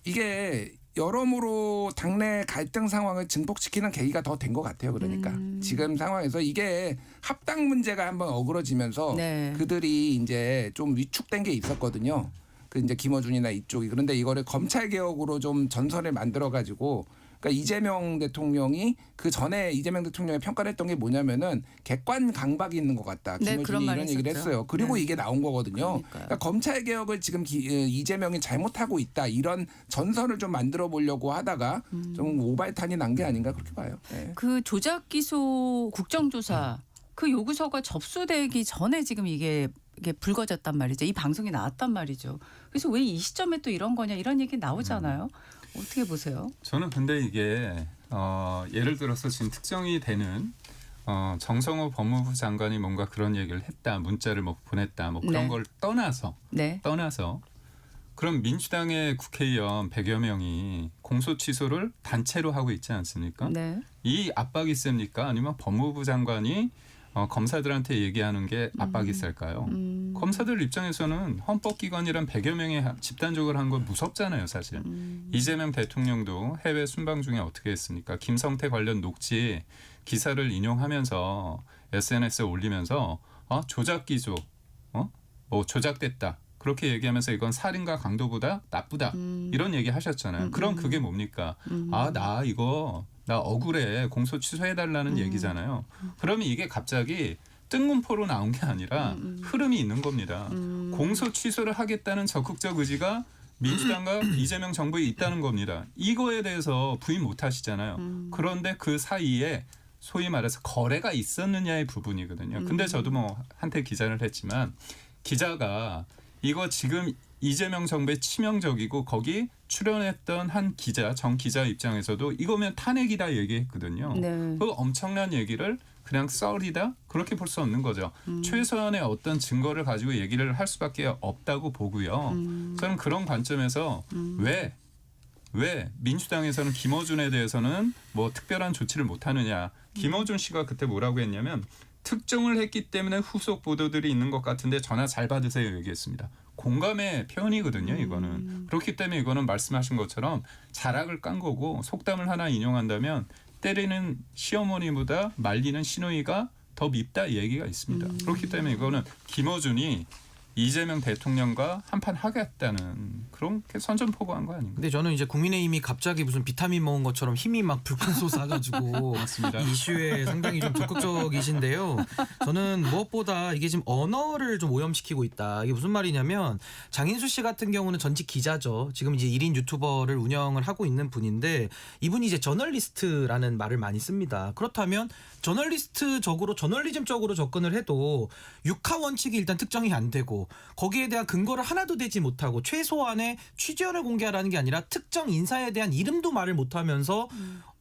이게 여러모로 당내 갈등 상황을 증폭시키는 계기가 더 된 것 같아요. 그러니까 지금 상황에서 이게 합당 문제가 한번 어그러지면서 그들이 이제 좀 위축된 게 있었거든요. 그 이제 김어준이나 이쪽이 그런데 이거를 검찰 개혁으로 좀 전선을 만들어 가지고. 그러니까 이재명 대통령이 그 전에 이재명 대통령이 평가를 했던 게 뭐냐면은 객관 강박이 있는 것 같다. 김어준이 이런 얘기를 했어요. 그리고 이게 나온 거거든요. 그러니까 검찰 개혁을 지금 이재명이 잘못하고 있다. 이런 전선을 좀 만들어 보려고 하다가 좀 오발탄이 난 게 아닌가 그렇게 봐요. 네. 그 조작 기소 국정조사 그 요구서가 접수되기 전에 지금 이게 불거졌단 말이죠. 이 방송이 나왔단 말이죠. 그래서 왜 이 시점에 또 이런 거냐 이런 얘기 나오잖아요. 어떻게 보세요? 저는 근데 이게 예를 들어서 지금 특정이 되는 정성호 법무부 장관이 뭔가 그런 얘기를 했다, 문자를 뭐 보냈다, 뭐 그런 걸 떠나서 그럼 민주당의 국회의원 100여 명이 공소 취소를 단체로 하고 있지 않습니까? 이 압박이 셉니까? 아니면 법무부 장관이 검사들한테 얘기하는 게 압박이 셀까요? 검사들 입장에서는 헌법기관이란 100여 명이 집단적으로 한 건 무섭잖아요, 사실. 이재명 대통령도 해외 순방 중에 어떻게 했습니까? 김성태 관련 녹취 기사를 인용하면서 SNS에 올리면서 조작 기소, 뭐 조작됐다. 그렇게 얘기하면서 이건 살인과 강도보다 나쁘다. 이런 얘기 하셨잖아요. 그럼 그게 뭡니까? 나 억울해. 공소 취소해달라는 얘기잖아요. 그러면 이게 갑자기 뜬금포로 나온 게 아니라 흐름이 있는 겁니다. 공소 취소를 하겠다는 적극적 의지가 민주당과 이재명 정부에 있다는 겁니다. 이거에 대해서 부인 못 하시잖아요. 그런데 그 사이에 소위 말해서 거래가 있었느냐의 부분이거든요. 근데 저도 뭐 한때 기자를 했지만 기자가 이거 지금 이재명 정부의 치명적이고 거기 출연했던 한 기자, 정 기자 입장에서도 이거면 탄핵이다 얘기했거든요. 그 엄청난 얘기를 그냥 썰이다? 그렇게 볼 수 없는 거죠. 최소한의 어떤 증거를 가지고 얘기를 할 수밖에 없다고 보고요. 저는 그런 관점에서 왜 민주당에서는 김어준에 대해서는 뭐 특별한 조치를 못하느냐. 김어준 씨가 그때 뭐라고 했냐면 특정을 했기 때문에 후속 보도들이 있는 것 같은데 전화 잘 받으세요 얘기했습니다. 공감의 표현이거든요. 이거는. 그렇기 때문에 이거는 말씀하신 것처럼 자락을 깐 거고 속담을 하나 인용한다면 때리는 시어머니보다 말리는 시누이가 더 밉다 이 얘기가 있습니다. 그렇기 때문에 이거는 김어준이 이재명 대통령과 한판 하겠다는 그런 선전포고한 거 아닌가요? 근데 저는 이제 국민의힘이 갑자기 무슨 비타민 먹은 것처럼 힘이 막 불끈 솟아가지고 이 이슈에 상당히 좀 적극적이신데요. 저는 무엇보다 이게 지금 언어를 좀 오염시키고 있다. 이게 무슨 말이냐면 장인수 씨 같은 경우는 전직 기자죠. 지금 이제 1인 유튜버를 운영을 하고 있는 분인데 이분이 이제 저널리스트라는 말을 많이 씁니다. 그렇다면 저널리스트적으로 저널리즘적으로 접근을 해도 육하 원칙이 일단 특정이 안 되고 거기에 대한 근거를 하나도 대지 못하고 최소한의 취재원을 공개하라는 게 아니라 특정 인사에 대한 이름도 말을 못하면서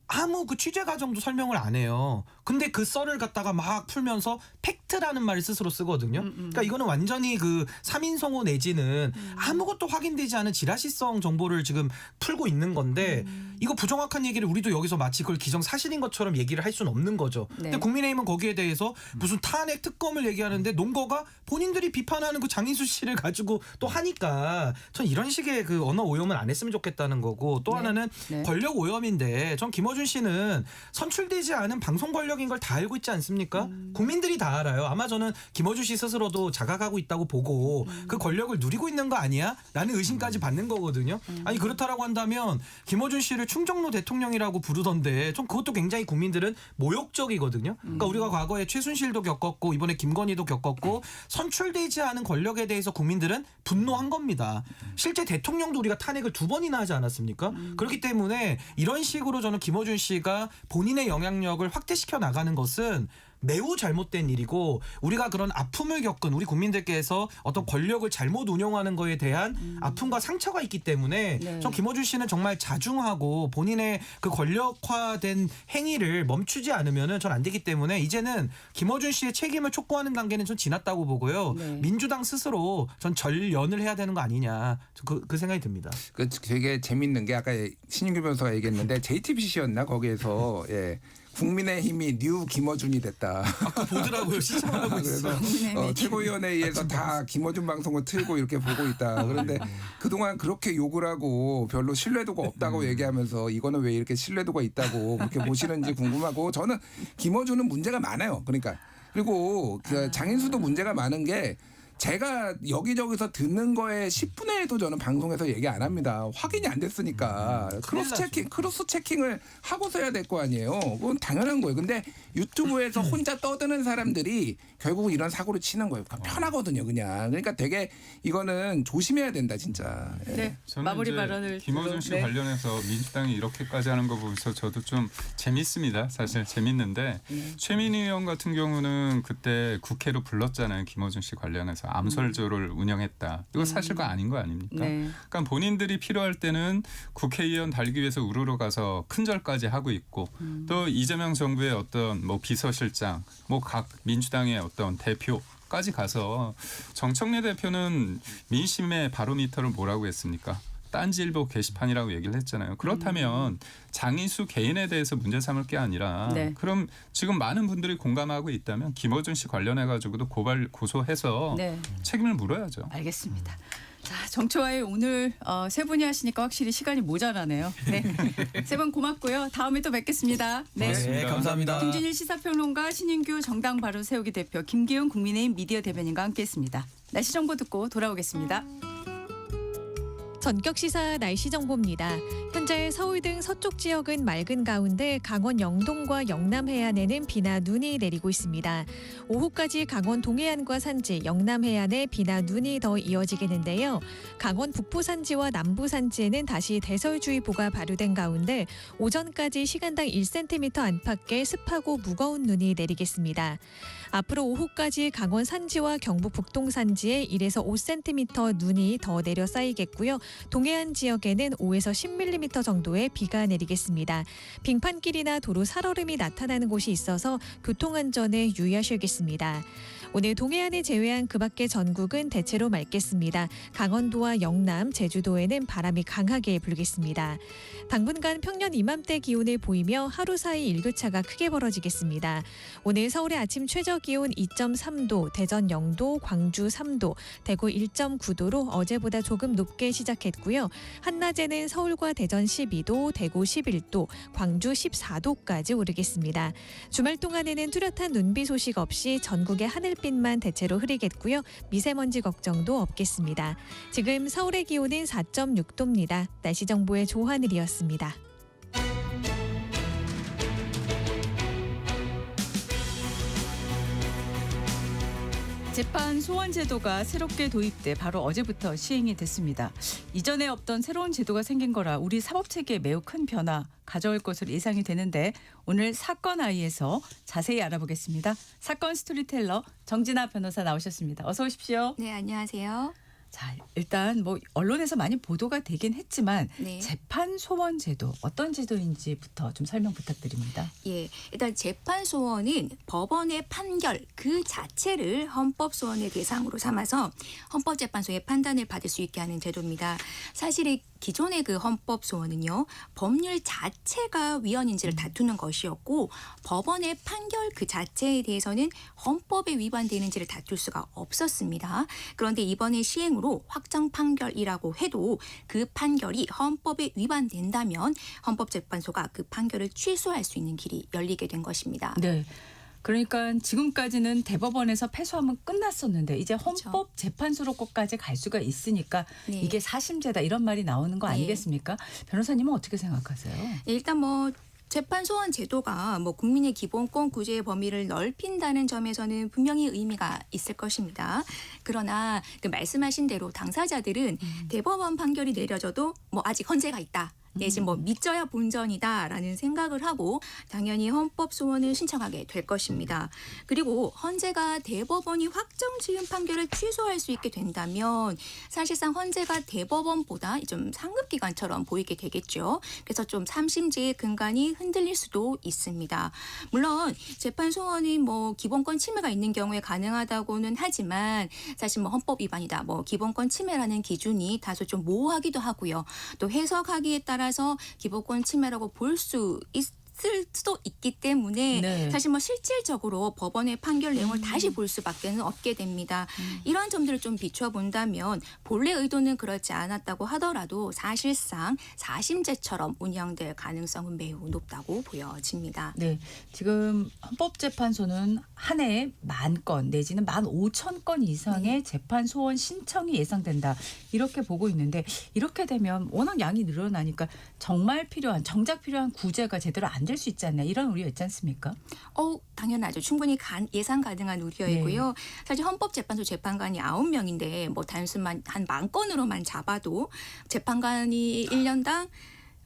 아무 그 취재 과정도 설명을 안 해요. 근데 그 썰을 갖다가 막 풀면서 팩트라는 말을 스스로 쓰거든요. 그러니까 이거는 완전히 그 3인성호 내지는 아무것도 확인되지 않은 지라시성 정보를 지금 풀고 있는 건데 이거 부정확한 얘기를 우리도 여기서 마치 그걸 기정사실인 것처럼 얘기를 할 수는 없는 거죠. 근데 국민의힘은 거기에 대해서 무슨 탄핵 특검을 얘기하는데 논거가 본인들이 비판하는 그 장인수 씨를 가지고 또 하니까 전 이런 식의 그 언어 오염은 안 했으면 좋겠다는 거고 또 하나는 권력 오염인데 전 김어준 씨는 선출되지 않은 방송 권력인 걸 다 알고 있지 않습니까? 국민들이 다 알아요. 아마 저는 김어준 씨 스스로도 자각하고 있다고 보고 그 권력을 누리고 있는 거 아니야? 라는 의심까지 받는 거거든요. 아니 그렇다라고 한다면 김어준 씨를 충정로 대통령이라고 부르던데 좀 그것도 굉장히 국민들은 모욕적이거든요. 그러니까 우리가 과거에 최순실도 겪었고 이번에 김건희도 겪었고 선출되지 않은 권력에 대해서 국민들은 분노한 겁니다. 실제 대통령도 우리가 탄핵을 2번이나 하지 않았습니까? 그렇기 때문에 이런 식으로 저는 김어준 씨가 본인의 영향력을 확대시켜 나가는 것은 매우 잘못된 일이고 우리가 그런 아픔을 겪은 우리 국민들께서 어떤 권력을 잘못 운영하는 거에 대한 아픔과 상처가 있기 때문에 네. 전 김어준 씨는 정말 자중하고 본인의 그 권력화된 행위를 멈추지 않으면은 전 안 되기 때문에 이제는 김어준 씨의 책임을 촉구하는 단계는 전 지났다고 보고요. 네. 민주당 스스로 전 전연을 해야 되는 거 아니냐 그 생각이 듭니다. 그 되게 재밌는 게 아까 신인규 변호사가 얘기했는데 JTBC였나 거기에서 예. 국민의힘이 뉴 김어준이 됐다. 아까 보더라고요. 시청하고 그래서 있어요. 최고위원회의에서 다 김어준 방송을 틀고 이렇게 보고 있다. 그런데 그동안 그렇게 욕을 하고 별로 신뢰도가 없다고 얘기하면서 이거는 왜 이렇게 신뢰도가 있다고 그렇게 보시는지 궁금하고 저는 김어준은 문제가 많아요. 그러니까 그리고 그 장인수도 문제가 많은 게 제가 여기저기서 듣는 거에 10분의 1도 저는 방송에서 얘기 안 합니다. 확인이 안 됐으니까. 크로스 체킹을 하고서 해야 될 거 아니에요. 그건 당연한 거예요. 근데 유튜브에서 혼자 떠드는 사람들이 결국은 이런 사고를 치는 거예요. 편하거든요, 그냥. 그러니까 되게 이거는 조심해야 된다, 진짜. 예. 네. 마무리 발언을 김어준 씨 네. 관련해서 민주당이 이렇게까지 하는 거 보면서 저도 좀 재밌습니다. 사실 재밌는데 최민희 의원 같은 경우는 그때 국회로 불렀잖아요. 김어준 씨 관련해서 암설조를 운영했다. 이거 사실과 아닌 거 아닙니까? 네. 그러니까 본인들이 필요할 때는 국회의원 달기 위해서 우르르 가서 큰절까지 하고 있고 또 이재명 정부의 어떤 뭐 비서실장, 뭐 각 민주당의 어떤 대표까지 가서 정청래 대표는 민심의 바로미터를 뭐라고 했습니까? 딴지일보 게시판이라고 얘기를 했잖아요. 그렇다면 장인수 개인에 대해서 문제 삼을 게 아니라 네. 그럼 지금 많은 분들이 공감하고 있다면 김어준 씨 관련해 가지고도 고소해서 네. 책임을 물어야죠. 알겠습니다. 자, 정초와의 오늘 세 분이 하시니까 확실히 시간이 모자라네요. 네. 세 분 고맙고요. 다음에 또 뵙겠습니다. 네. 네, 감사합니다. 김준일 시사평론가, 신인규 정당 바로 세우기 대표, 김기훈 국민의힘 미디어 대변인과 함께했습니다. 날씨 정보 듣고 돌아오겠습니다. 전격 시사 날씨 정보입니다. 현재 서울 등 서쪽 지역은 맑은 가운데 강원 영동과 영남 해안에는 비나 눈이 내리고 있습니다. 오후까지 강원 동해안과 산지, 영남 해안에 비나 눈이 더 이어지겠는데요. 강원 북부 산지와 남부 산지에는 다시 대설주의보가 발효된 가운데 오전까지 시간당 1cm 안팎의 습하고 무거운 눈이 내리겠습니다. 앞으로 오후까지 강원 산지와 경북 북동 산지에 1에서 5cm 눈이 더 내려 쌓이겠고요. 동해안 지역에는 5에서 10mm 정도의 비가 내리겠습니다. 빙판길이나 도로 살얼음이 나타나는 곳이 있어서 교통안전에 유의하셔야겠습니다. 오늘 동해안을 제외한 그 밖의 전국은 대체로 맑겠습니다. 강원도와 영남, 제주도에는 바람이 강하게 불겠습니다. 당분간 평년 이맘때 기온을 보이며 하루 사이 일교차가 크게 벌어지겠습니다. 오늘 서울의 아침 최저 기온 2.3도, 대전 0도, 광주 3도, 대구 1.9도로 어제보다 조금 높게 시작했고요. 한낮에는 서울과 대전 12도, 대구 11도, 광주 14도까지 오르겠습니다. 주말 동안에는 뚜렷한 눈비 소식 없이 전국의 하늘빛만 대체로 흐리겠고요. 미세먼지 걱정도 없겠습니다. 지금 서울의 기온은 4.6도입니다. 날씨 정보의 조하늘이었습니다. 재판 소원 제도가 새롭게 도입돼 바로 어제부터 시행이 됐습니다. 이전에 없던 새로운 제도가 생긴 거라 우리 사법 체계에 매우 큰 변화 가져올 것으로 예상이 되는데 오늘 사건 아이에서 자세히 알아보겠습니다. 사건 스토리텔러 정진아 변호사 나오셨습니다. 어서 오십시오. 네, 안녕하세요. 자, 일단 뭐 언론에서 많이 보도가 되긴 했지만 네. 재판 소원 제도 어떤 제도인지부터 좀 설명 부탁드립니다. 예, 일단 재판 소원은 법원의 판결 그 자체를 헌법 소원의 대상으로 삼아서 헌법재판소의 판단을 받을 수 있게 하는 제도입니다. 사실 기존의 그 헌법 소원은요, 법률 자체가 위헌인지를 다투는 것이었고 법원의 판결 그 자체에 대해서는 헌법에 위반되는지를 다툴 수가 없었습니다. 그런데 이번에 시행으로 확정 판결이라고 해도 그 판결이 헌법에 위반된다면 헌법재판소가 그 판결을 취소할 수 있는 길이 열리게 된 것입니다. 네. 그러니까 지금까지는 대법원에서 패소하면 끝났었는데 이제 헌법재판소로 끝까지 갈 수가 있으니까 네. 이게 사심제다 이런 말이 나오는 거 네. 아니겠습니까? 변호사님은 어떻게 생각하세요? 일단 뭐 재판 소원 제도가 뭐 국민의 기본권 구제의 범위를 넓힌다는 점에서는 분명히 의미가 있을 것입니다. 그러나 그 말씀하신 대로 당사자들은 대법원 판결이 내려져도 뭐 아직 헌재가 있다. 내지 뭐 믿져야 본전이다라는 생각을 하고 당연히 헌법 소원을 신청하게 될 것입니다. 그리고 헌재가 대법원이 확정지은 판결을 취소할 수 있게 된다면 사실상 헌재가 대법원보다 좀 상급기관처럼 보이게 되겠죠. 그래서 좀 3심제의 근간이 흔들릴 수도 있습니다. 물론 재판 소원이 뭐 기본권 침해가 있는 경우에 가능하다고는 하지만 사실 뭐 헌법 위반이다, 뭐 기본권 침해라는 기준이 다소 좀 모호하기도 하고요. 또 해석하기에 따라서 기본권 침해라고 볼 수 있을 수도 있기 때문에 네. 사실 뭐 실질적으로 법원의 판결 내용을 다시 볼 수밖에 없게 됩니다. 이러한 점들을 좀 비춰본다면 본래 의도는 그렇지 않았다고 하더라도 사실상 4심제처럼 운영될 가능성은 매우 높다고 보여집니다. 네, 지금 헌법재판소는 한 해에 10,000건 내지는 15,000건 이상의 재판 소원 신청이 예상된다. 이렇게 보고 있는데 이렇게 되면 워낙 양이 늘어나니까 정말 필요한 정작 필요한 구제가 제대로 안 될 수 있지 않나 이런 우려 있지 않습니까? 당연하죠. 충분히 예상 가능한 우려이고요. 사실 헌법재판소 재판관이 9명인데 뭐 단순만 한 10,000건으로만 잡아도 재판관이 1년당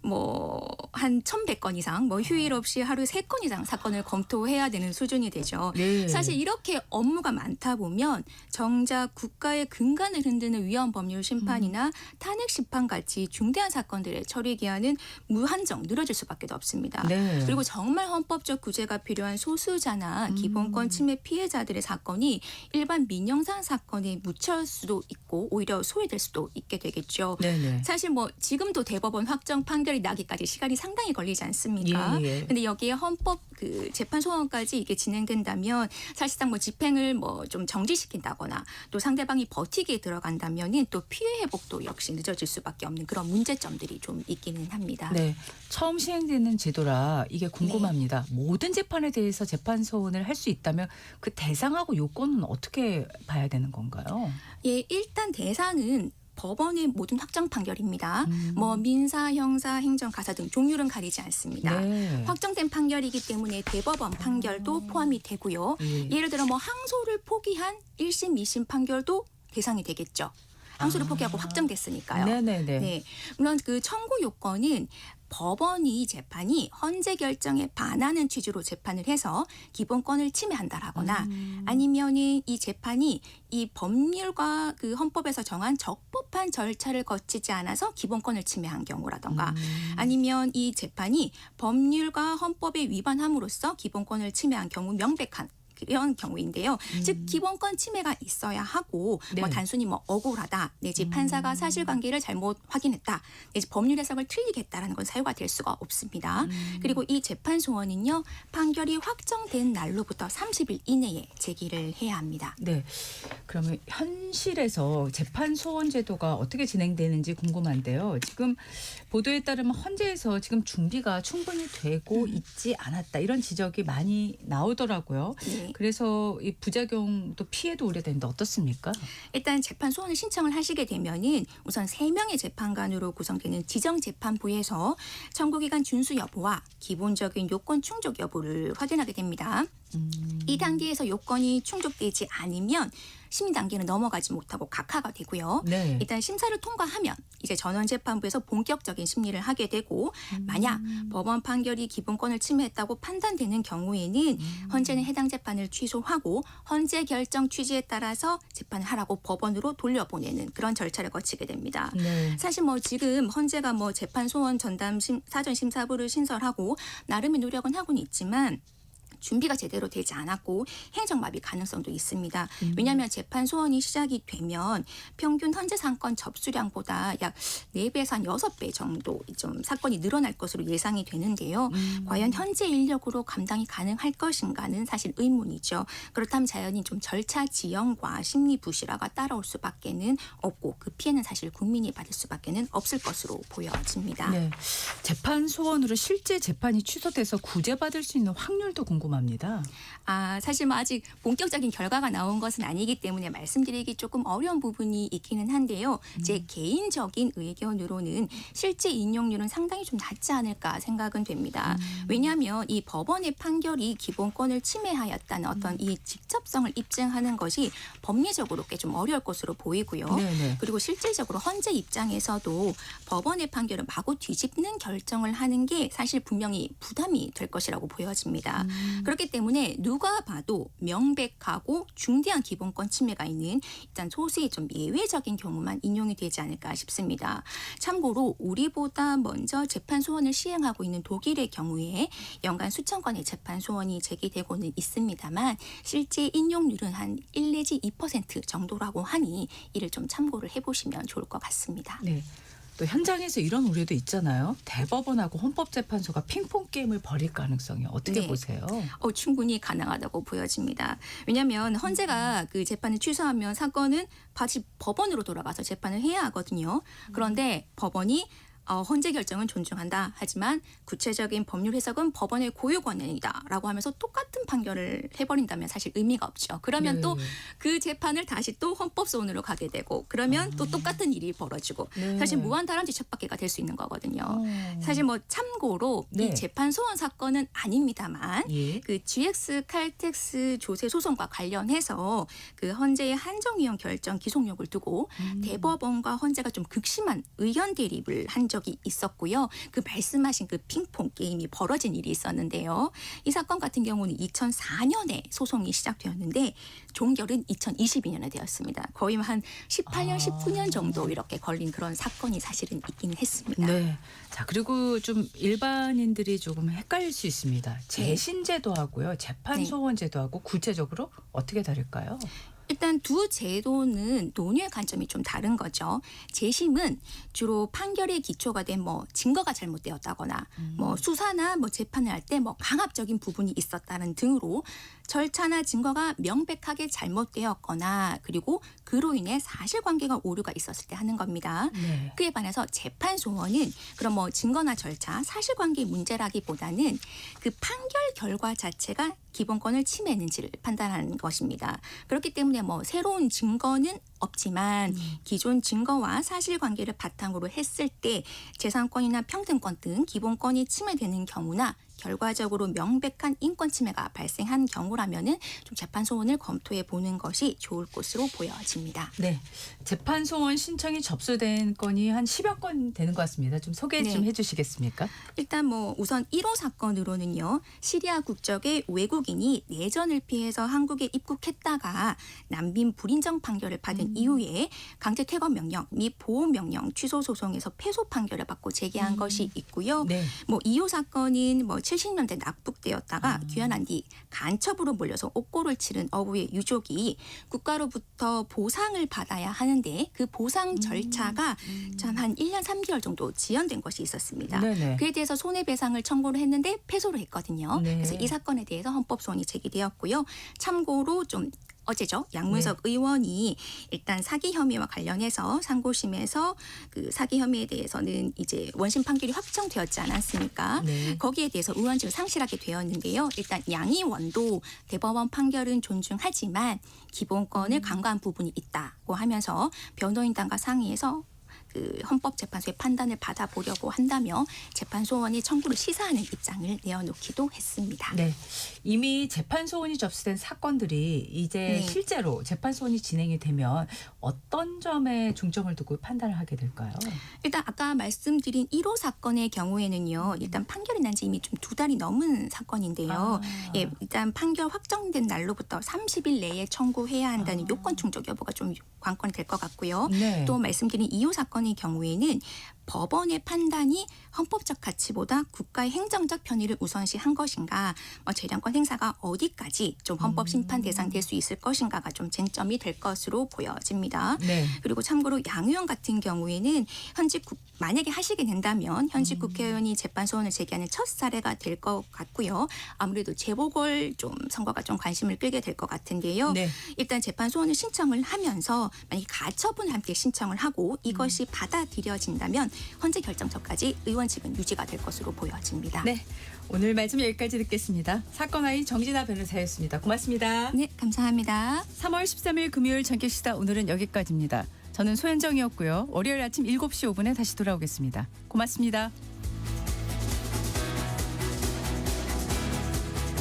뭐 한 1,100건 이상 뭐 휴일 없이 하루 3건 이상 사건을 검토해야 되는 수준이 되죠. 네. 사실 이렇게 업무가 많다 보면 정작 국가의 근간을 흔드는 위헌 법률 심판이나 탄핵 심판 같이 중대한 사건들의 처리 기한은 무한정 늘어질 수밖에 없습니다. 네. 그리고 정말 헌법적 구제가 필요한 소수자나 기본권 침해 피해자들의 사건이 일반 민영상 사건에 묻힐 수도 있고 오히려 소외될 수도 있게 되겠죠. 네네. 사실 뭐 지금도 대법원 확정 판결이 나기까지 시간이 상당히 걸리지 않습니까? 예. 근데 여기에 헌법 그 재판 소원까지 이게 진행된다면 사실상 뭐 집행을 뭐 좀 정지시킨다거나 또 상대방이 버티기에 들어간다면은 또 피해 회복도 역시 늦어질 수밖에 없는 그런 문제점들이 좀 있기는 합니다. 네, 처음 시행되는 제도라 이게 궁금합니다. 모든 재판에 대해서 재판 소원을 할 수 있다면 그 대상하고 요건은 어떻게 봐야 되는 건가요? 예, 일단 대상은 법원의 모든 확정 판결입니다. 뭐 민사, 형사, 행정, 가사 등 종류는 가리지 않습니다. 네. 확정된 판결이기 때문에 대법원 판결도 포함이 되고요. 예를 들어 뭐 항소를 포기한 1심, 2심 판결도 대상이 되겠죠. 항소를 포기하고 확정됐으니까요. 네네네. 네. 물론 그 청구 요건은 법원이 재판이 헌재 결정에 반하는 취지로 재판을 해서 기본권을 침해한다라거나 아니면은 이 재판이 이 법률과 그 헌법에서 정한 적법한 절차를 거치지 않아서 기본권을 침해한 경우라던가 아니면 이 재판이 법률과 헌법에 위반함으로써 기본권을 침해한 경우 명백한 이런 경우인데요. 즉 기본권 침해가 있어야 하고 네. 뭐 단순히 뭐 억울하다 내지 판사가 사실관계를 잘못 확인했다 내지 법률 해석을 틀리게 했다라는 건 사유가 될 수가 없습니다. 그리고 이 재판 소원은요. 판결이 확정된 날로부터 30일 이내에 제기를 해야 합니다. 네. 그러면 현실에서 재판 소원 제도가 어떻게 진행되는지 궁금한데요. 지금 보도에 따르면 헌재에서 지금 준비가 충분히 되고 있지 않았다 이런 지적이 많이 나오더라고요. 네. 그래서 이 부작용도 피해도 우려되는데 어떻습니까? 일단 재판 소원을 신청을 하시게 되면은 우선 3명의 재판관으로 구성되는 지정재판부에서 청구기간 준수 여부와 기본적인 요건 충족 여부를 확인하게 됩니다. 이 단계에서 요건이 충족되지 않으면 심의 단계는 넘어가지 못하고 각하가 되고요. 네. 일단 심사를 통과하면 이제 전원재판부에서 본격적인 심리를 하게 되고 만약 법원 판결이 기본권을 침해했다고 판단되는 경우에는 헌재는 해당 재판을 취소하고 헌재 결정 취지에 따라서 재판을 하라고 법원으로 돌려보내는 그런 절차를 거치게 됩니다. 네. 사실 뭐 지금 헌재가 뭐 재판 소원 전담 사전 심사부를 신설하고 나름의 노력은 하고는 있지만 준비가 제대로 되지 않았고 행정마비 가능성도 있습니다. 왜냐하면 재판 소원이 시작이 되면 평균 헌재 사건 접수량보다 약 4배에서 한 6배 정도 좀 사건이 늘어날 것으로 예상이 되는데요. 과연 현재 인력으로 감당이 가능할 것인가는 사실 의문이죠. 그렇다면 자연히 좀 절차 지연과 심리 부실화가 따라올 수밖에는 없고 그 피해는 사실 국민이 받을 수밖에는 없을 것으로 보여집니다. 네. 재판 소원으로 실제 재판이 취소돼서 구제받을 수 있는 확률도 궁금합니다. 궁금합니다. 사실 뭐 아직 본격적인 결과가 나온 것은 아니기 때문에 말씀드리기 조금 어려운 부분이 있기는 한데요. 제 개인적인 의견으로는 실제 인용률은 상당히 좀 낮지 않을까 생각은 됩니다. 왜냐하면 이 법원의 판결이 기본권을 침해하였다는 어떤 이 직접성을 입증하는 것이 법리적으로 꽤 좀 어려울 것으로 보이고요. 네네. 그리고 실질적으로 헌재 입장에서도 법원의 판결을 마구 뒤집는 결정을 하는 게 사실 분명히 부담이 될 것이라고 보여집니다. 그렇기 때문에 누가 봐도 명백하고 중대한 기본권 침해가 있는 일단 소수의 좀 예외적인 경우만 인용이 되지 않을까 싶습니다. 참고로 우리보다 먼저 재판 소원을 시행하고 있는 독일의 경우에 연간 수천 건의 재판 소원이 제기되고는 있습니다만 실제 인용률은 한 1 내지 2% 정도라고 하니 이를 좀 참고를 해보시면 좋을 것 같습니다. 네. 또 현장에서 이런 우려도 있잖아요. 대법원하고 헌법재판소가 핑퐁 게임을 벌일 가능성이 어떻게 네. 보세요? 충분히 가능하다고 보여집니다. 왜냐하면 헌재가 그 재판을 취소하면 사건은 다시 법원으로 돌아가서 재판을 해야 하거든요. 그런데 법원이 헌재 결정은 존중한다. 하지만 구체적인 법률 해석은 법원의 고유 권한이다라고 하면서 똑같은 판결을 해버린다면 사실 의미가 없죠. 그러면 네. 또 그 재판을 다시 또 헌법소원으로 가게 되고 그러면 또 똑같은 일이 벌어지고 네. 사실 무한 다람쥐 쳇바퀴가 될 수 있는 거거든요. 사실 뭐 참고로 네. 이 재판 소원 사건은 아닙니다만 예. 그 GX 칼텍스 조세 소송과 관련해서 그 헌재의 한정위원 결정 기속력을 두고 대법원과 헌재가 좀 극심한 의견 대립을 한 적이 있었고요. 그 말씀하신 그 핑퐁 게임이 벌어진 일이 있었는데요. 이 사건 같은 경우는 2004년에 소송이 시작되었는데 종결은 2022년에 되었습니다. 거의 한 18년, 19년 정도 이렇게 걸린 그런 사건이 사실은 있기는 했습니다. 네. 자, 그리고 좀 일반인들이 조금 헷갈릴 수 있습니다. 재신제도하고요. 재판소원제도하고 구체적으로 어떻게 다를까요? 일단 두 제도는 논의의 관점이 좀 다른 거죠. 재심은 주로 판결에 기초가 된 뭐 증거가 잘못되었다거나 뭐 수사나 뭐 재판을 할 때 뭐 강압적인 부분이 있었다는 등으로 절차나 증거가 명백하게 잘못되었거나 그리고 그로 인해 사실관계가 오류가 있었을 때 하는 겁니다. 네. 그에 반해서 재판소원은 그런 뭐 증거나 절차, 사실관계 문제라기보다는 그 판결 결과 자체가 기본권을 침해했는지를 판단하는 것입니다. 그렇기 때문에 뭐 새로운 증거는 없지만 기존 증거와 사실관계를 바탕으로 했을 때 재산권이나 평등권 등 기본권이 침해되는 경우나 결과적으로 명백한 인권 침해가 발생한 경우라면은 좀 재판 소원을 검토해 보는 것이 좋을 것으로 보여집니다. 네. 재판 소원 신청이 접수된 건이 한 10여 건 되는 것 같습니다. 좀 소개 좀 해주시겠습니까? 일단 뭐 우선 1호 사건으로는요. 시리아 국적의 외국인이 내전을 피해서 한국에 입국했다가 난민 불인정 판결을 받은 이후에 강제 퇴거 명령 및 보호 명령 취소 소송에서 패소 판결을 받고 제기한 것이 있고요. 네. 뭐 2호 사건은 뭐 70년대 납북되었다가 귀환한 뒤 간첩으로 몰려서 옥고를 치른 어부의 유족이 국가로부터 보상을 받아야 하는데 그 보상 절차가 참 한 1년 3개월 정도 지연된 것이 있었습니다. 네네. 그에 대해서 손해배상을 청구를 했는데 패소를 했거든요. 네. 그래서 이 사건에 대해서 헌법소원이 제기되었고요. 참고로 좀 어제죠. 양문석 의원이 일단 사기 혐의와 관련해서 상고심에서 그 사기 혐의에 대해서는 이제 원심 판결이 확정되었지 않았습니까? 네. 거기에 대해서 의원직을 상실하게 되었는데요. 일단 양의원도 대법원 판결은 존중하지만 기본권을 간과한 부분이 있다고 하면서 변호인단과 상의해서 그 헌법재판소의 판단을 받아보려고 한다며 재판 소원의 청구를 시사하는 입장을 내어놓기도 했습니다. 네. 이미 재판 소원이 접수된 사건들이 이제 네. 실제로 재판 소원이 진행이 되면 어떤 점에 중점을 두고 판단을 하게 될까요? 일단 아까 말씀드린 1호 사건의 경우에는요. 일단 판결이 난 지 이미 좀 2달이 넘은 사건인데요. 예, 일단 판결 확정된 날로부터 30일 내에 청구해야 한다는 요건 충족 여부가 좀 관건이 될 것 같고요. 네. 또 말씀드린 2호 사건의 경우에는 법원의 판단이 헌법적 가치보다 국가의 행정적 편의를 우선시한 것인가, 재량권 행사가 어디까지 좀 헌법 심판 대상 될 수 있을 것인가가 좀 쟁점이 될 것으로 보여집니다. 네. 그리고 참고로 양 의원 같은 경우에는 만약에 하시게 된다면 현직 국회의원이 재판 소원을 제기하는 첫 사례가 될 것 같고요. 아무래도 재보궐 좀 선거가 좀 관심을 끌게 될 것 같은데요. 네. 일단 재판 소원을 신청을 하면서 만약에 가처분을 함께 신청을 하고 이것이 받아들여진다면 헌재 결정 전까지 의원 측은 유지가 될 것으로 보여집니다. 네, 오늘 말씀 여기까지 듣겠습니다. 사건 아인 정진아 변호사였습니다. 고맙습니다. 네, 감사합니다. 3월 13일 금요일 전기시사 오늘은 여기까지입니다. 저는 소현정이었고요. 월요일 아침 7시 5분에 다시 돌아오겠습니다. 고맙습니다.